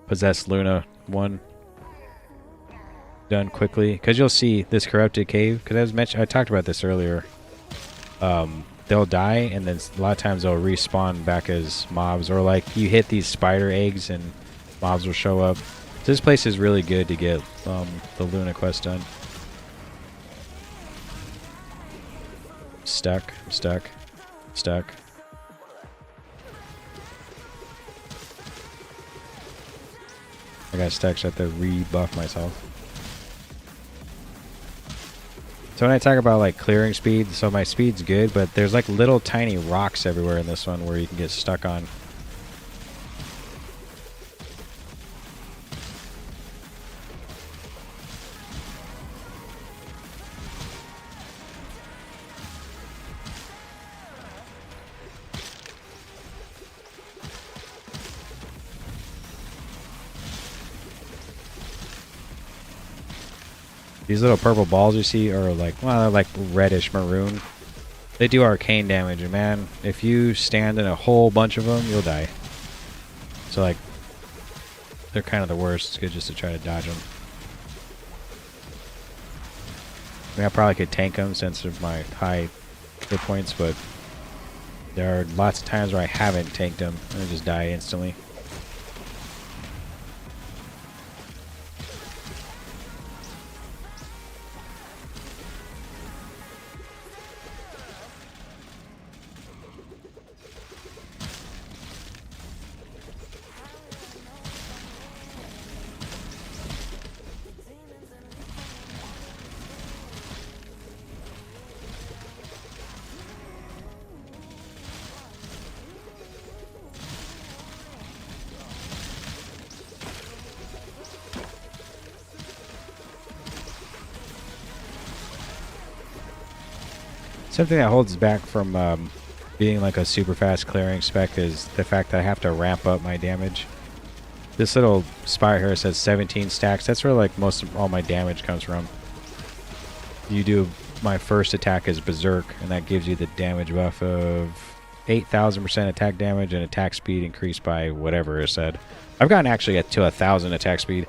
Possessed Luna one done quickly. Because you'll see this Corrupted Cave. Because I talked about this earlier. they'll die, and then a lot of times they'll respawn back as mobs, or like you hit these spider eggs and mobs will show up. So this place is really good to get the Luna quest done. Stuck. I got stuck, so I have to rebuff myself. So when I talk about like clearing speed, so my speed's good, but there's like little tiny rocks everywhere in this one where you can get stuck on. These little purple balls you see are like, well, they're like reddish maroon. They do arcane damage, and man, if you stand in a whole bunch of them, you'll die. So like, they're kind of the worst. It's good just to try to dodge them. I mean, I probably could tank them since of my high hit points, but there are lots of times where I haven't tanked them and I just die instantly. Something that holds back from being like a super fast clearing spec is the fact that I have to ramp up my damage. This little spire here says 17 stacks. That's where like most of all my damage comes from. You do my first attack is Berserk, and that gives you the damage buff of 8,000% attack damage and attack speed increased by whatever it said. I've gotten actually to 1,000 attack speed.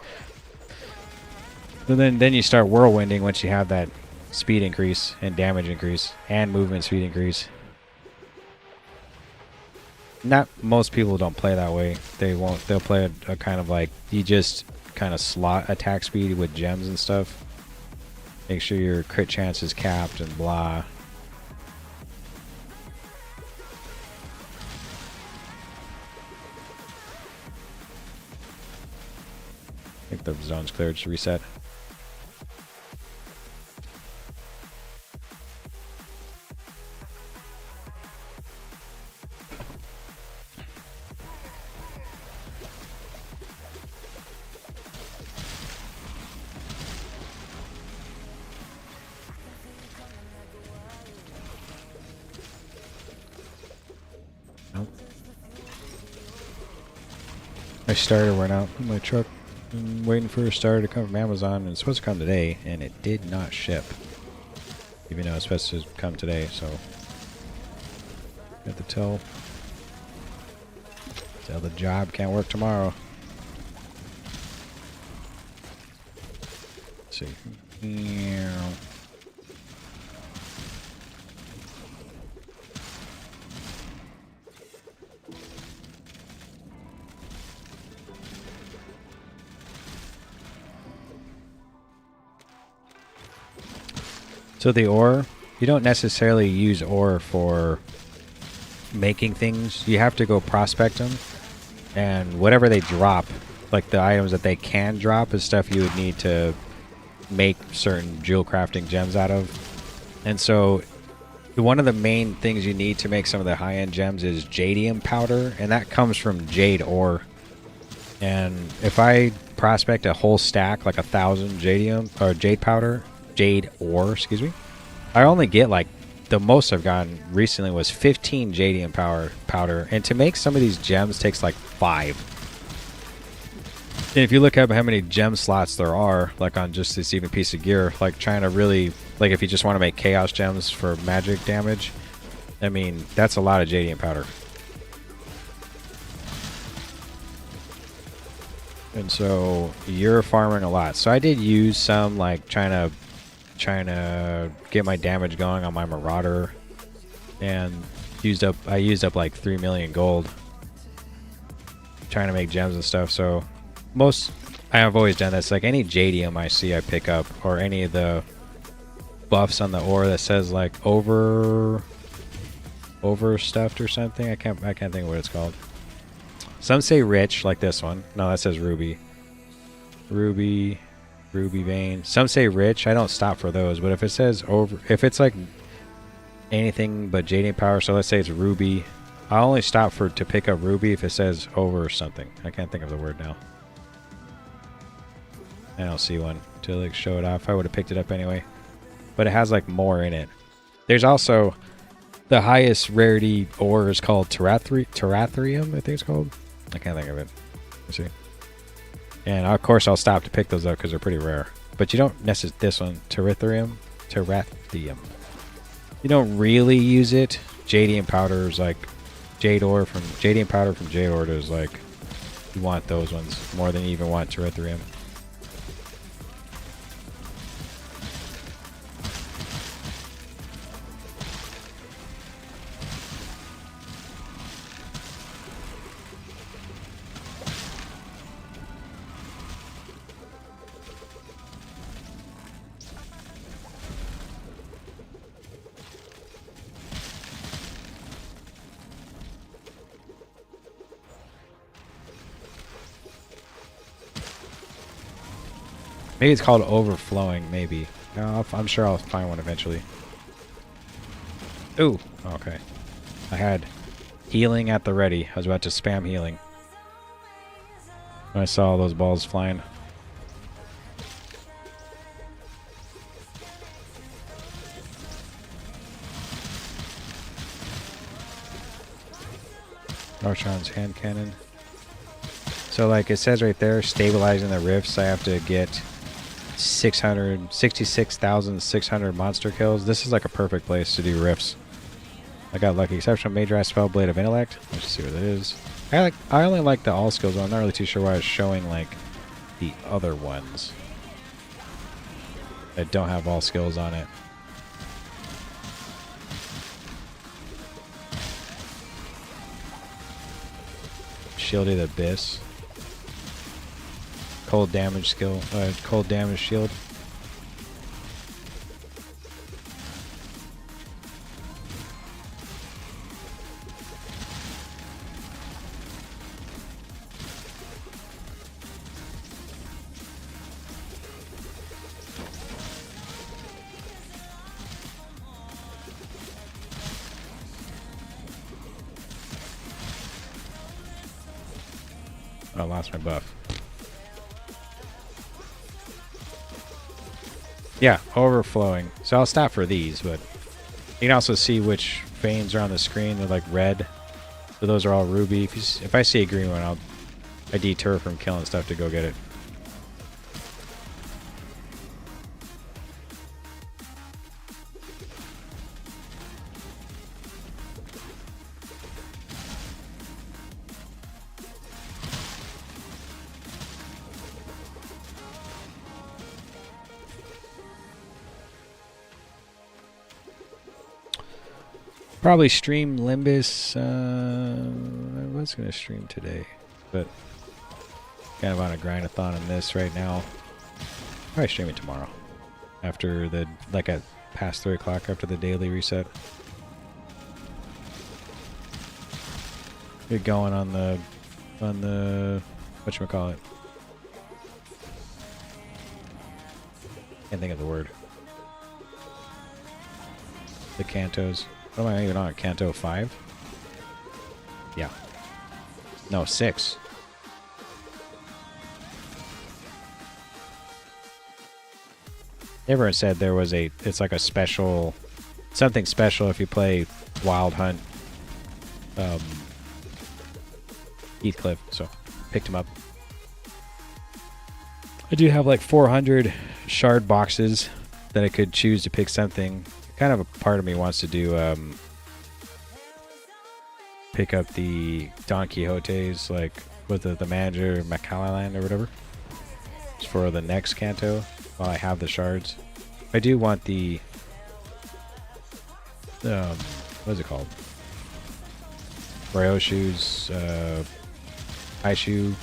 And then you start whirlwinding once you have that speed increase and damage increase and movement speed increase. Not most people don't play that way. They'll play a kind of like you just kind of slot attack speed with gems and stuff. Make sure your crit chance is capped and blah. I think the zone's cleared. Just reset. My starter went out in my truck. I'm waiting for a starter to come from Amazon, and it's supposed to come today, and it did not ship. Even though it's supposed to come today, so got to tell the job can't work tomorrow. Let's see. So the ore, you don't necessarily use ore for making things. You have to go prospect them, and whatever they drop, like the items that they can drop, is stuff you would need to make certain jewel crafting gems out of. And so one of the main things you need to make some of the high-end gems is jadium powder, and that comes from jade ore. And if I prospect a whole stack, like 1,000 jadium or jade ore, excuse me, I only get like the most I've gotten recently was 15 jadium powder, and to make some of these gems takes like 5. And if you look up how many gem slots there are, like on just this even piece of gear, like trying to really, like if you just want to make chaos gems for magic damage, I mean, that's a lot of jadium powder. And so you're farming a lot. So I did use some, like trying to get my damage going on my Marauder. and I used up like 3 million gold trying to make gems and stuff. So I have always done this. Like any jadium I see, I pick up, or any of the buffs on the ore that says like overstuffed or something. I can't think of what it's called. Some say rich, like this one. No, that says ruby. Ruby vein. Some say rich. I don't stop for those, but if it says if it's like anything but jadium power, so let's say it's ruby, I only stop to pick up ruby if it says over or something. I can't think of the word now. I don't see one to like show it off. I would have picked it up anyway, but it has like more in it. There's also the highest rarity ore is called terrathrium, I think it's called. I can't think of it. Let's see. And of course I'll stop to pick those up because they're pretty rare. But you don't necessarily, this one, terrathrium. You don't really use it. Jadium powder is like jadium powder from jade ore is like, you want those ones more than you even want terrathrium. Maybe it's called overflowing, maybe. I'm sure I'll find one eventually. Ooh, okay. I had healing at the ready. I was about to spam healing when I saw all those balls flying. Archon's hand cannon. So like it says right there, stabilizing the rifts, I have to get 66,600 monster kills. This is like a perfect place to do rifts. I got lucky. Exceptional Major Eye Spell, Blade of Intellect. Let's see what it is. I only like the all skills one. I'm not really too sure why I was showing like the other ones that don't have all skills on it. Shielded Abyss. Cold damage skill. Cold damage shield. Oh, I lost my buff. Yeah, overflowing. So I'll stop for these, but you can also see which veins are on the screen. They're like red. So those are all ruby. If I see a green one, I deter from killing stuff to go get it. Probably stream Limbus. I was going to stream today, but kind of on a grind-a-thon on this right now. Probably stream it tomorrow after at past 3 o'clock after the daily reset. Get going on the whatchamacallit. Can't think of the word. The Cantos. What am I even on? Canto 5? Yeah. No, 6. Everyone said there was it's like a special, something special if you play Wild Hunt Heathcliff, so picked him up. I do have like 400 shard boxes that I could choose to pick something. Kind of a part of me wants to do pick up the Don Quixotes, like with the manager Macallan or whatever, just for the next canto while I have the shards. I do want the what is it called? Ryoshu's Aishu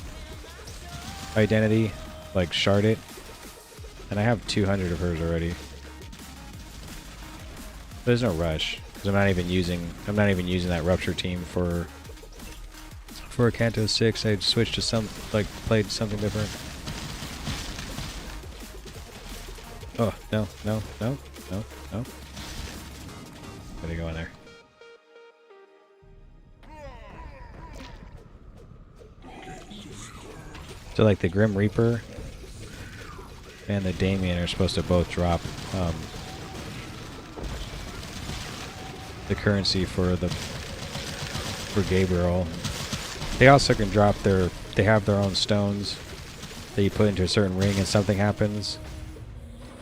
identity, like shard it, and I have 200 of hers already. There's no rush because I'm not even using that rupture team for Kanto 6. I switched to played something different. Oh no. Gotta go in there. So like the Grim Reaper and the Damien are supposed to both drop the currency for Gabriel. They also can drop they have their own stones that you put into a certain ring and something happens.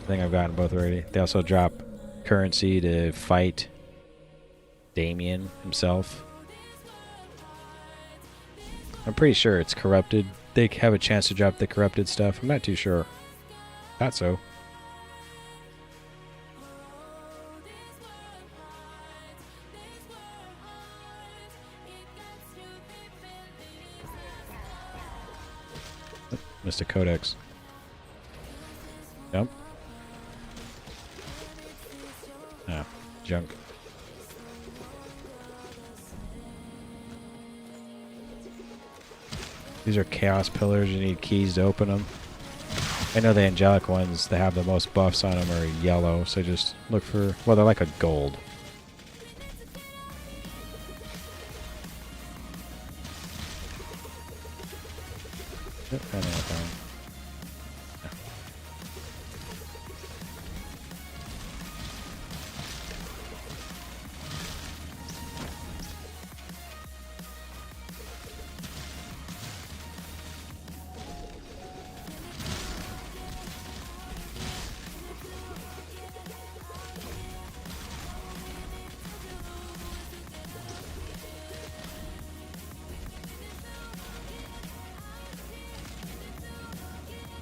I think I've gotten both already. They also drop currency to fight Damien himself. I'm pretty sure it's corrupted. They have a chance to drop the corrupted stuff. I'm not too sure. Thought so. Mr. Codex. Jump. Ah, junk. These are chaos pillars. You need keys to open them. I know the angelic ones that have the most buffs on them are yellow, so just look for... Well, they're like a gold. Yep, I know I found.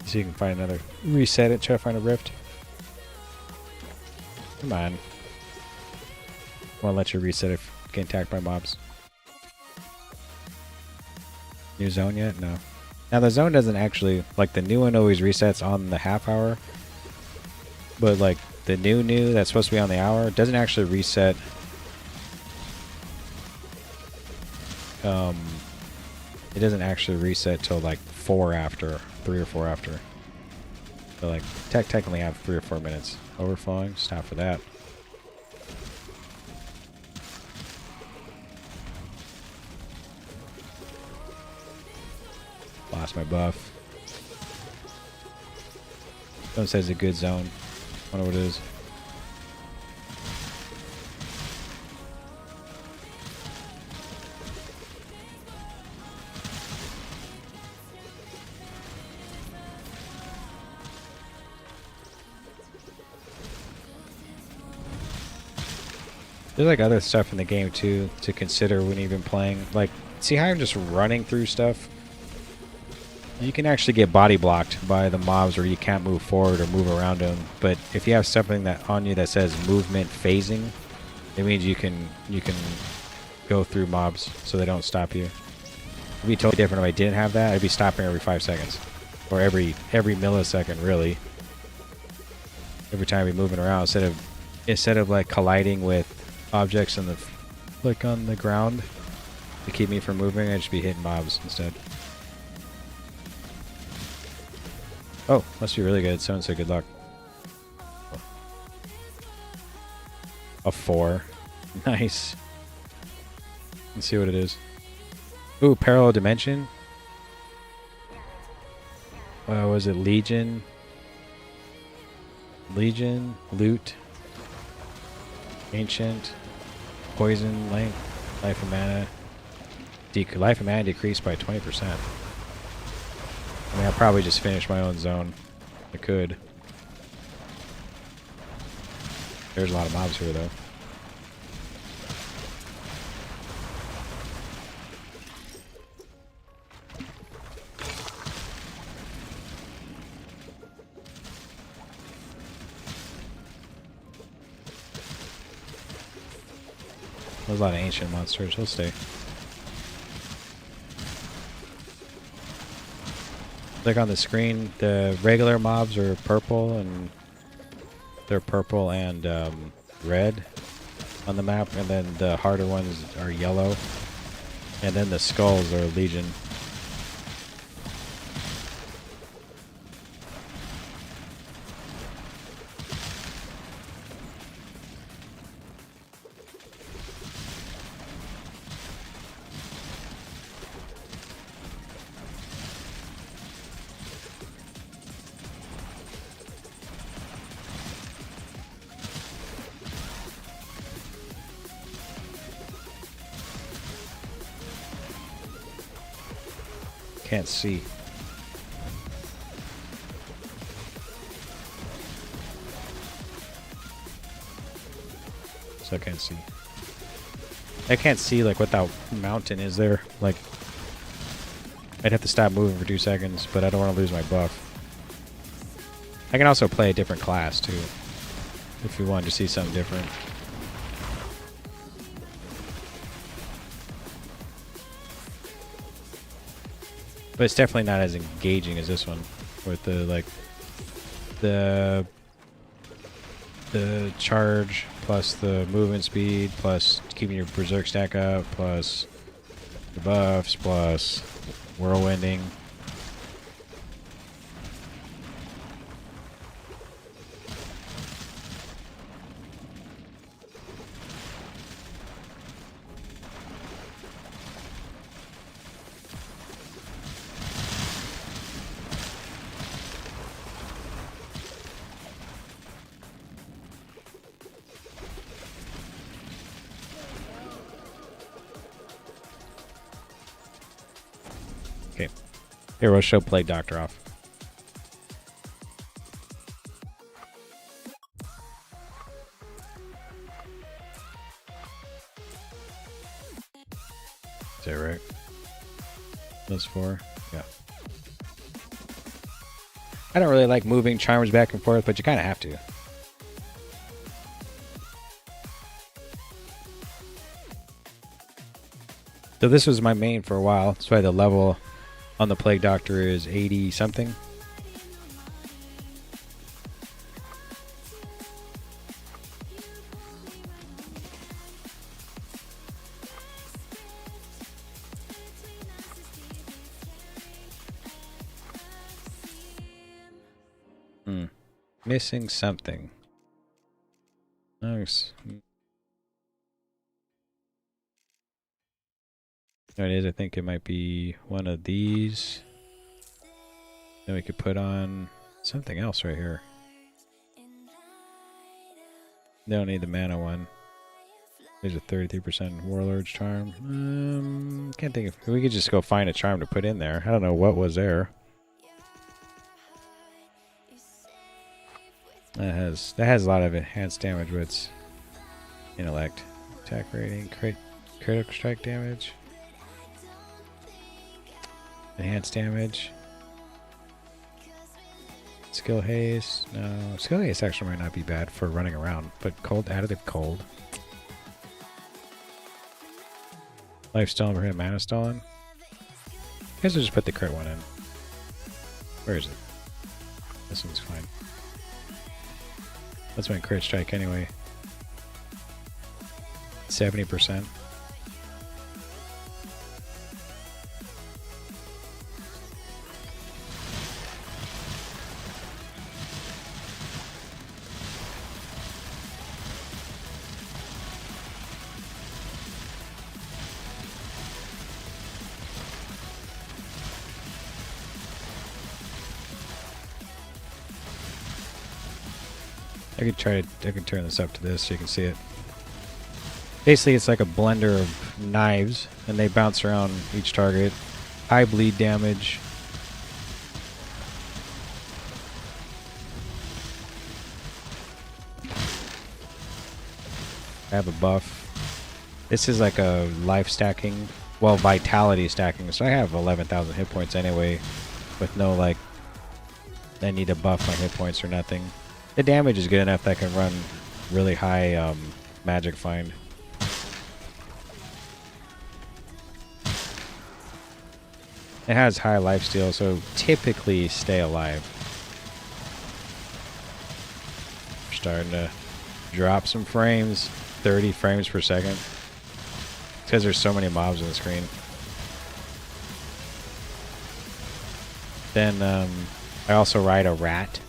So you can find another. Reset it, try to find a rift. Come on. Won't let you reset if you get attacked by mobs. New zone yet? No. Now the zone doesn't actually, like the new one always resets on the half hour. But like the new that's supposed to be on the hour doesn't actually reset. It doesn't actually reset till like 3 or 4 after. So like technically I have 3 or 4 minutes. Overflowing, stop for that. Lost my buff. Someone says a good zone. Wonder what it is. There's like other stuff in the game too to consider when you've been playing. Like, see how I'm just running through stuff? You can actually get body blocked by the mobs where you can't move forward or move around them. But if you have something that on you that says movement phasing, it means you can go through mobs so they don't stop you. It'd be totally different if I didn't have that. I'd be stopping every 5 seconds. Or every millisecond, really. Every time I'd be moving around instead of like colliding with objects on the ground to keep me from moving, I'd just be hitting mobs instead. Oh, must be really good. Someone said good luck. A 4. Nice. Let's see what it is. Ooh, parallel dimension. Was it Legion? Legion, loot, ancient, poison, life of mana. Life of mana decreased by 20%. I mean, I'll probably just finish my own zone. I could. There's a lot of mobs here, though. There's a lot of ancient monsters. He'll stay. Like on the screen, the regular mobs are purple, and they're purple and red on the map, and then the harder ones are yellow, and then the skulls are Legion. Can't see. So I can't see. I can't see like what that mountain is there. Like, I'd have to stop moving for 2 seconds, but I don't want to lose my buff. I can also play a different class too, if you wanted to see something different. But it's definitely not as engaging as this one, with the like the charge plus the movement speed plus keeping your berserk stack up plus the buffs plus whirlwinding. Okay. Here, we'll show Plague Doctor off. Is that right? Those 4? Yeah. I don't really like moving charms back and forth, but you kind of have to. So this was my main for a while. That's why the level on the Plague Doctor is 80 something. Missing something. Nice. There it is. I think it might be one of these. Then we could put on something else right here. Don't need the mana one. There's a 33% Warlord's Charm. Can't think of. We could just go find a charm to put in there. I don't know what was there. That has a lot of enhanced damage with its intellect, attack rating, critical strike damage, enhanced damage, skill haste. No, skill haste actually might not be bad for running around, but cold additive cold. Life stolen for him, mana stolen. I guess I'll just put the crit one in. Where is it? This one's fine. That's my crit strike anyway. 70%. I could turn this up to this so you can see it. Basically, it's like a blender of knives, and they bounce around each target. High bleed damage. I have a buff. This is like a life stacking, well, vitality stacking. So I have 11,000 hit points anyway, with no like, I need to buff my hit points or nothing. The damage is good enough that I can run really high magic find. It has high lifesteal, so typically stay alive. We're starting to drop some frames, 30 frames per second. It's because there's so many mobs on the screen. Then I also ride a rat,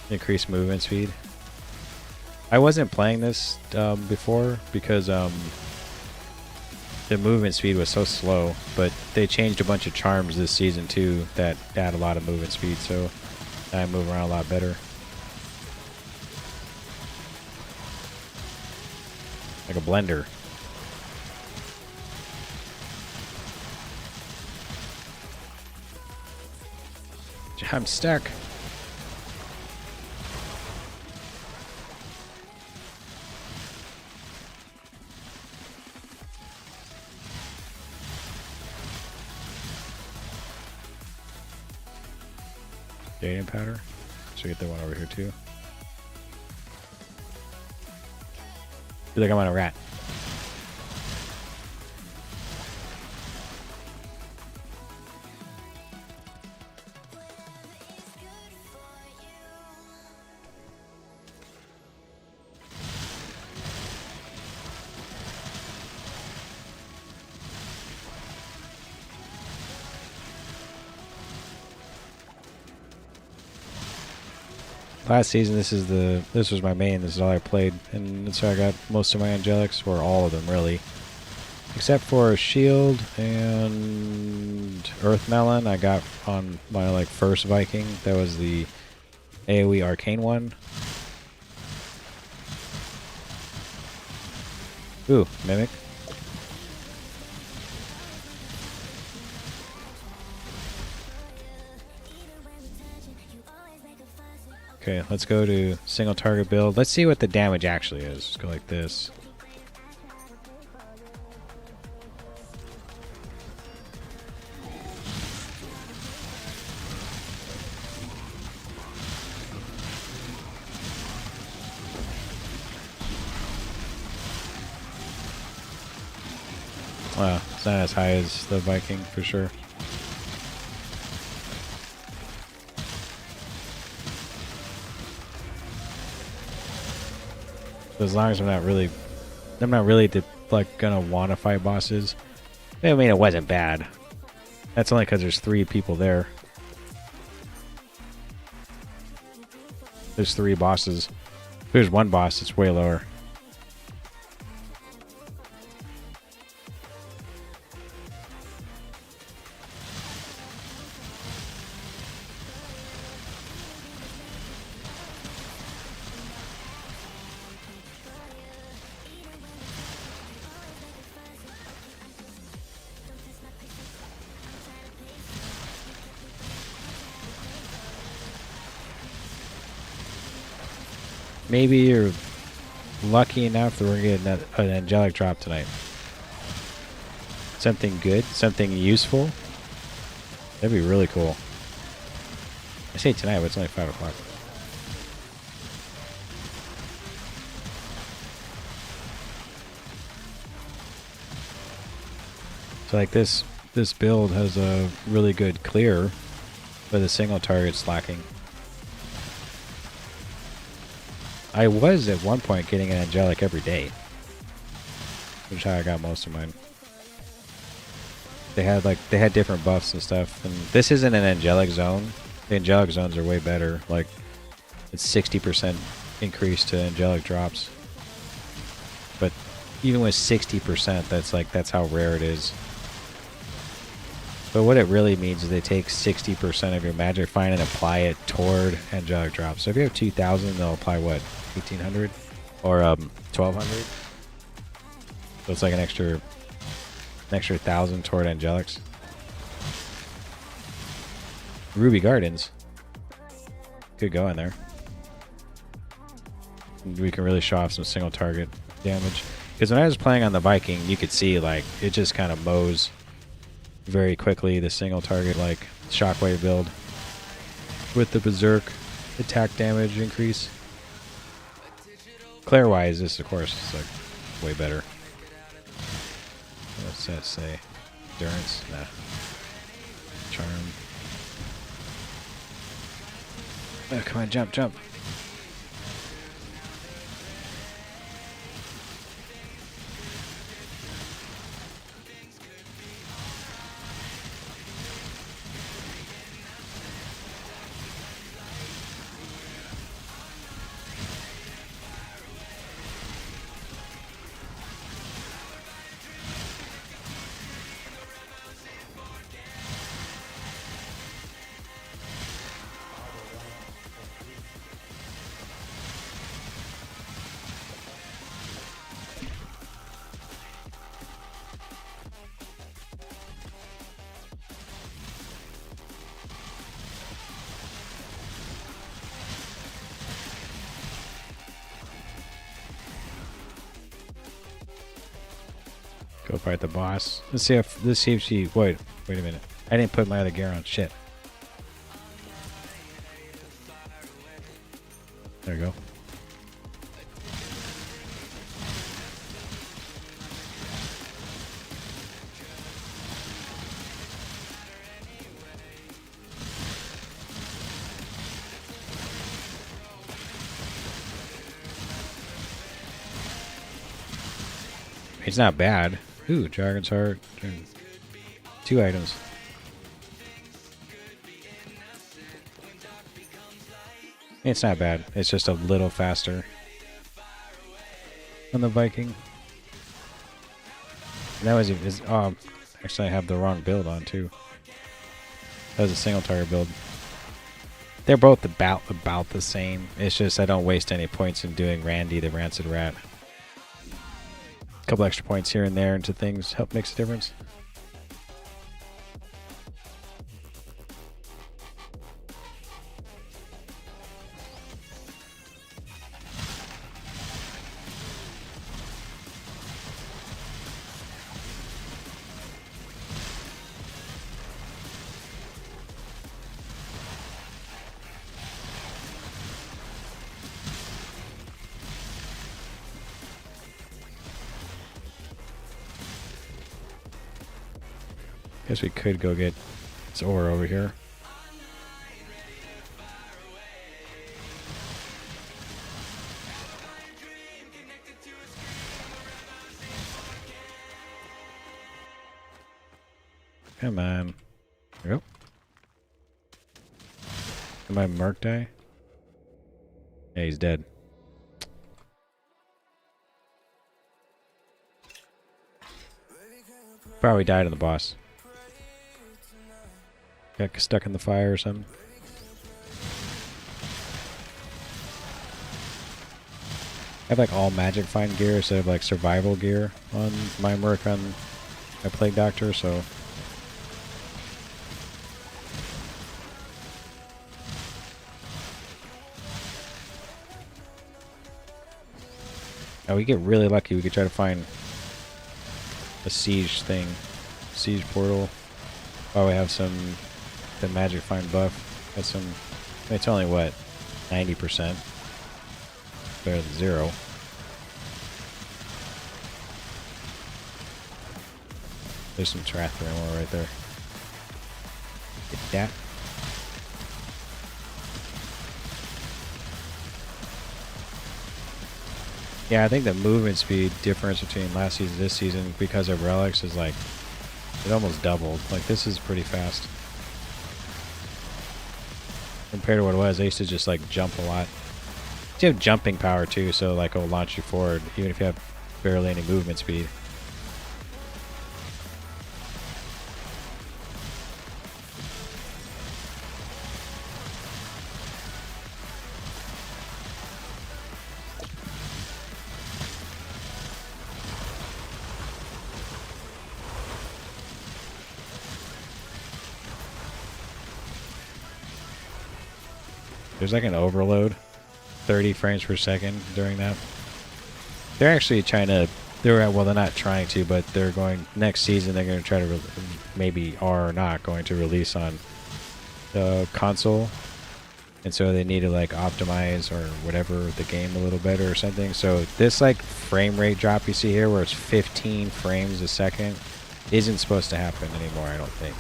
increase movement speed. I wasn't playing this before because the movement speed was so slow, but they changed a bunch of charms this season too that add a lot of movement speed, so I move around a lot better. Like a blender. I'm stuck. Dating powder. So get the one over here too. Feel like I'm on a rat. Last season, this was my main. This is all I played, and that's how I got most of my angelics, or all of them really, except for shield and earth melon. I got on my like first Viking. That was the AOE arcane one. Ooh, mimic. Okay, let's go to single target build. Let's see what the damage actually is. Let's go like this. Wow, it's not as high as the Viking for sure. As long as I'm not really like gonna want to fight bosses. I mean, it wasn't bad. That's only because there's 3 people there. There's 3 bosses. If there's 1 boss, it's way lower. Maybe you're lucky enough that we're going to get an angelic drop tonight. Something good, something useful. That'd be really cool. I say tonight, but it's only 5 o'clock. So like this build has a really good clear, but the single target's lacking. I was at one point getting an angelic every day, which is how I got most of mine. They had different buffs and stuff, and this isn't an angelic zone. The angelic zones are way better. Like it's 60% increase to angelic drops, but even with 60%, that's how rare it is. But what it really means is they take 60% of your magic find and apply it toward angelic drops. So if you have 2,000, they'll apply what? 1,800 or 1,200. So it's like an extra 1,000 toward angelics. Ruby Gardens could go in there. We can really show off some single target damage. Because when I was playing on the Viking, you could see like it just kind of mows very quickly the single target like shockwave build with the berserk attack damage increase. Claire wise, this of course is like way better. What's that say? Endurance? Nah. Charm. Oh, come on, jump, jump. Go fight the boss. Let's see if this see if she. Wait a minute. I didn't put my other gear on. Shit. There we go. It's not bad. Ooh, Dragon's Heart. 2 items. It's not bad. It's just a little faster on the Viking. And that was actually I have the wrong build on too. That was a single target build. They're both about the same. It's just I don't waste any points in doing Randy the Rancid Rat. A couple extra points here and there into things help makes a difference. Guess we could go get this ore over here. Come on. There we go. Did my Merc die? Yeah, he's dead. Probably died on the boss. Got stuck in the fire or something. I have like all magic find gear instead of like survival gear on my Merc on my Plague Doctor, so now we get really lucky. We could try to find a siege thing, siege portal. Oh, we have some the magic find buff. Got some. It's only what 90%. Better than 0. There's some Trathra ammo right there. Get that. Yeah, I think the movement speed difference between last season and this season because of relics is like it almost doubled. Like this is pretty fast compared to what it was. I used to just like jump a lot. You have jumping power too, so like it'll launch you forward even if you have barely any movement speed. There's like an overload, 30 frames per second during that. They're actually trying to, they're not trying to, but they're going, next season they're going to try to, maybe are not going to release on the console. And so they need to like optimize or whatever the game a little better or something. So this like frame rate drop you see here where it's 15 frames a second isn't supposed to happen anymore, I don't think.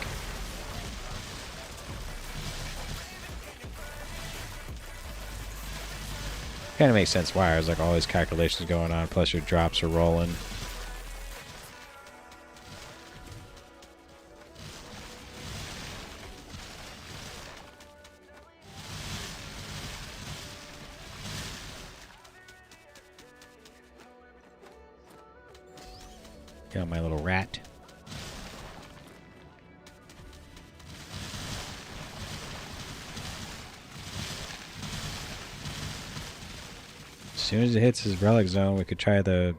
Kind of makes sense why. There's like all these calculations going on, plus your drops are rolling. Got my little rat. As soon as it hits his relic zone, we could try the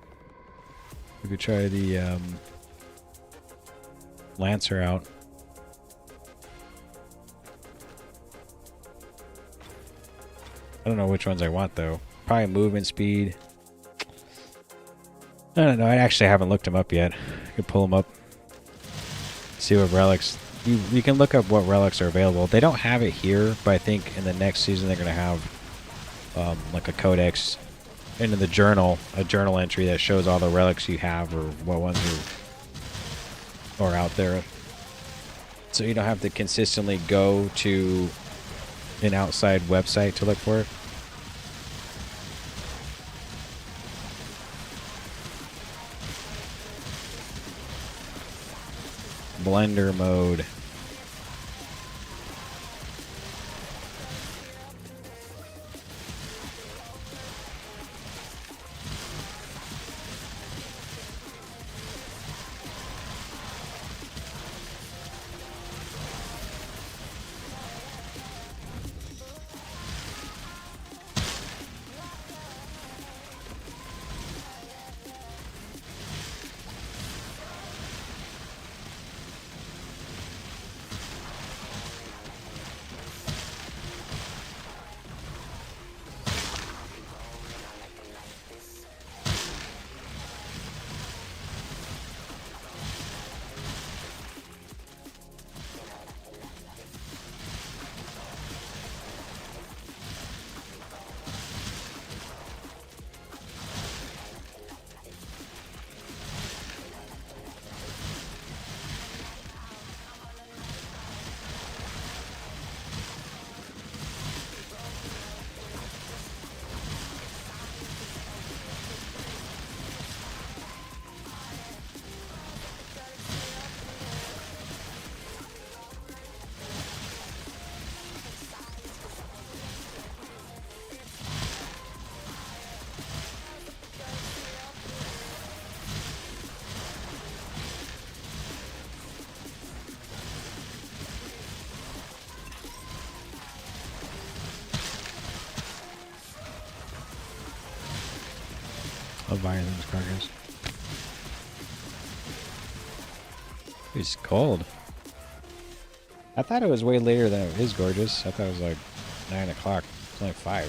Lancer out. I don't know which ones I want though. Probably movement speed. I don't know. I actually haven't looked them up yet. I could pull them up. See what relics. You can look up what relics are available. They don't have it here, but I think in the next season they're going to have like a codex into the journal, a journal entry that shows all the relics you have or what ones are out there. So you don't have to consistently go to an outside website to look for it. Blender mode. Of violence carcass. It's cold. I thought it was way later than it is, gorgeous. I thought it was like 9 o'clock. It's only 5.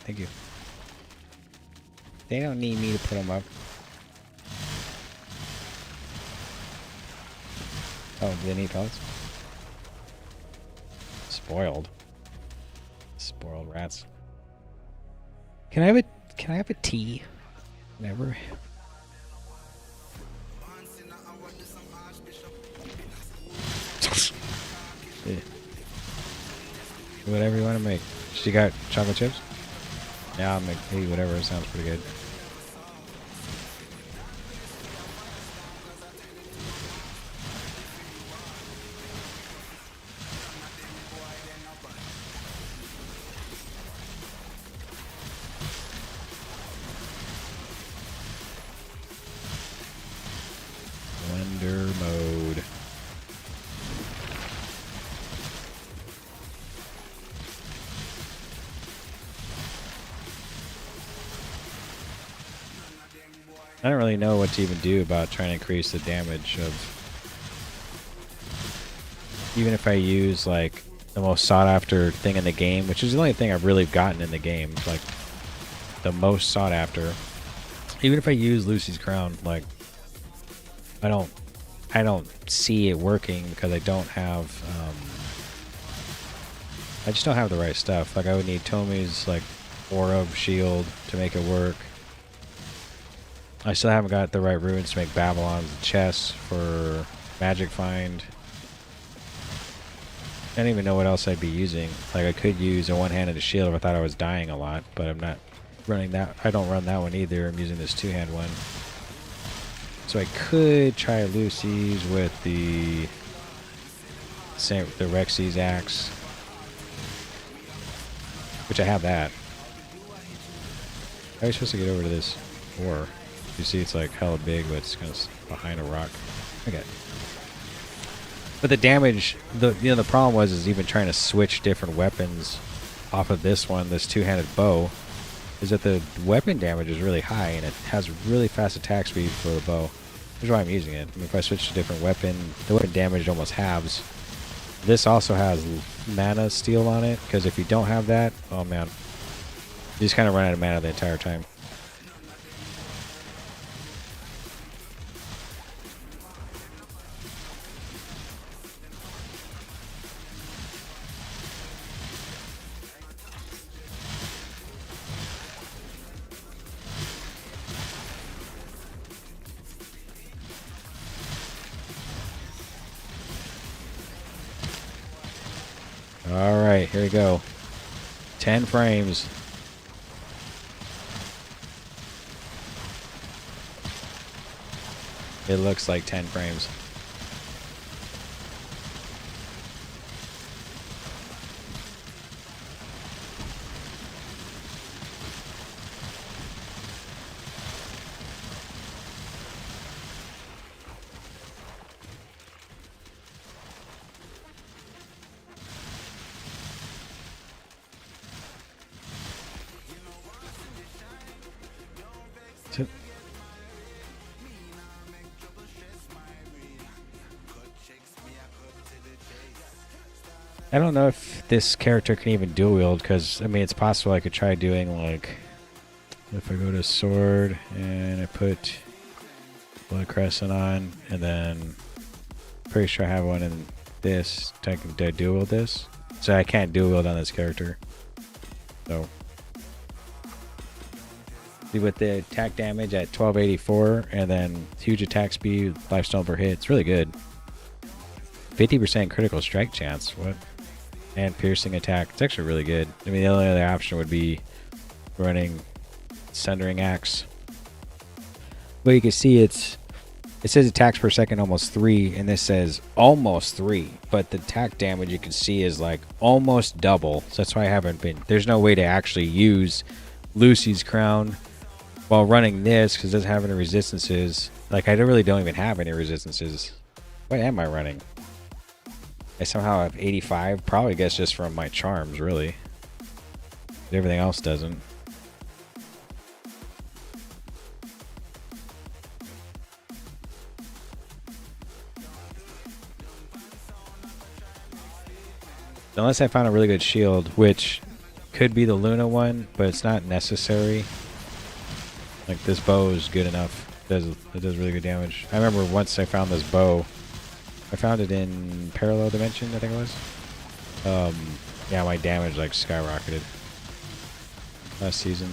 Thank you. They don't need me to put them up. Oh, do they need pellets? Spoiled. Spoiled rats. Can I have a tea? Never. Yeah. Whatever you want to make. She got chocolate chips? Yeah, I'll make tea, whatever. It sounds pretty good. Blender mode. I don't really know what to even do about trying to increase the damage of... Even if I use, like, the most sought-after thing in the game, which is the only thing I've really gotten in the game, like, the most sought-after. Even if I use Lucy's Crown, like, I don't see it working because I don't have, I just don't have the right stuff. Like, I would need Tommy's, like, Aura Shield to make it work. I still haven't got the right runes to make Babylon's chest for Magic Find. don't even know what else I'd be using. Like I could use a one-handed shield if I thought I was dying a lot, but I'm not running that. I don't run that one either. I'm using this two-hand one. So I could try Lucy's with the Rexy's axe, which I have that. How are you supposed to get over to this ore? You see, it's like hella big, but it's kind of behind a rock. Okay. But the damage, the problem was even trying to switch different weapons off of this one, this two-handed bow, is that the weapon damage is really high and it has really fast attack speed for the bow. Which is why I'm using it. I mean, if I switch to a different weapon, the weapon damage almost halves. This also has mana steal on it, because if you don't have that, oh man, you just kind of run out of mana the entire time. Alright, here we go. 10 frames. It looks like 10 frames. I don't know if this character can even dual wield, because I mean it's possible I could try doing like, if I go to sword and I put Blood Crescent on, and then pretty sure I have one in this, I can dual wield this. So I can't dual wield on this character. So with the attack damage at 1284 and then huge attack speed, lifestone per hit, it's really good. 50% critical strike chance. What? And piercing attack. It's actually really good. I mean, the only other option would be running Sundering Axe. But you can see it says attacks per second almost 3, and this says almost 3. But the attack damage you can see is like almost double. So that's why I haven't been. There's no way to actually use Lucy's Crown while running this, because it doesn't have any resistances. Like, I really don't even have any resistances. What am I running? I somehow have 85. Probably guess just from my charms, really. But everything else doesn't. Unless I found a really good shield, which could be the Luna one, but it's not necessary. Like, this bow is good enough. It does really good damage. I remember once I found this bow. I found it in Parallel Dimension, I think it was. Yeah, my damage like skyrocketed last season.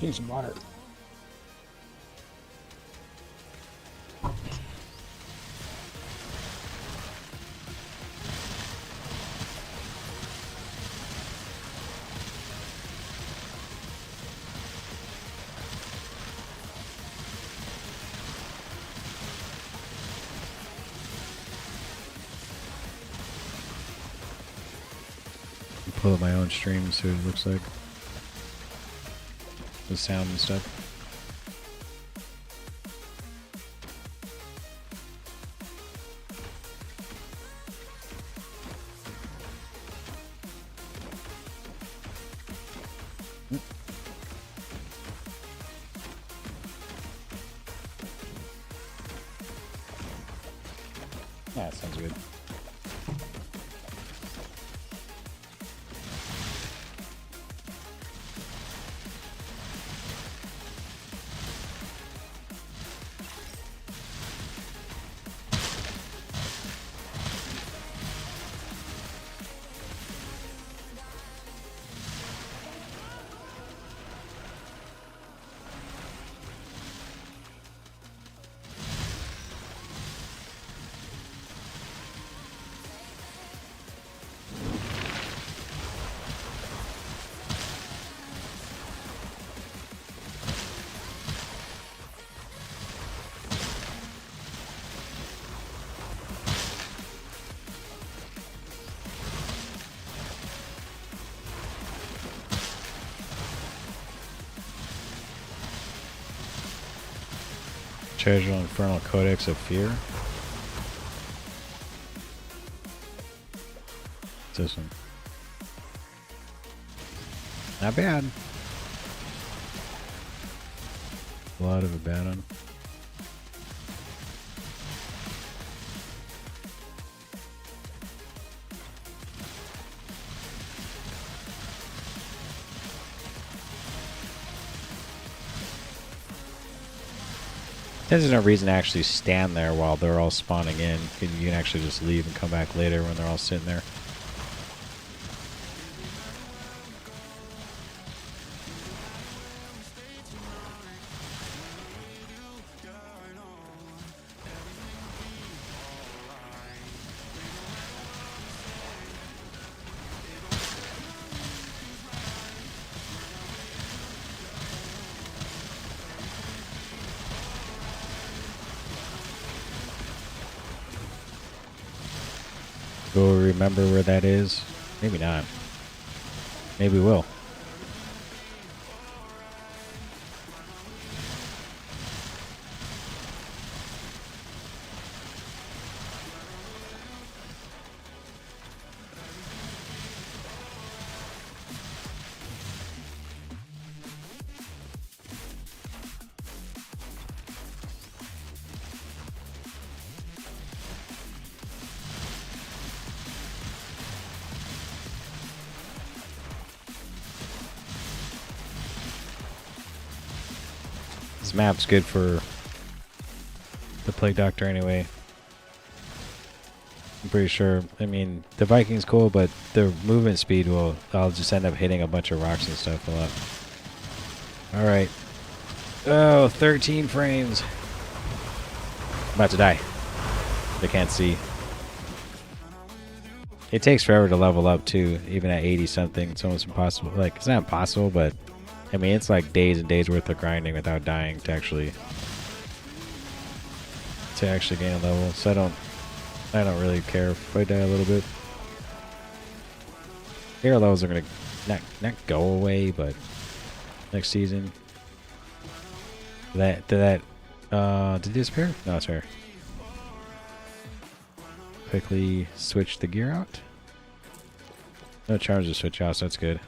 Need some water. Pull up my own stream and see what it looks like. The sound and stuff. Yeah, that sounds good. Treasure Infernal Codex of Fear. What's this one? Not bad. A lot of Abaddon. There's no reason to actually stand there while they're all spawning in. You can actually just leave and come back later when they're all sitting there. Will we remember where that is? Maybe not. Maybe we will. This map's good for the Plague Doctor anyway. I'm pretty sure. I mean, the Viking's cool, but the movement speed will... I'll just end up hitting a bunch of rocks and stuff a lot. Alright. Oh, 13 frames. I'm about to die. I can't see. It takes forever to level up, too. Even at 80 something. It's almost impossible. Like, it's not impossible, but... I mean, it's like days and days worth of grinding without dying to actually gain a level. So I don't really care if I die a little bit. Hero levels are gonna not go away, but next season. Did it disappear? No, it's here. Quickly switch the gear out. No charge to switch out, so that's good.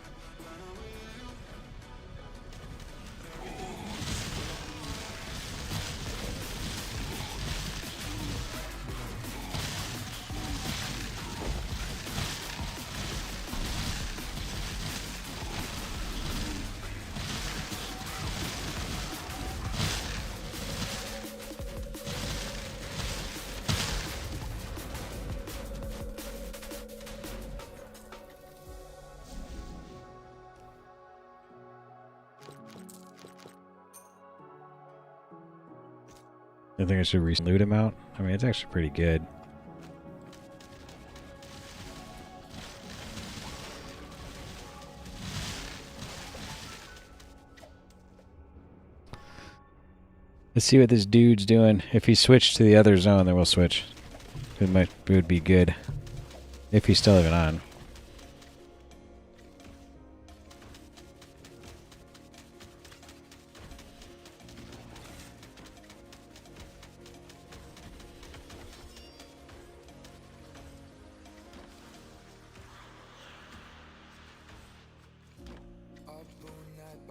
I think I should loot him out. I mean, it's actually pretty good. Let's see what this dude's doing. If he switched to the other zone, then we'll switch. It would be good. If he's still even on.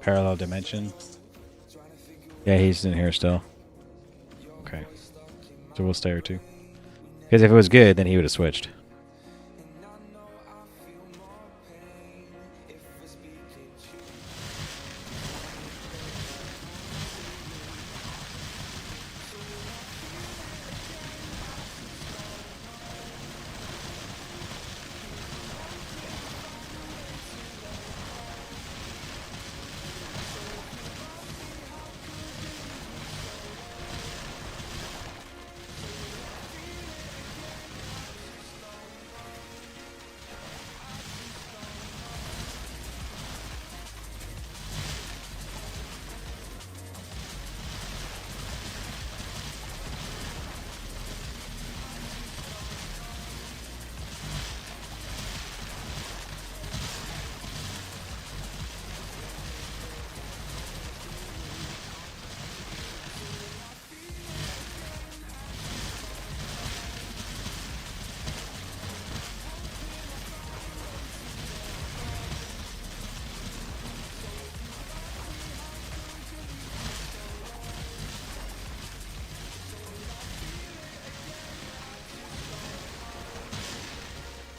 Parallel dimension. Yeah, he's in here still. Okay. So we'll stay here too. Because if it was good, then he would have switched.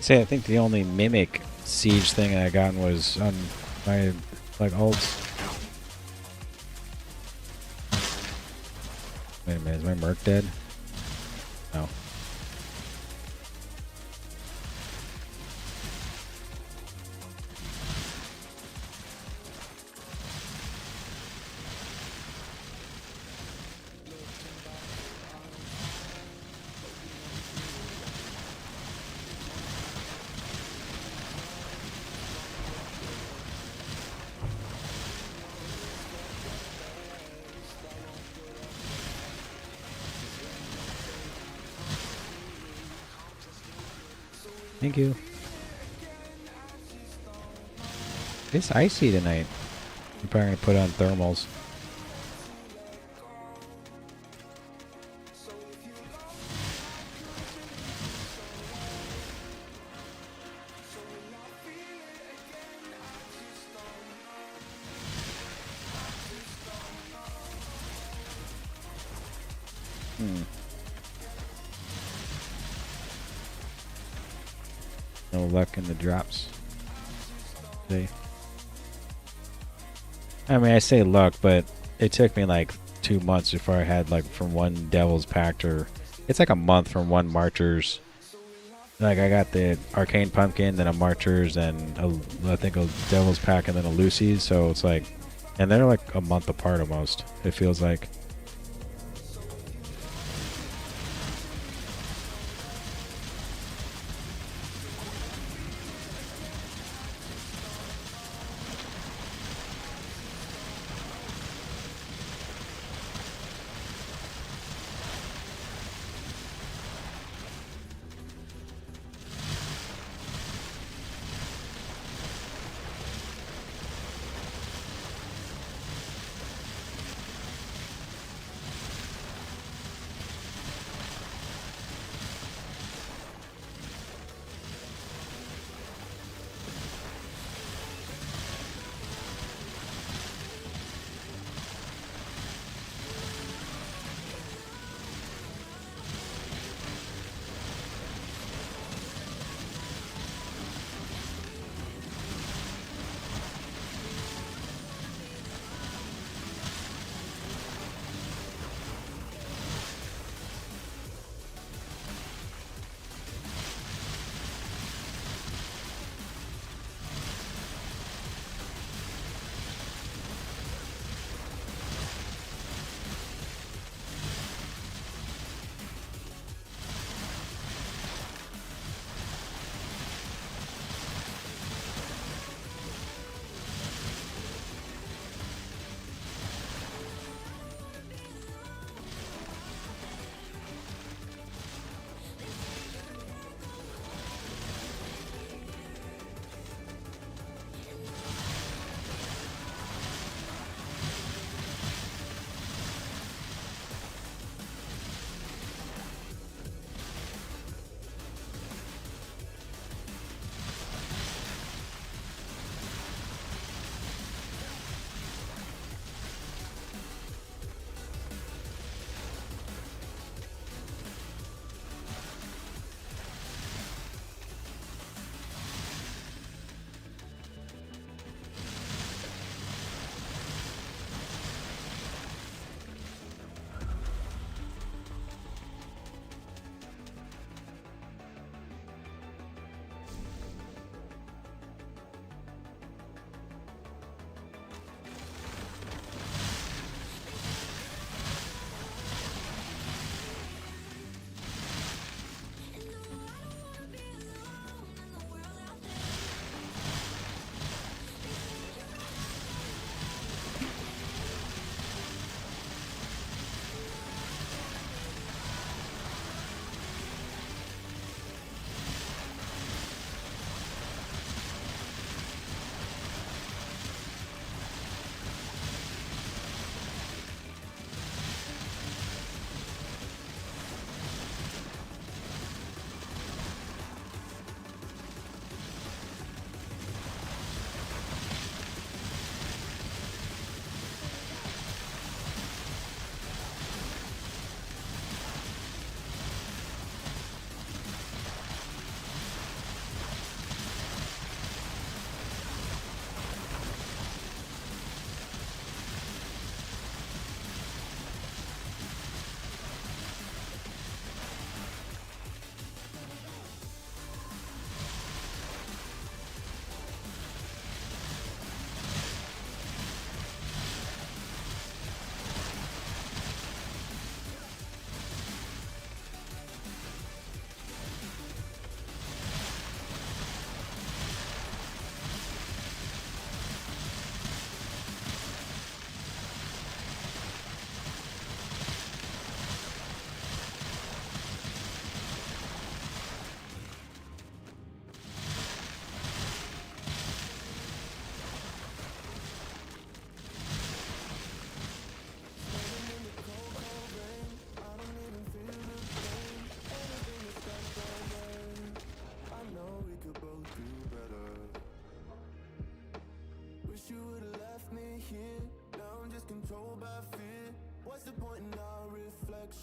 Say, I think the only mimic siege thing I got was on my like ults. Wait a minute, is my merc dead? No. Thank you. It's icy tonight. I'm probably gonna put on thermals. No luck in the drops today. I mean, I say luck, but it took me like 2 months before I had like from one Devil's Pact, or it's like a month from one Marchers. Like I got the Arcane Pumpkin, then a Marchers, and I think a Devil's Pact, and then a Lucy's. So it's like, and they're like a month apart almost. It feels like.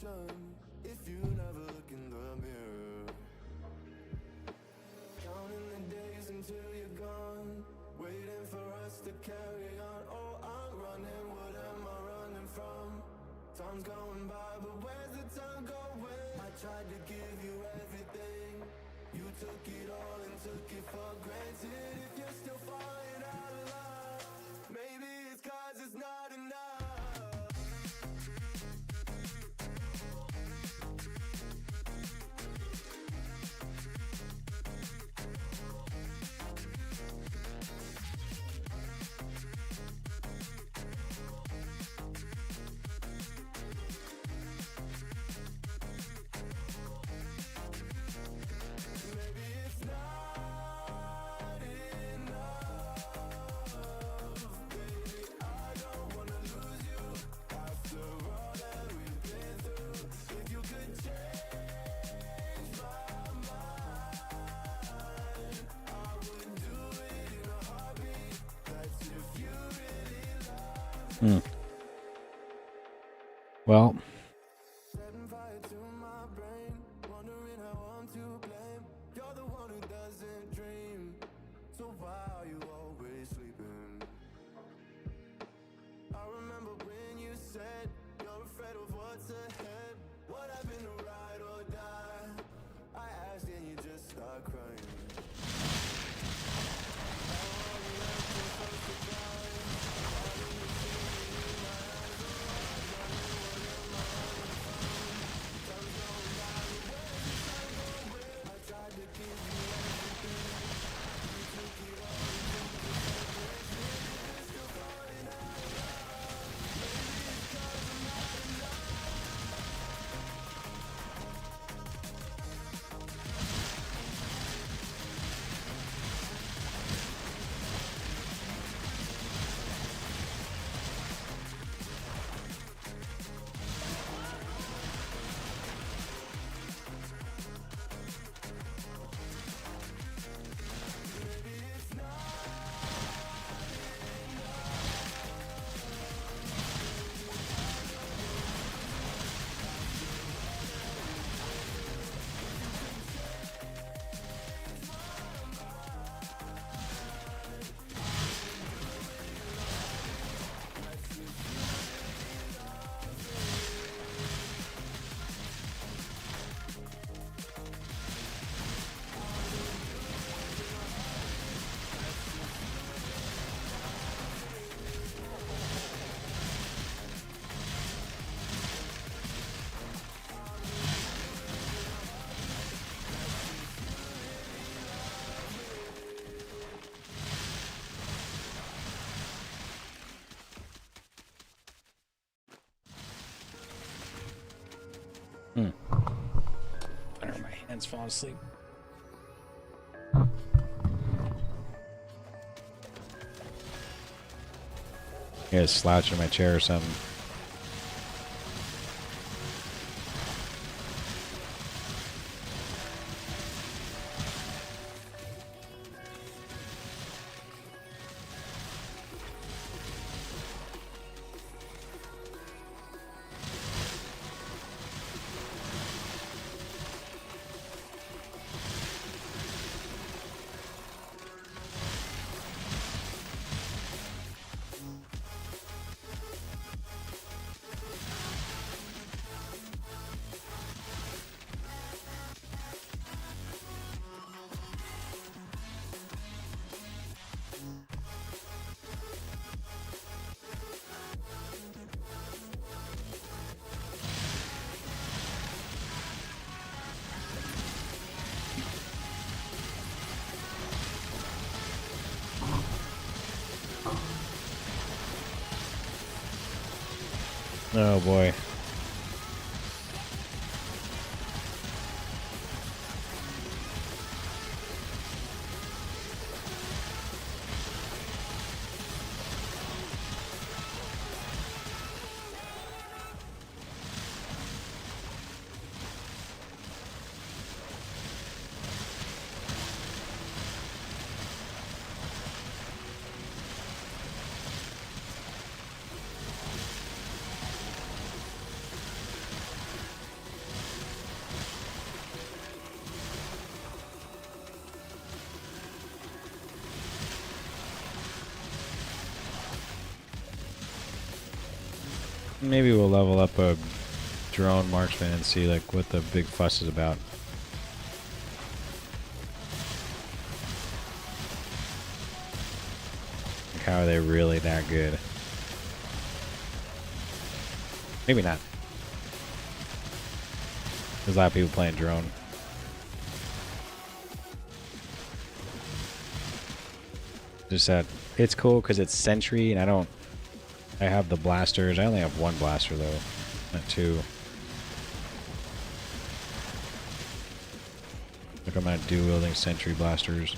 solution if you never look in the mirror. Counting the days until you're gone, waiting for us to carry on. Oh, I'm running, what am I running from? Time's going by, but where's the time going? I tried to give you everything, you took it all and took it for granted. If you're still falling out of love, maybe it's 'cause it's not enough. Maybe it's not enough, baby. I don't wanna lose you after all that we've been through. If you could change my mind, I would do it in a heartbeat. That's if you really love. Well, Setting fire to my brain, wondering how I'm to blame. You're the one who doesn't dream, so why are you always sleeping? I remember when you said you're afraid of what's ahead. What happened to ride or die? I asked and you just start crying. Better my hands fall asleep. Yeah, slouch in my chair or something. Oh boy. Maybe we'll level up a drone marksman and see like what the big fuss is about. Like, how are they really that good? Maybe not. There's a lot of people playing drone. Just that it's cool because it's sentry, and I have the blasters. I only have one blaster though, not two. Like I'm not dual-wielding sentry blasters,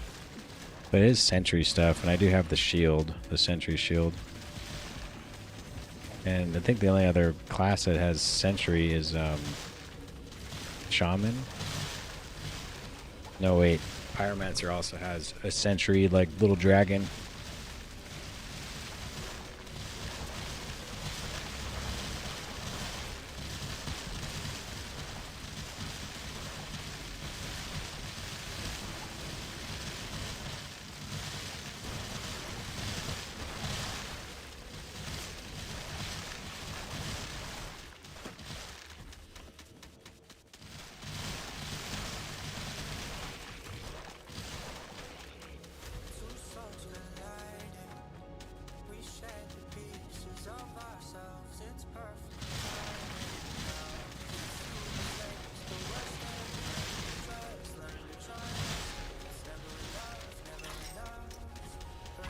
but it is sentry stuff, and I do have the shield, the sentry shield. And I think the only other class that has sentry is shaman. No wait, pyromancer also has a sentry, like little dragon.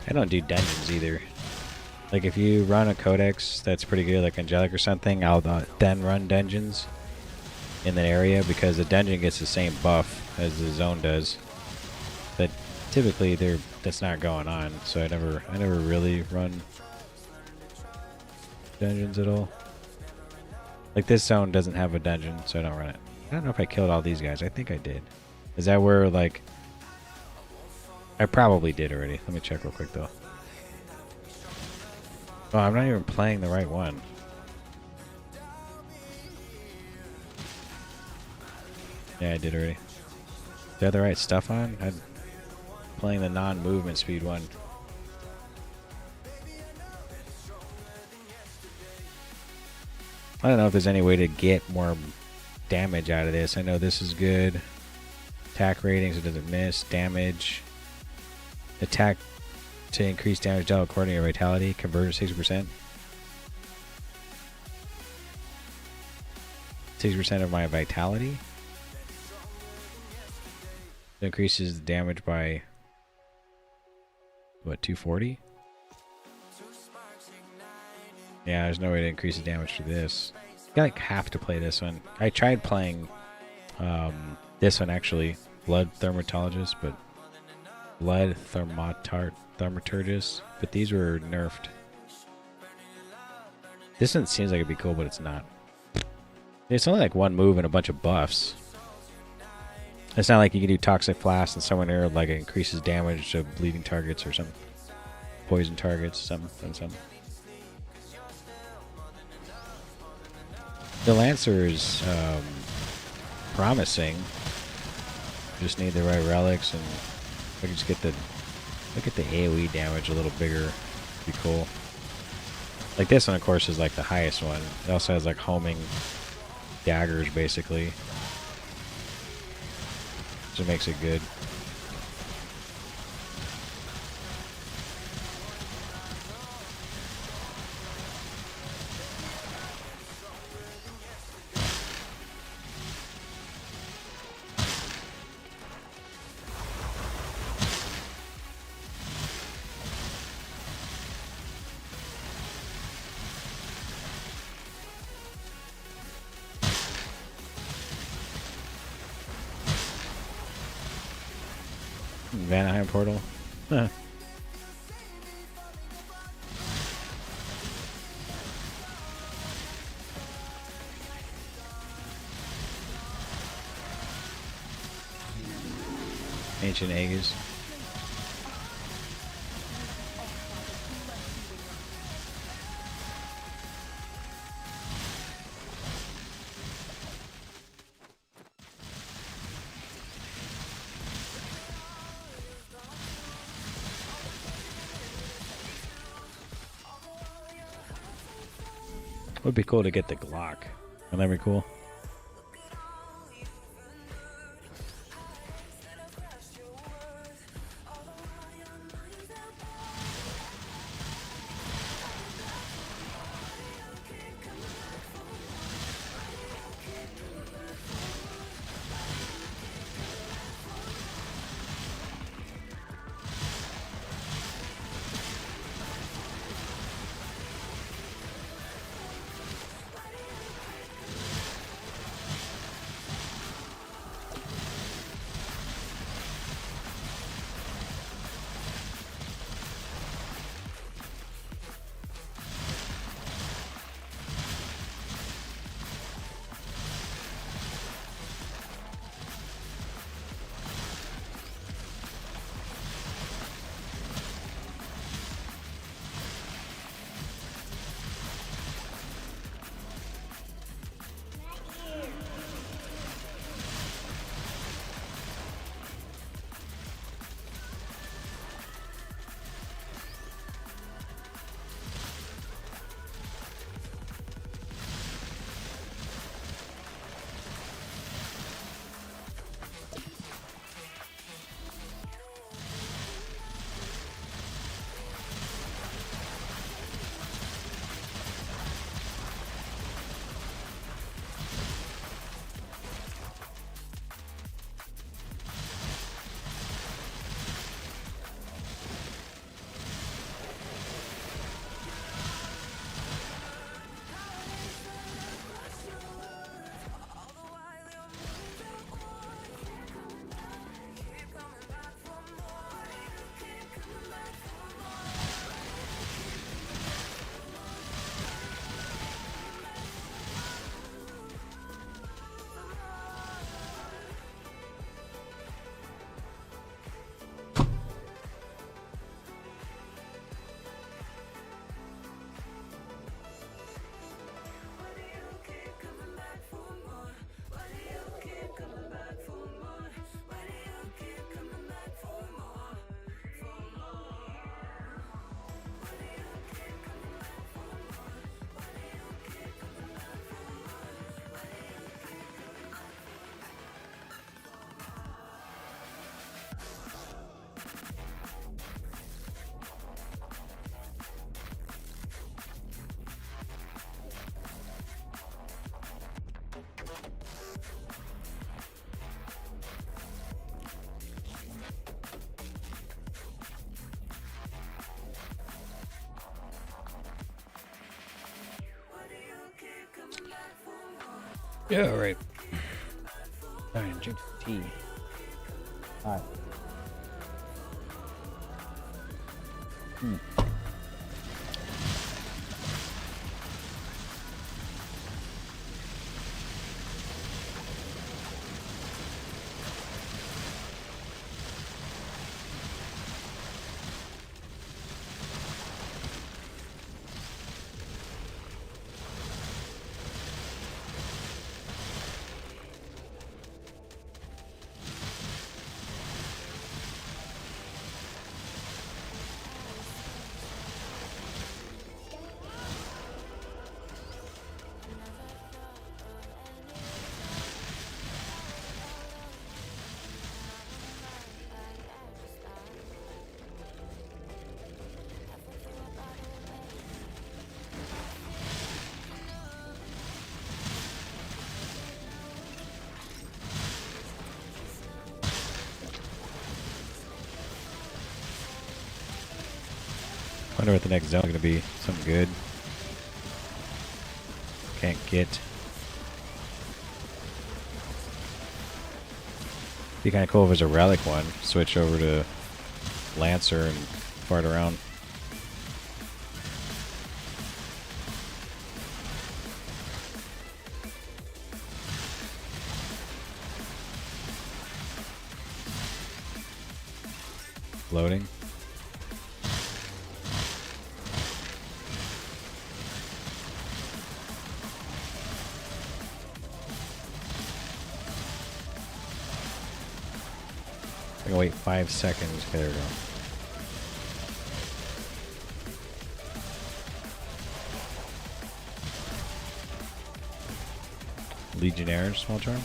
I don't do dungeons either. Like if you run a codex that's pretty good, like Angelic or something, I'll then run dungeons in the area because the dungeon gets the same buff as the zone does. But typically that's not going on, so I never really run dungeons at all. Like this zone doesn't have a dungeon, so I don't run it. I don't know if I killed all these guys. I think I did. Is that where like I probably did already. Let me check real quick though. Oh, I'm not even playing the right one. Yeah, I did already. Do I have the right stuff on? I'm playing the non-movement speed one. I don't know if there's any way to get more damage out of this. I know this is good. Attack rating so it doesn't miss. Damage. Attack to increase damage dealt according to vitality. Conversion 60%. 60% of my vitality. It increases the damage by what, 240? Yeah, there's no way to increase the damage for this. You like have to play this one. I tried playing this one actually, Blood Thermatologist, but Blood Thaumaturgist, but these were nerfed. This one seems like it'd be cool, but it's not. It's only like one move and a bunch of buffs. It's not like you can do Toxic Blast and someone there like it increases damage to bleeding targets or some poison targets, some and some. The Lancer is promising. Just need the right relics, and if I can just get the AoE damage a little bigger, it'd be cool. Like this one, of course, is like the highest one. It also has like homing daggers, basically, so it makes it good. Vanaheim portal. Huh. Ancient Aegis. Would be cool to get the Glock. Wouldn't that be cool? Yeah, right. Fine, drink tea. Hot. Wonder what the next zone is gonna be. Something good. Can't get. Be kind of cool if there's a relic one. Switch over to Lancer and fart around. Loading. I can wait 5 seconds. Okay, there we go. Legionnaire, small charm.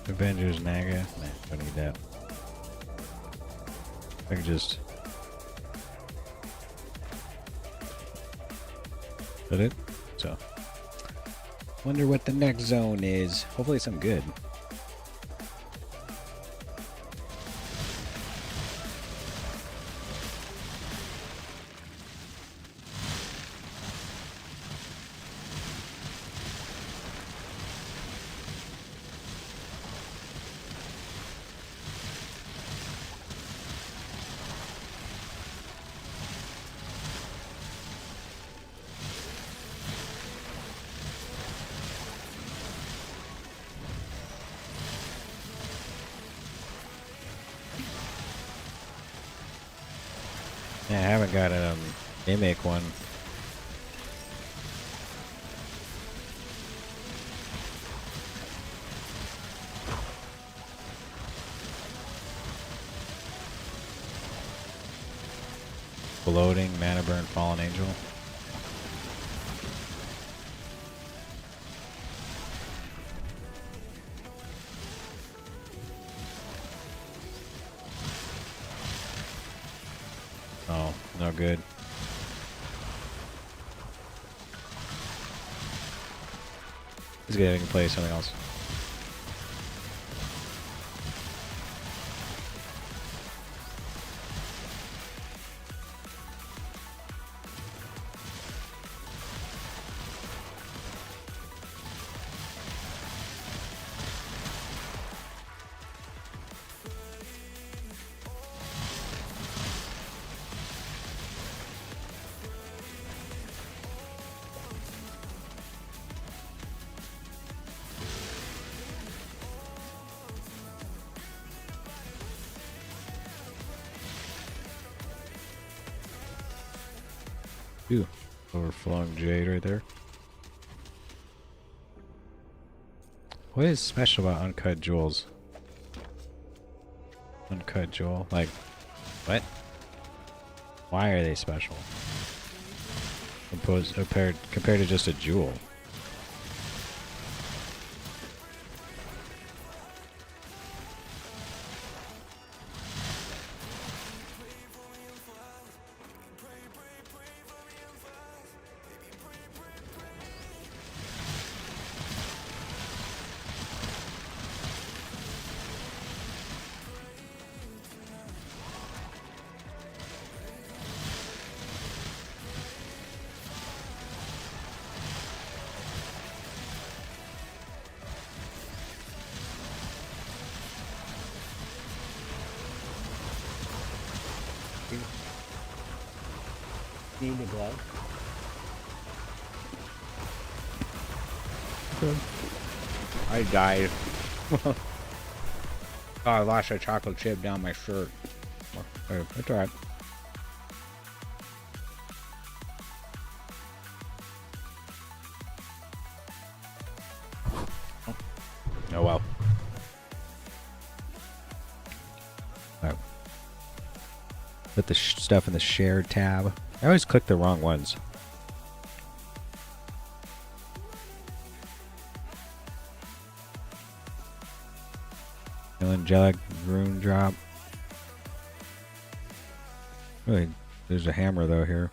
Avengers Naga. Nah, don't need that. I can just. Put it. So. Wonder what the next zone is. Hopefully something good. Yeah, I haven't got a mimic one. Bloating, mana burn, fallen angel. Oh, no good. He's good. I can play something else. Ooh, overflowing jade right there. What is special about uncut jewels? Uncut jewel? Like, what? Why are they special? Compared to just a jewel. Need a glove? I died. Oh, I lost a chocolate chip down my shirt. That's alright. Oh well. Put the stuff in the shared tab. I always click the wrong ones. Angelic rune drop. Really, there's a hammer though here.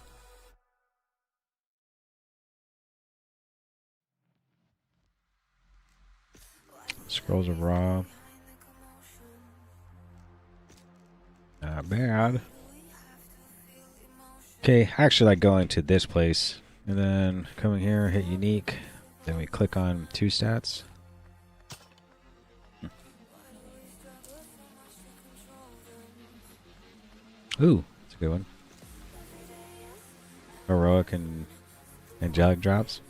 Scrolls of Raw. Not bad. Okay, I actually like going to this place. And then coming here, hit unique. Then we click on 2 stats. Ooh, that's a good one. Heroic and angelic drops.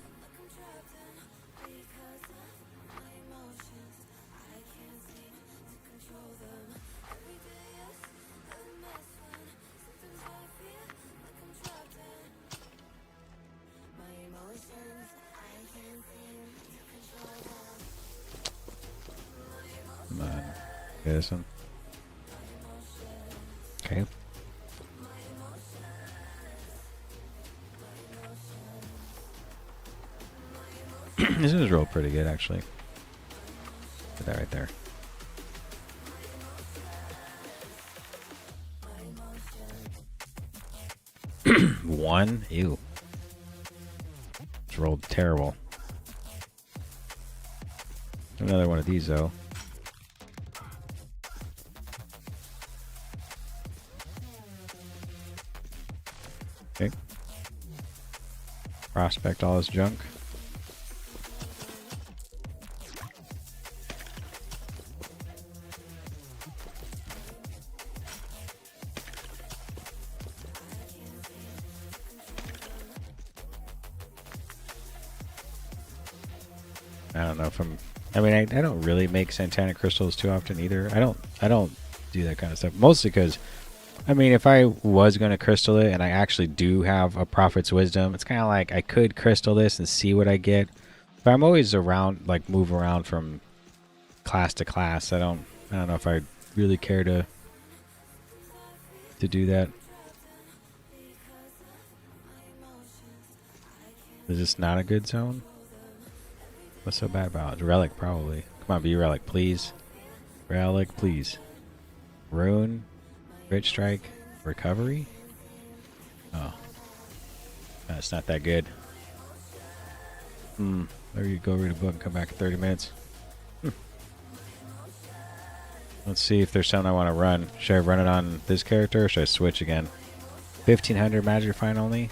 Come on. Okay, this one. Okay. This is rolled pretty good, actually. Put that right there. One? Ew. It's rolled terrible. Another one of these, though. Okay. Prospect all this junk. I don't know if I'm. I mean, I don't really make Santana crystals too often either. I don't do that kind of stuff. Mostly because, I mean, if I was going to crystal it and I actually do have a Prophet's Wisdom, it's kind of like I could crystal this and see what I get. But I'm always around, like move around from class to class. I don't know if I really care to do that. Is this not a good zone? What's so bad about it? Relic, probably. Come on, be Relic, please. Relic, please. Rune, Crit Strike, Recovery? Oh. That's not that good. There you go, read a book and come back in 30 minutes. Let's see if there's something I want to run. Should I run it on this character or should I switch again? 1500 Magic Fine only.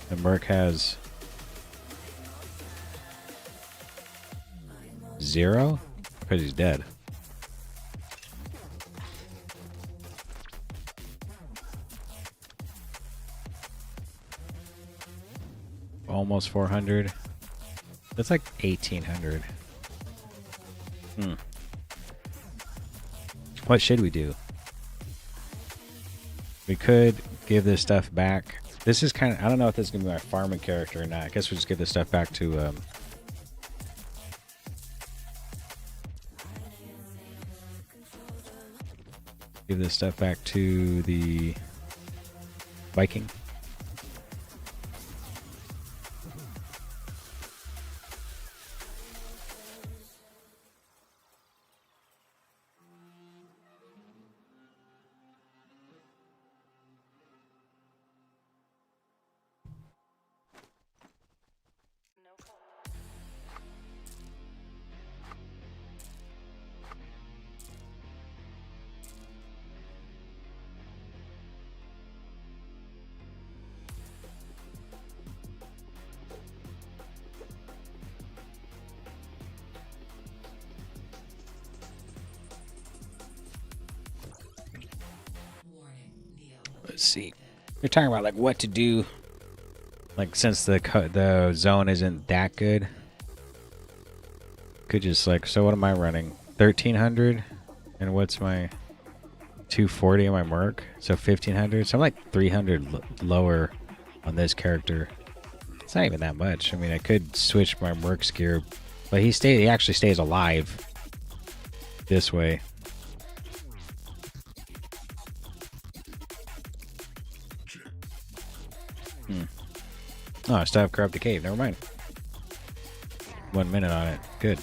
And Merc has 0? Because he's dead. Almost 400. That's like 1800. What should we do? We could give this stuff back. This is kind of, I don't know if this is going to be my farming character or not. I guess we'll just give this stuff back to give this stuff back to the Viking. Let's see. You're talking about like what to do, like since the zone isn't that good. Could just like, so what am I running? 1300, and what's my 240 on my Merc? So 1500. So I'm like 300 lower on this character. It's not even that much. I mean, I could switch my Merc's gear, but he actually stays alive this way. I still have Corrupted Cave. Never mind. 1 minute on it. Good.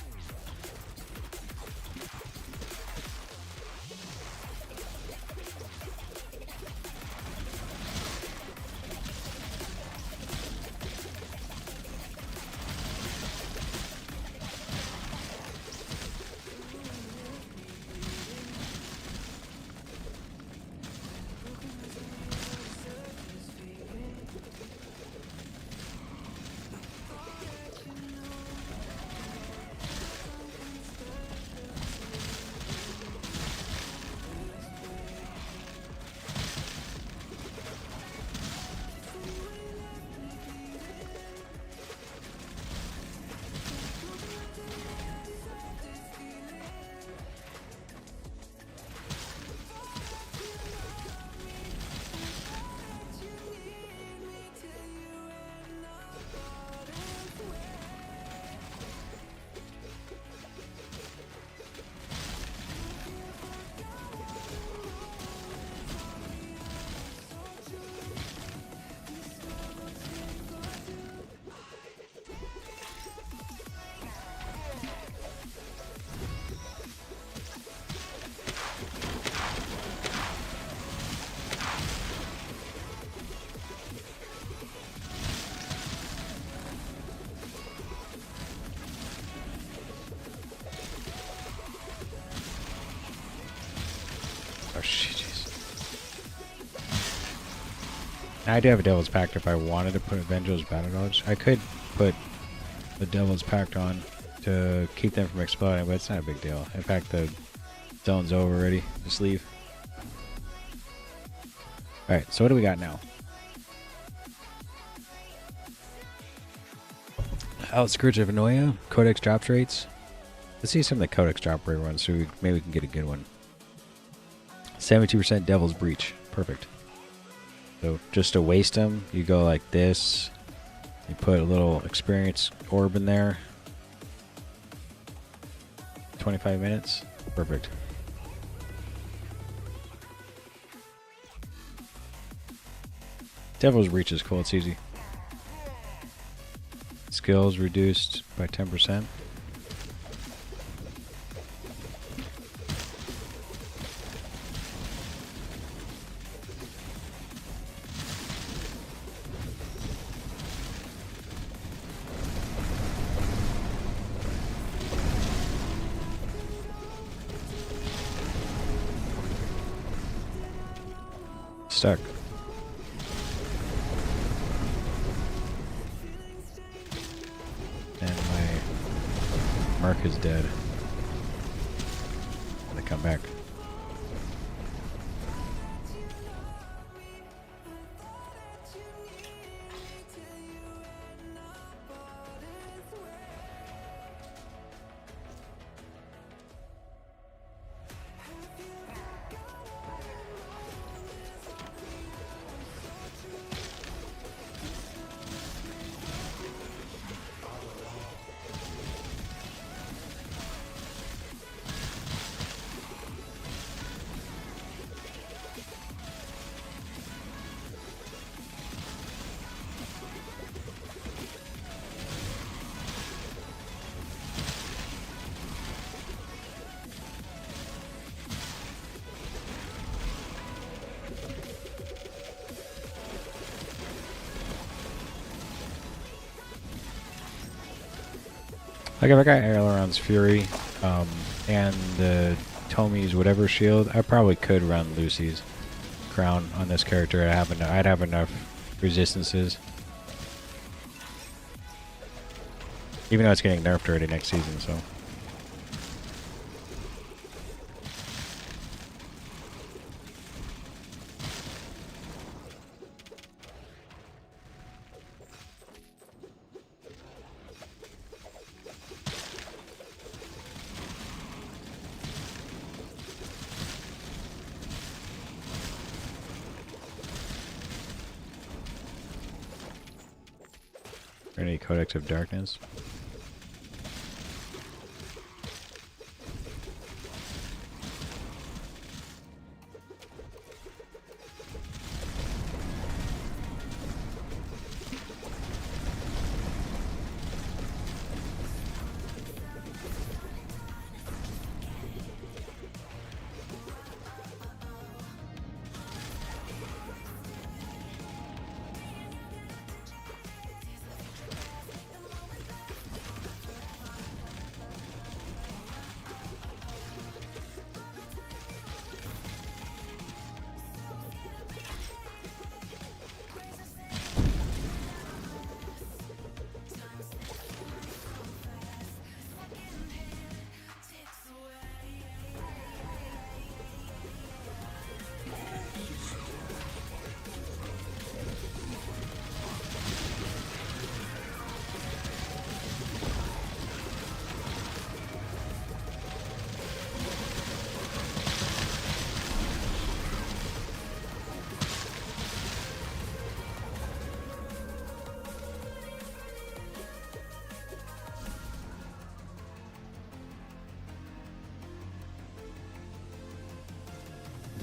Oh shit, jeez. I do have a Devil's Pact if I wanted to put Vengeance Battle Dodge. I could put the Devil's Pact on to keep them from exploding, but it's not a big deal. In fact, the zone's over already. Just leave. Alright, so what do we got now? Outskirts of Anoia, Codex drop rates. Let's see some of the Codex drop rate ones so maybe we can get a good one. 72% Devil's Breach. Perfect. So just to waste them, you go like this. You put a little experience orb in there. 25 minutes. Perfect. Devil's Breach is cool. It's easy. Skills reduced by 10%. Stuck. And my mark is dead. And I come back. Like if I got Aileron's Fury and the Tommy's whatever shield, I probably could run Lucy's crown on this character. I'd have enough resistances. Even though it's getting nerfed already next season, so. Any Codex of Darkness?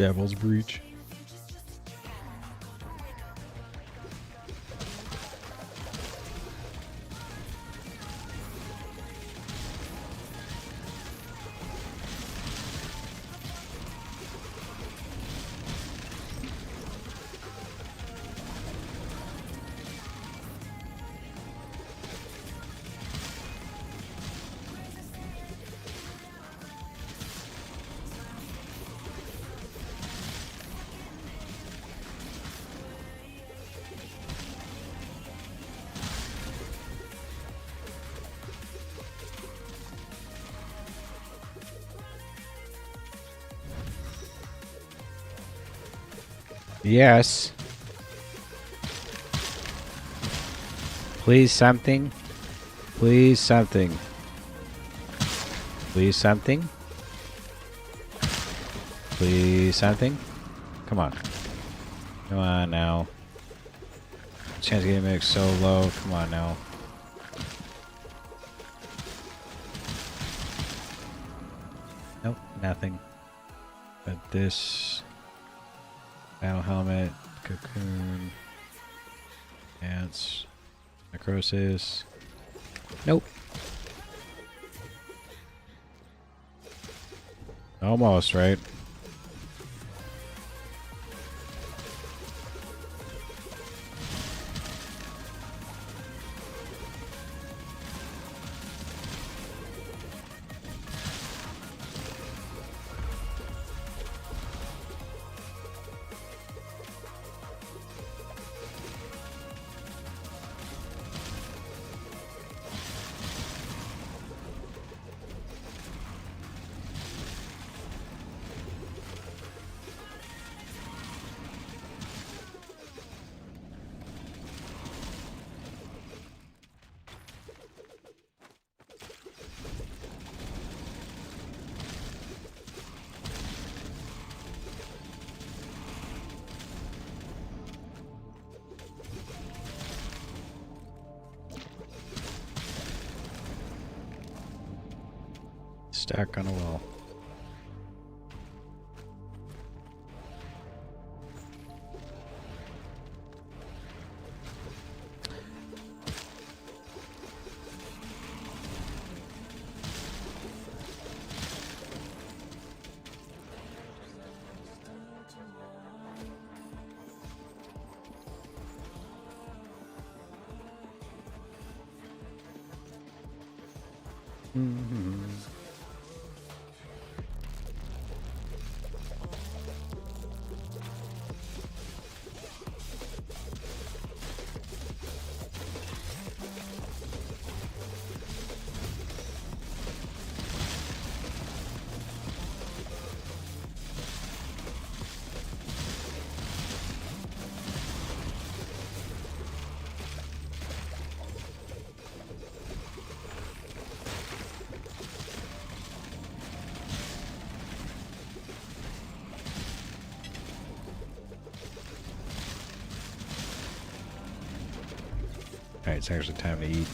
Devil's Breach. Yes. Please something. Please something. Please something. Please something. Come on. Come on now. Chance of getting mixed so low. Come on now. Nope, nothing. But this battle helmet, cocoon, ants, necrosis. Nope. Almost, right? Stack on a wall. Alright, it's actually time to eat.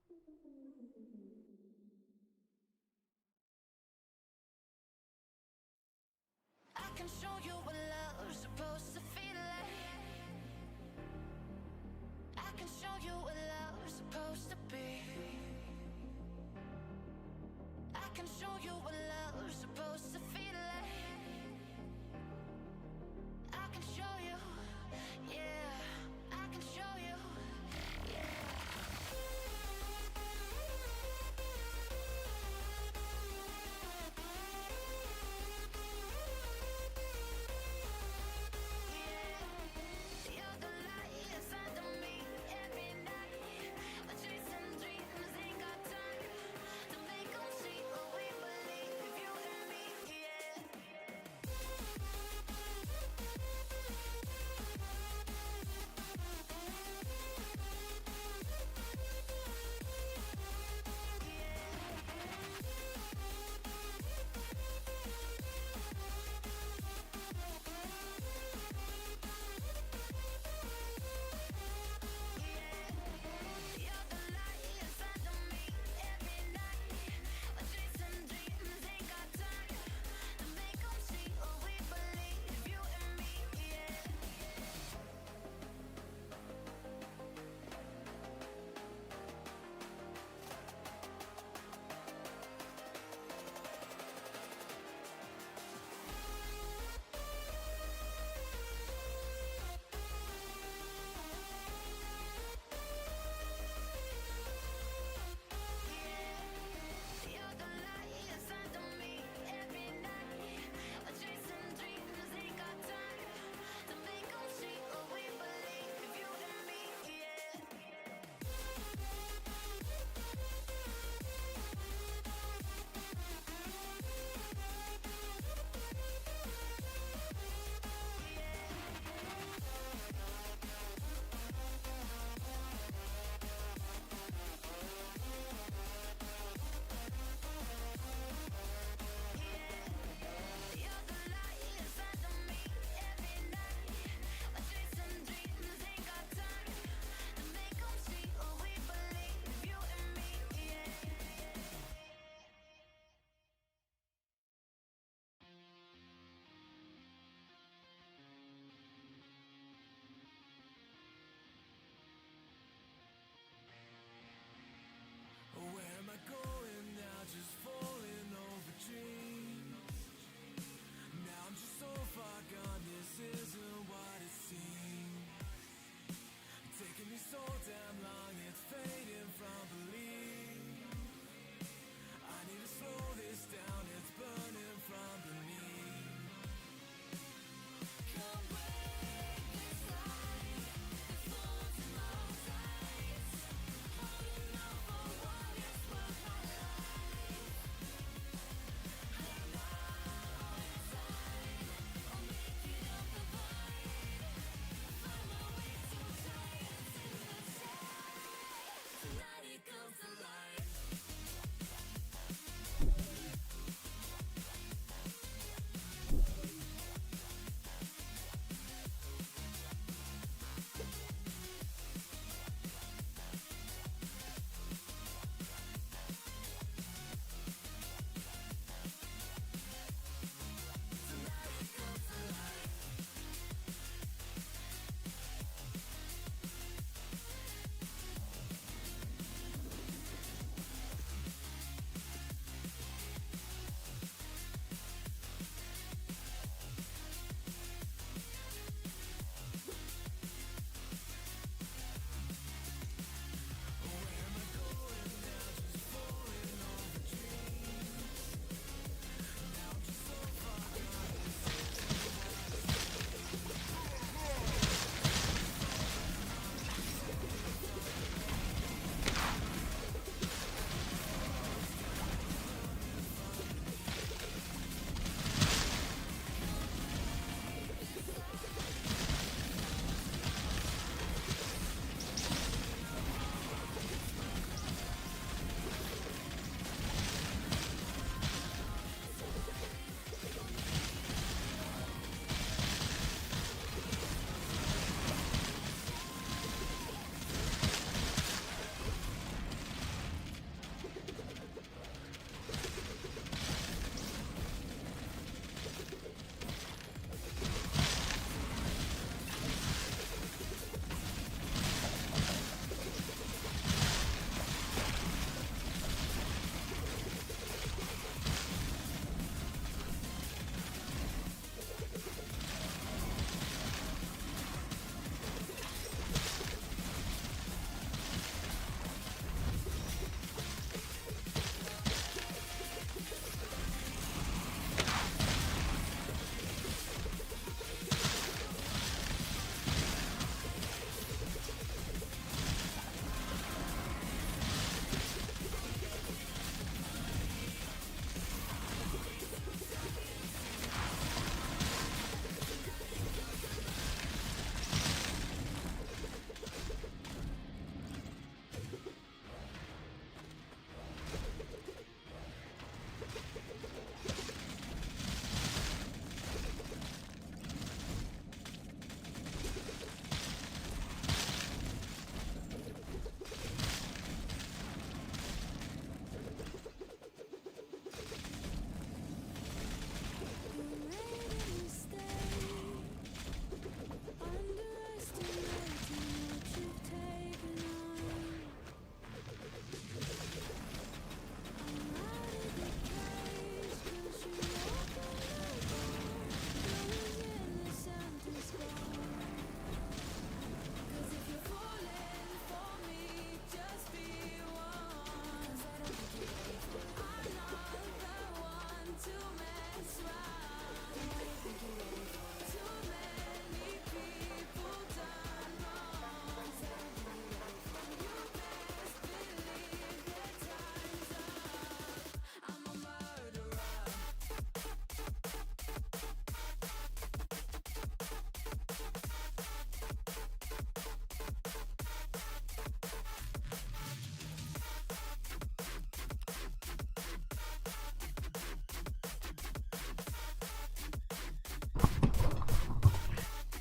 I can show you what love's supposed to feel like. I can show you what love's supposed to be. I can show you what love's supposed to feel like. I can show you, yeah. I can show you, yeah.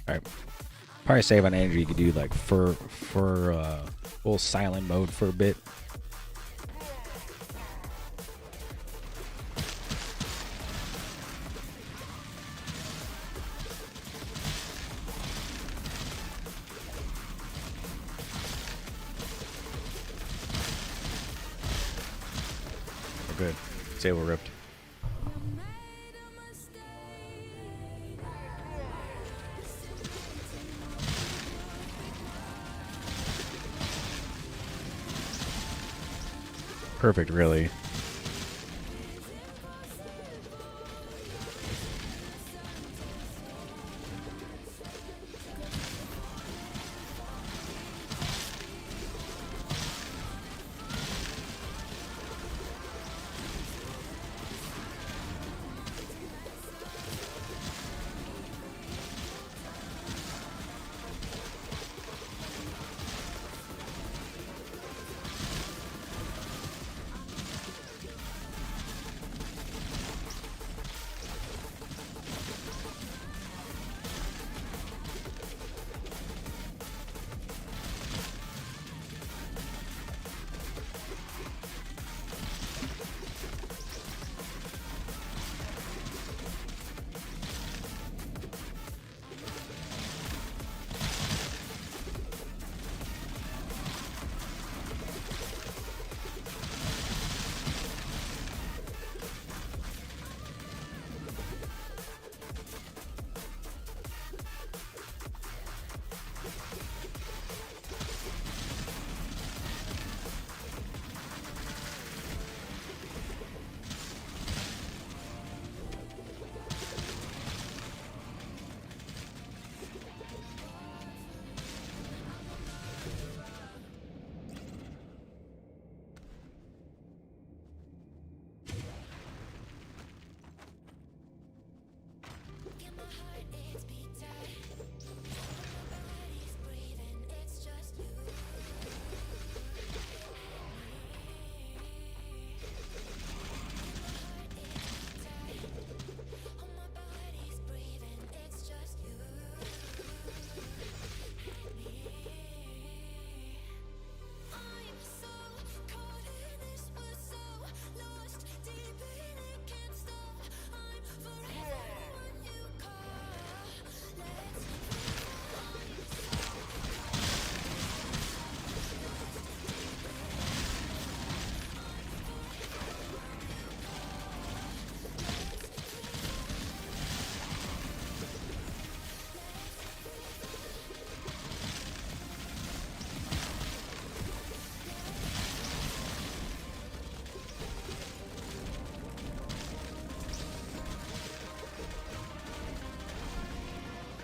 Alright. Probably save on energy. You could do like full silent mode for a bit. We're good. Disable ripped. Perfect, really.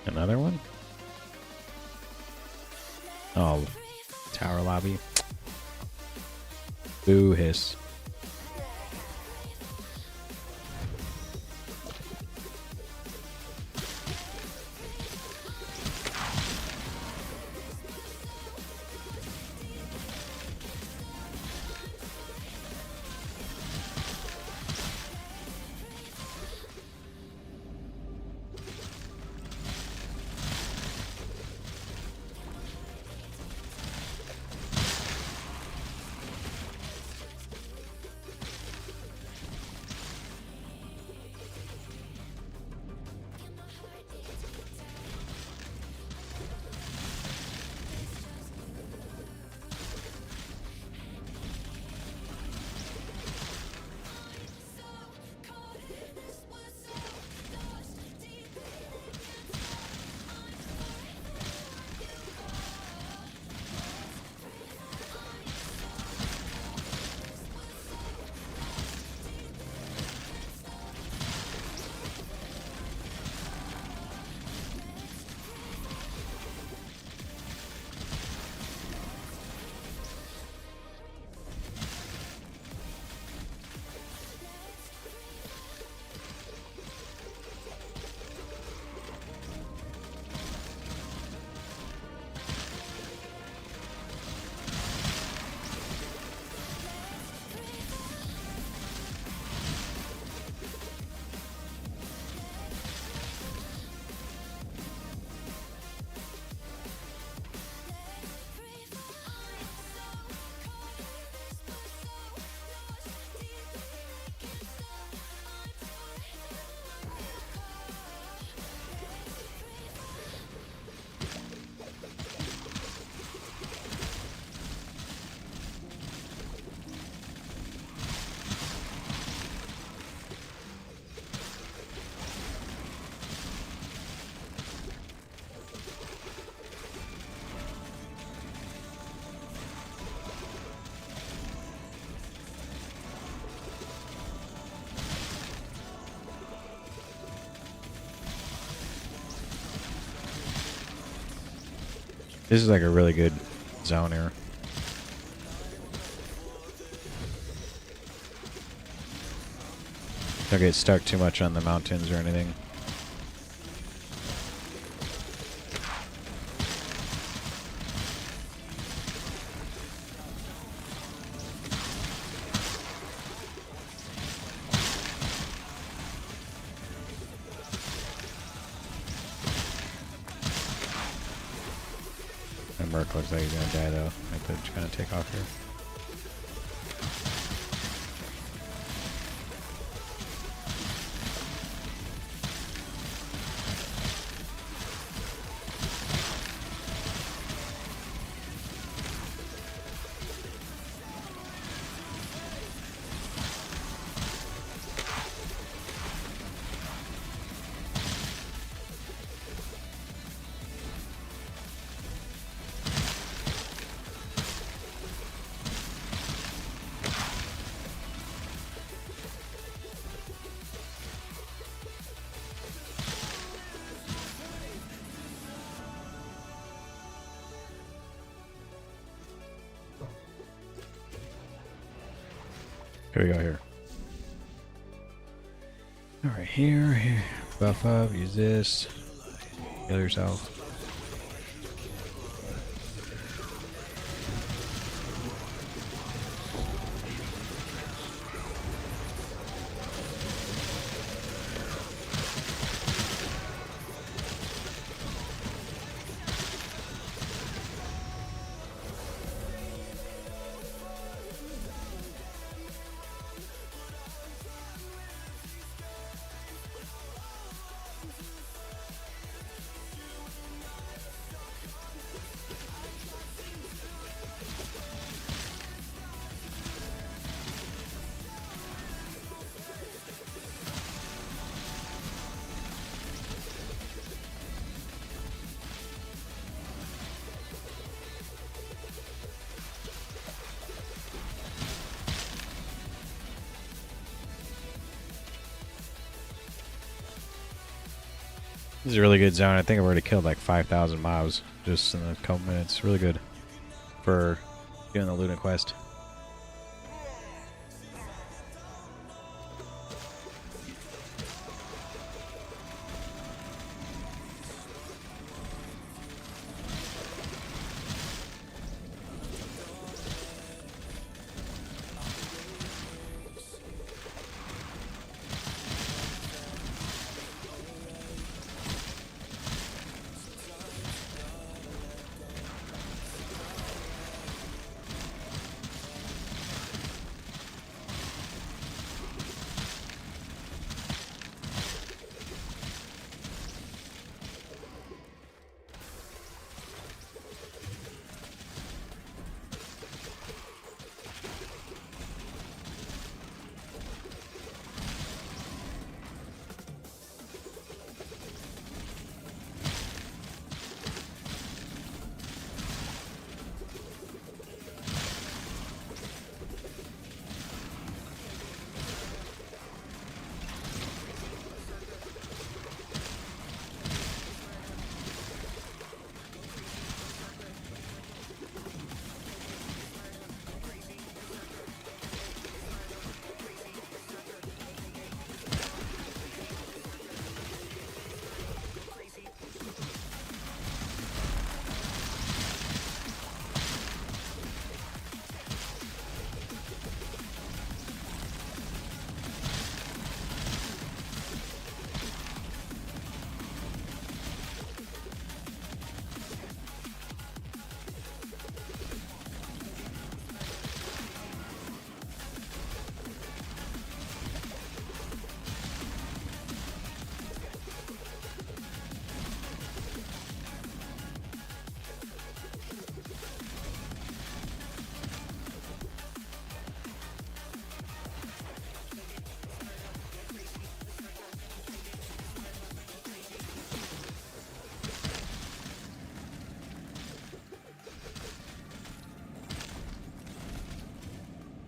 Another one? Oh, tower lobby. Boo hiss. This is like a really good zone here. Don't get stuck too much on the mountains or anything. And Merc looks like he's gonna die though. I could kind of take off here. Here we go here. Alright, here. Buff up, use this. Heal yourself. This is a really good zone. I think I've already killed like 5,000 mobs just in a couple minutes. Really good for doing the Luna quest.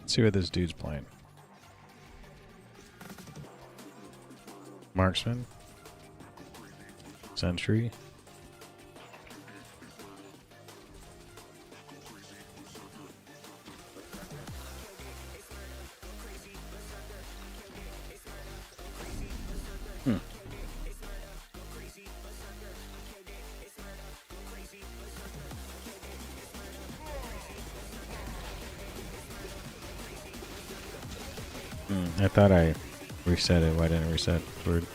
Let's see what this dude's playing. Marksman. Sentry. I thought I reset it. Why didn't I reset? It's weird.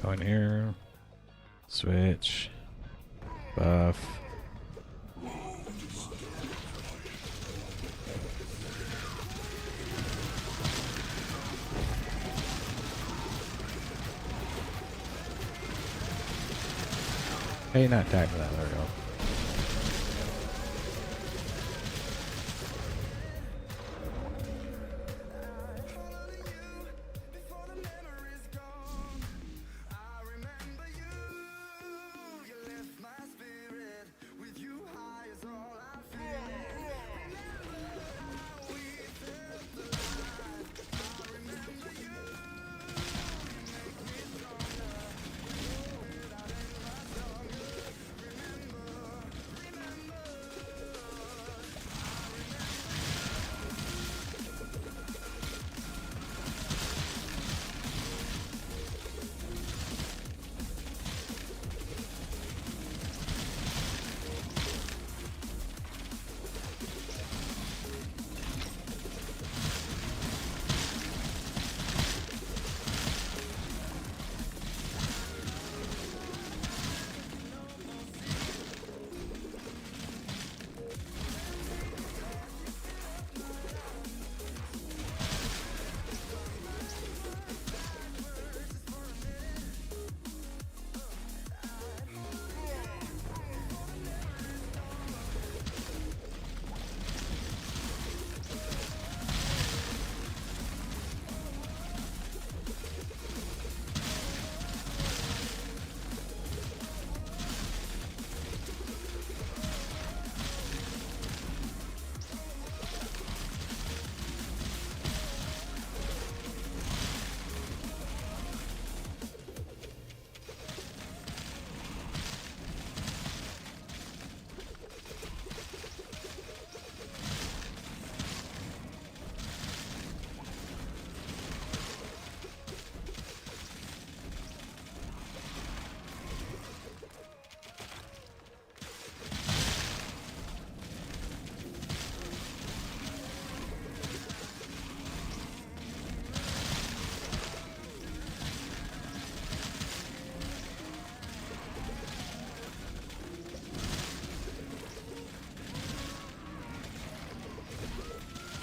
Go in here. Switch. Buff. Hey, not die for that. There we go.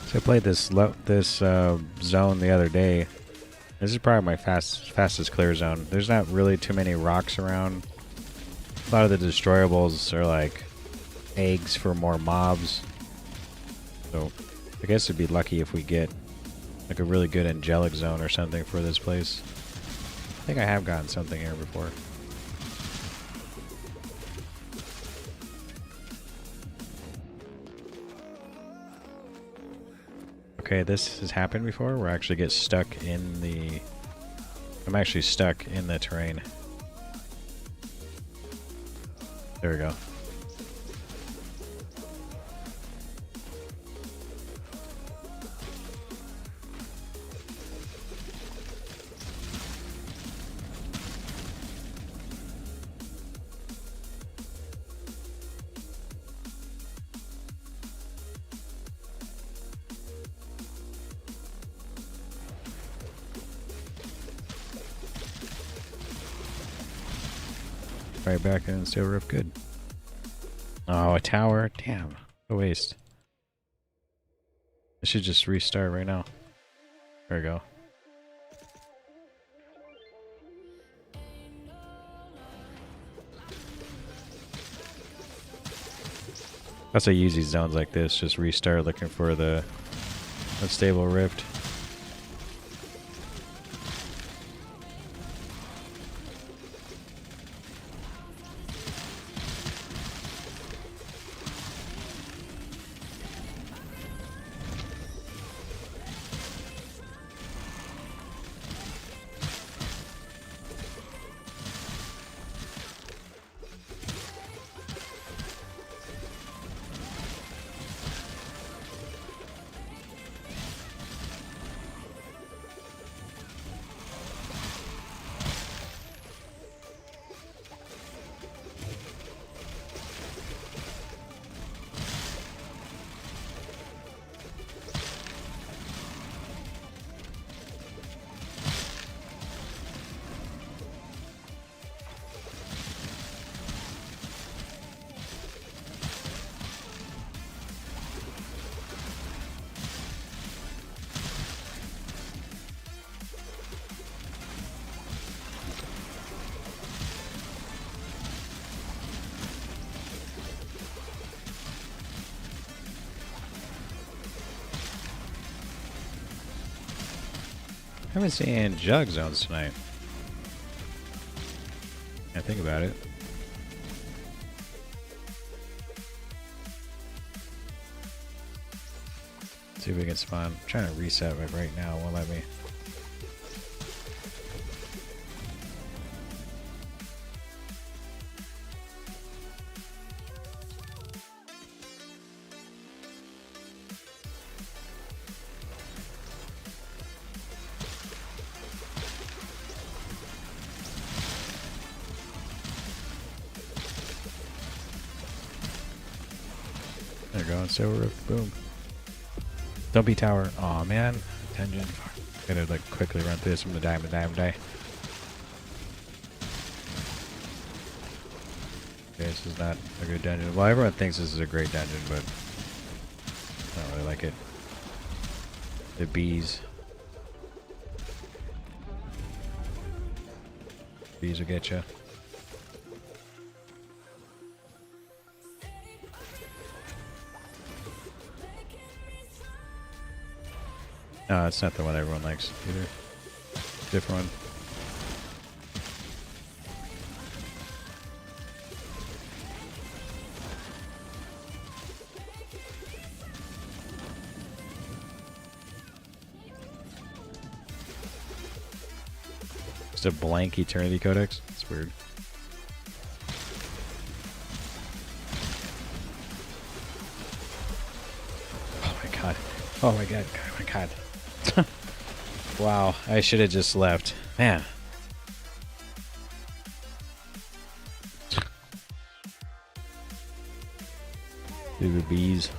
So I played this zone the other day. This is probably my fastest clear zone. There's not really too many rocks around. A lot of the destroyables are like eggs for more mobs. So I guess it'd be lucky if we get like a really good angelic zone or something for this place. I think I have gotten something here before. Okay, this has happened before where I actually get stuck in the... I'm actually stuck in the terrain. There we go. Right back in steel roof, good. Oh, a tower, damn, a waste. I should just restart right now. There we go. That's why I use these zones like this. Just restart looking for the unstable rift. I haven't seen any jug zones tonight. I think about it. See if we can spawn. I'm trying to reset right now. Won't let me. There you go. And silver roof. Boom. Don't be tower. Aw, man. Tension. Gotta like quickly run through this. I'm gonna die. I'm gonna die. I'm gonna die. Okay, this is not a good dungeon. Well, everyone thinks this is a great dungeon, but I don't really like it. The bees. Bees will get you. No, it's not the one everyone likes either. Different one. Just a blank Eternity Codex. It's weird. Oh my god. Oh my god. Oh my god. Wow, I should have just left. Man. Stupid bees.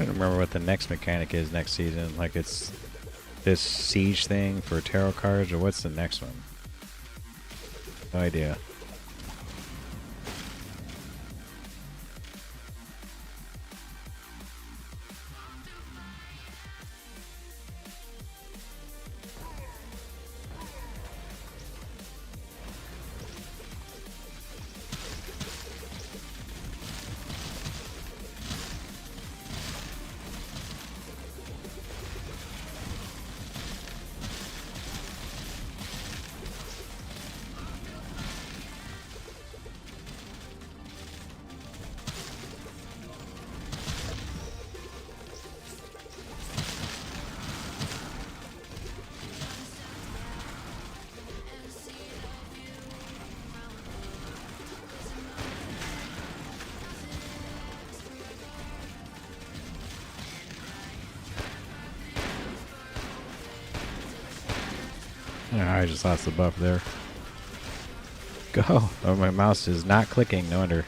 I don't remember what the next mechanic is next season. Like it's this siege thing for tarot cards, or what's the next one? No idea. I just lost the buff there. Go. Oh, my mouse is not clicking. No wonder.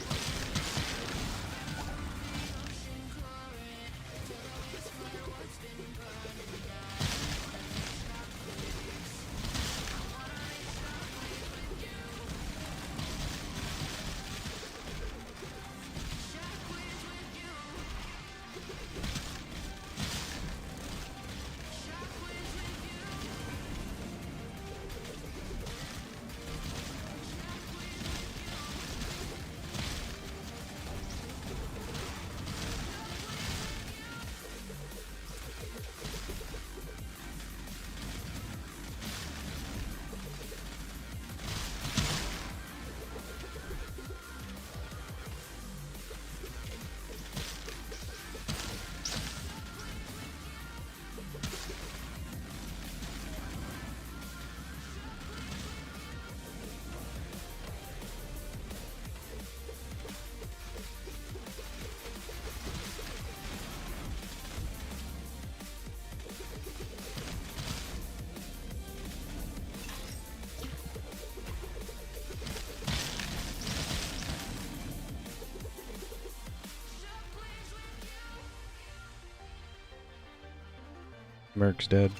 Merc's dead.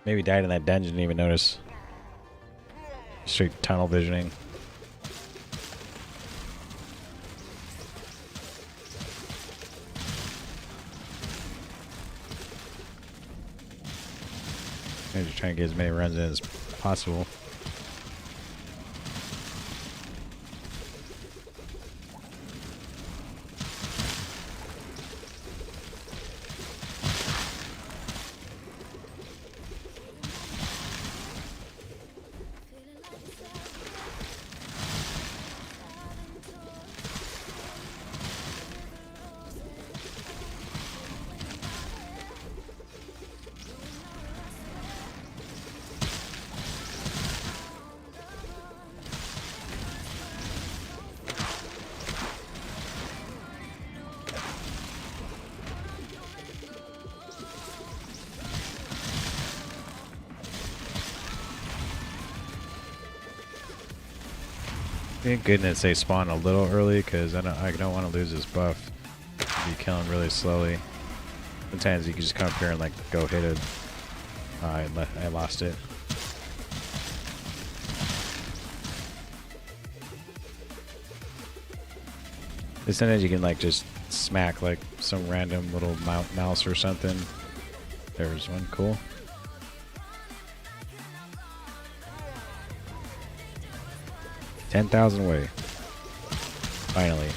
Maybe died in that dungeon, didn't even notice. Straight tunnel visioning. I'm just trying to get as many runs in as possible. Thank goodness they spawn a little early, because I don't want to lose this buff. Be killing really slowly. Sometimes you can just come up here and like go hit it. I lost it. But sometimes you can like just smack like some random little mouse or something. There's one, cool. 10,000 away. Finally.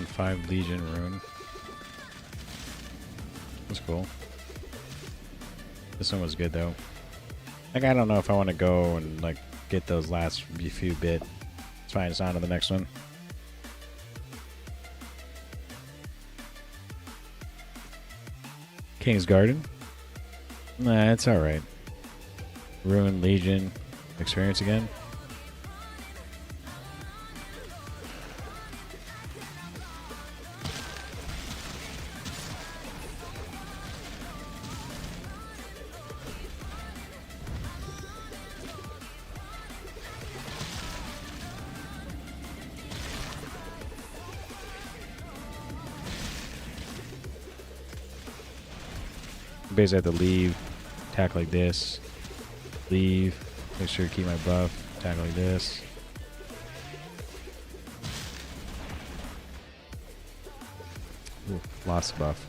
1/5 Legion rune. That's cool. This one was good though. Like, I don't know if I want to go and like get those last few bit. It's fine. It's on to the next one. King's Garden. Nah, it's all right. Ruined Legion experience again. Basically, I have to leave, attack like this, leave, make sure to keep my buff, attack like this. Ooh, lost buff.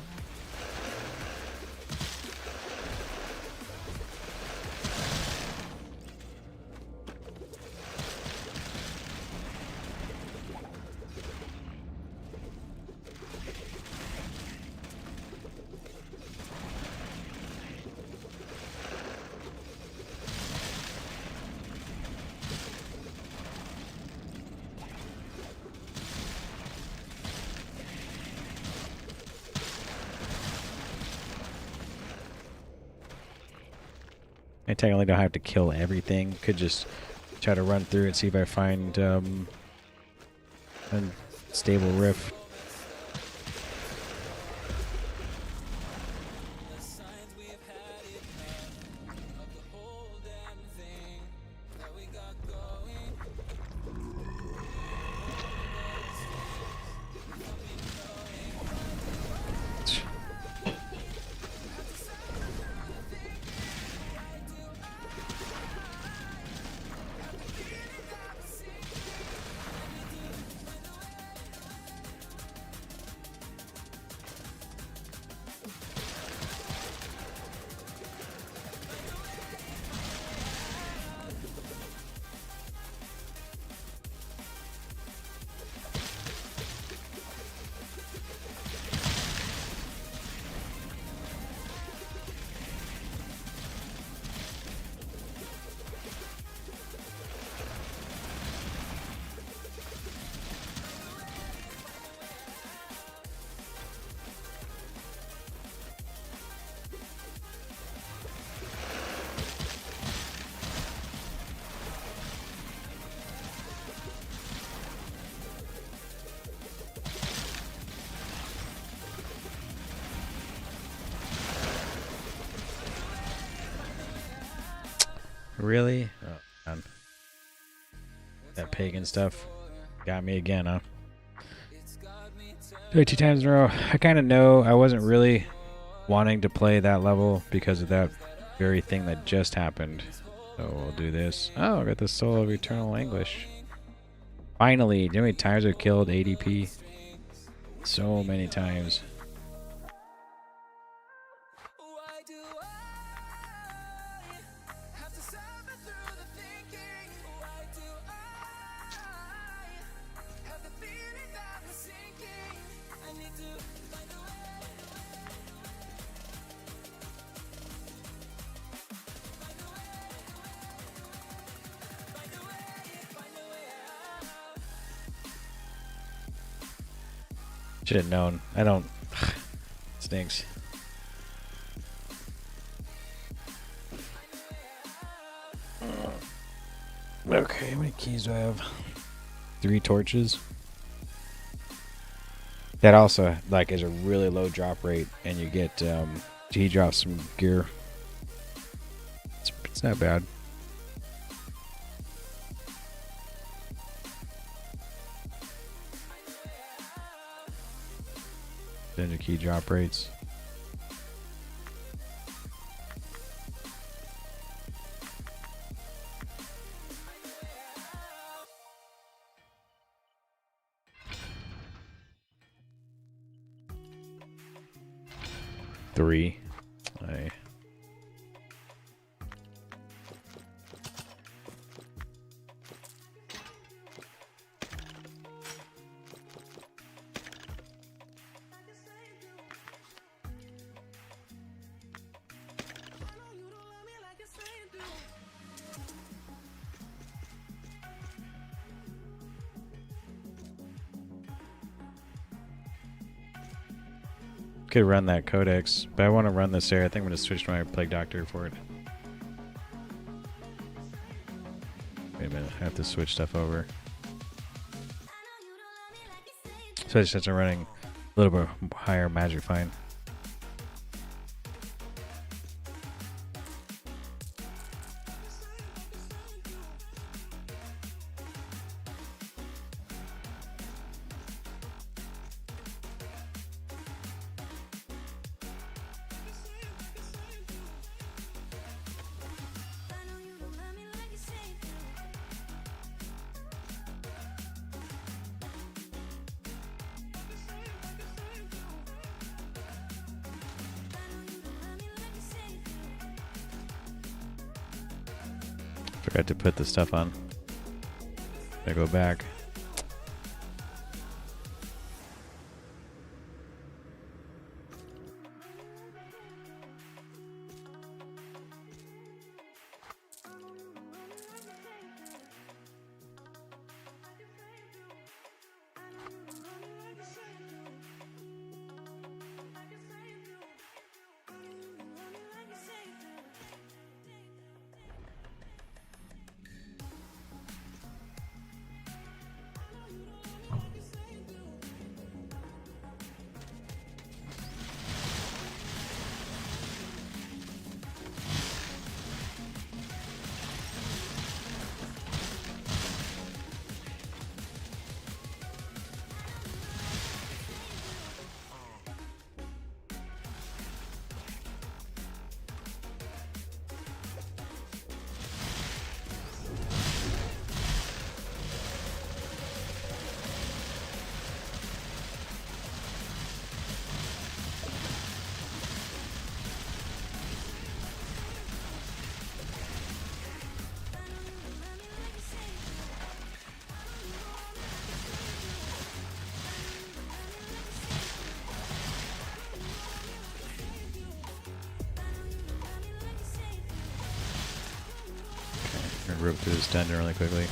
I technically don't have to kill everything. Could just try to run through and see if I find unstable rift. Really? Oh, man. That pagan stuff got me again, huh? 2 times in a row. I kind of know I wasn't really wanting to play that level because of that very thing that just happened. So we'll do this. Oh, I got the Soul of Eternal Anguish. Finally. Do you know how many times I've killed ADP? So many times. Should have known. I don't. Stinks. Okay, how many keys do I have? 3 torches. That also like is a really low drop rate, and you get he drops some gear. It's not bad. Then your key drop rates. Three. could run that codex, but I want to run this area. I think I'm going to switch to my Plague Doctor for it. Wait a minute, I have to switch stuff over. So I just have to running a little bit higher Magic Find. Forgot to put the stuff on. I go back. I'm gonna rip through this dungeon really quickly.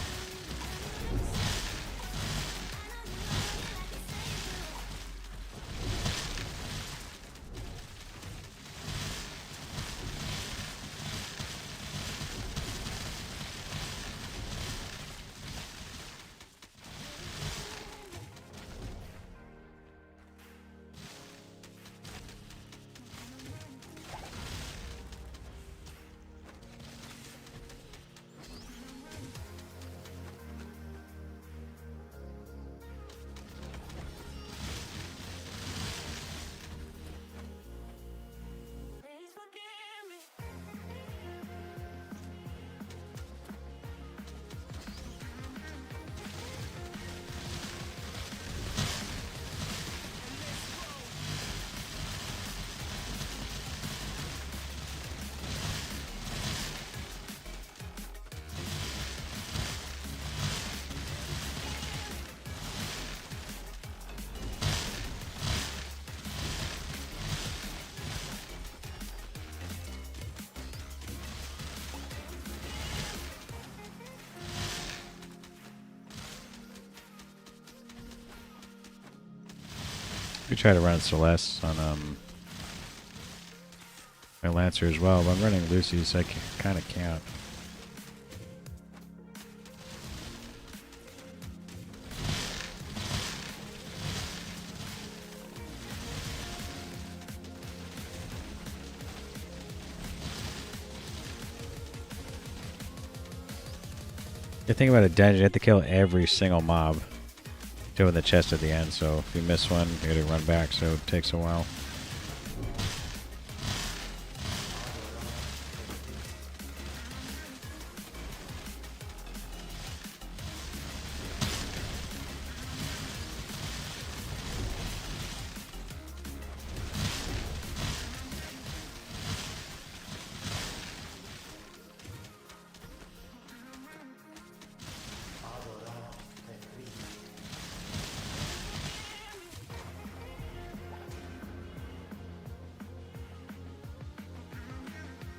We try to run Celeste on my Lancer as well, but I'm running Lucy, so I kind of can't. The thing about a dungeon, you have to kill every single mob to open the chest at the end, so if you miss one, you gotta run back, so it takes a while.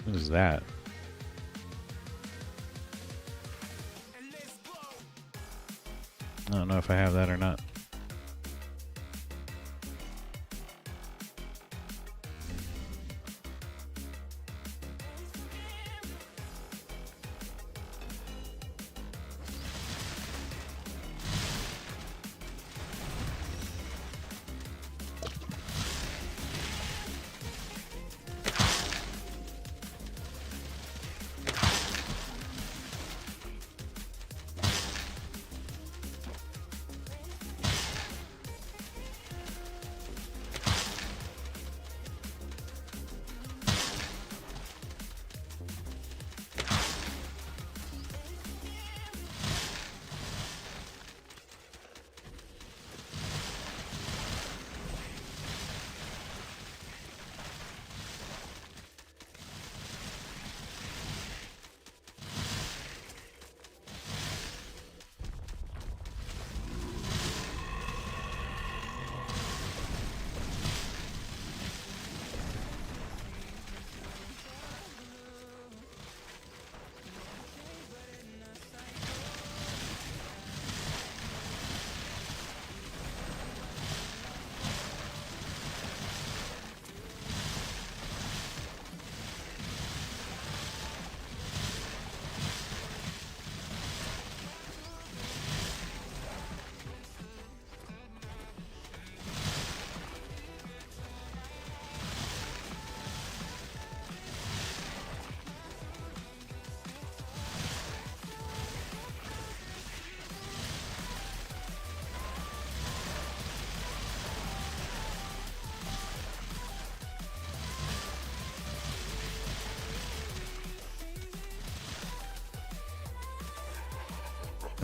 What is that? I don't know if I have that or not.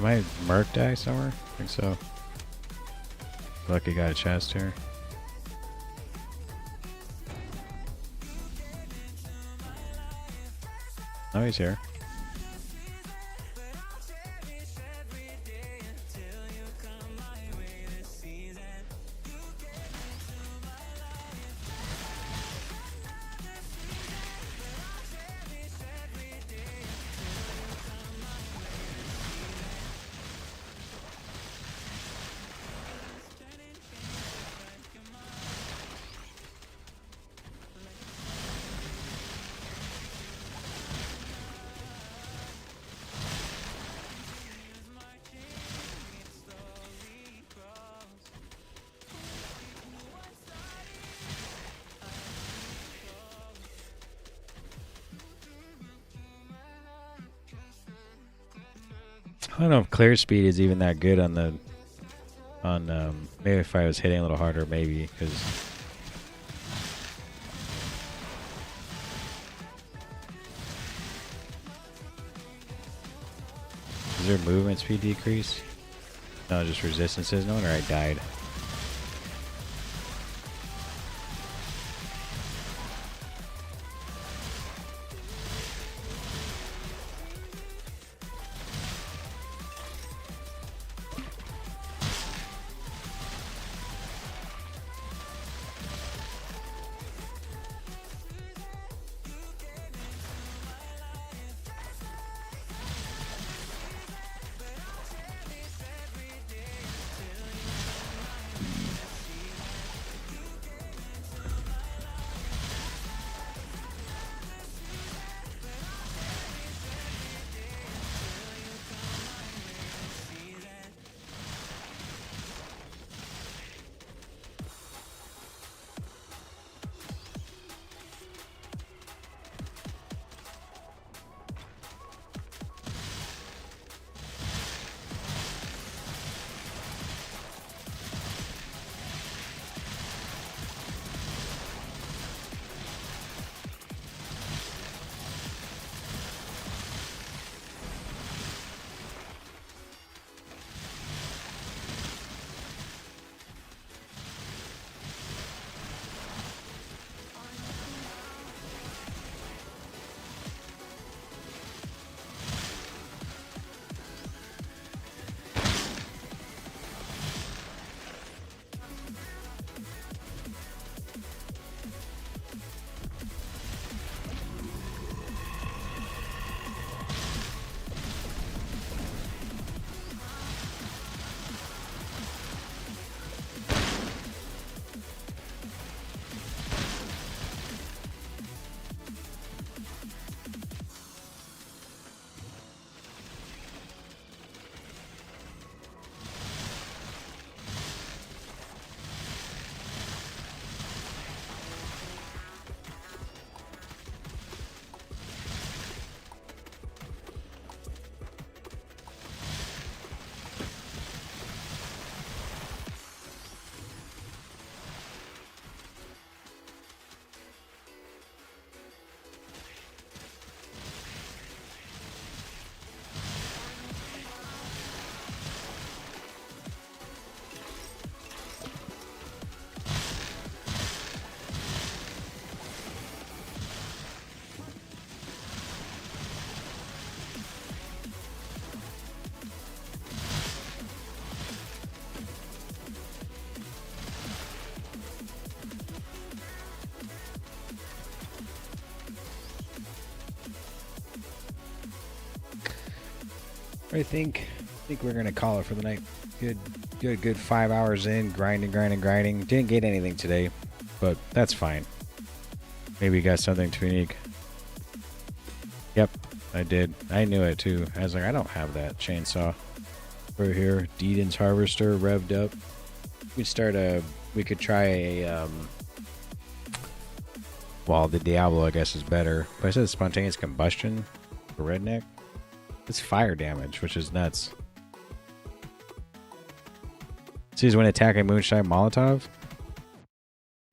Did my Merc die somewhere? I think so. Lucky got a chest here. Oh, he's here. I don't know if clear speed is even that good on the maybe if I was hitting a little harder, maybe because is there movement speed decrease? No, just resistances. No wonder I died. I think we're gonna call it for the night. Good 5 hours in, grinding. Didn't get anything today, but that's fine. Maybe you got something too unique. Yep, I did. I knew it too. I was like, I don't have that chainsaw over here. Deedon's harvester revved up. We could try a well, the Diablo I guess is better. But I said spontaneous combustion for redneck. It's fire damage, which is nuts. See, when attacking Moonshine Molotov.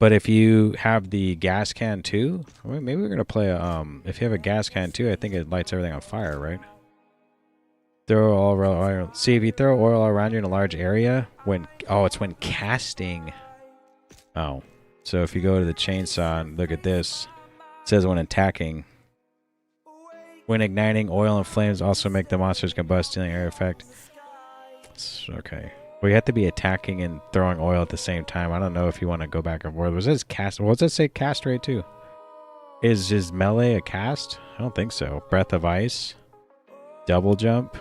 But if you have the gas can too, maybe we're gonna play a if you have a gas can too, I think it lights everything on fire, right? Throw oil. See, if you throw oil around you in a large area, it's when casting. Oh, so if you go to the chainsaw and look at this, it says when attacking. When igniting, oil and flames also make the monsters combust, dealing air effect. Okay. Well, you have to be attacking and throwing oil at the same time. I don't know if you want to go back and forth. Was this cast? What does it say cast rate too? Is melee a cast? I don't think so. Breath of ice. Double jump.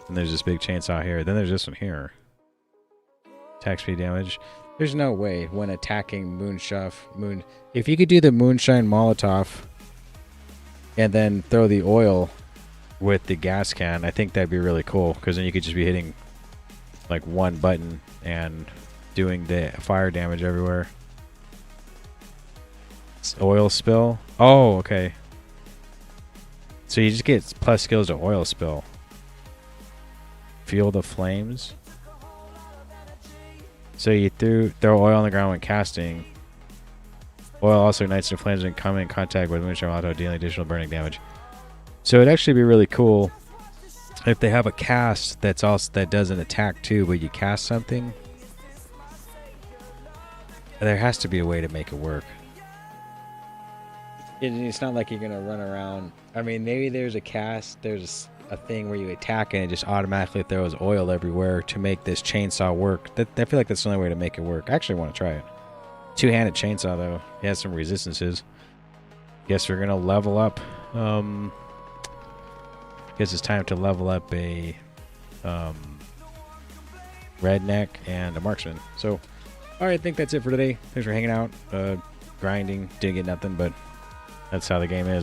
And there's this big chainsaw here. Then there's this one here. Attack speed damage. There's no way when attacking if you could do the moonshine Molotov and then throw the oil with the gas can, I think that'd be really cool, because then you could just be hitting like one button and doing the fire damage everywhere. It's oil spill. Oh, okay. So you just get plus skills to oil spill. Fuel the flames. So you throw oil on the ground when casting. Oil also ignites the flames when coming in contact with moonshine auto, dealing additional burning damage. So it'd actually be really cool if they have a cast that doesn't attack too, but you cast something. There has to be a way to make it work. It's not like you're gonna run around. I mean, maybe there's a cast. There's a thing where you attack and it just automatically throws oil everywhere to make this chainsaw work. I feel like that's the only way to make it work. I actually want to try it. Two-handed chainsaw though. It has some resistances. Guess we're gonna level up. Guess it's time to level up a redneck and a marksman. So, all right, I think that's it for today. Thanks for hanging out. Grinding, didn't get nothing, but that's how the game is.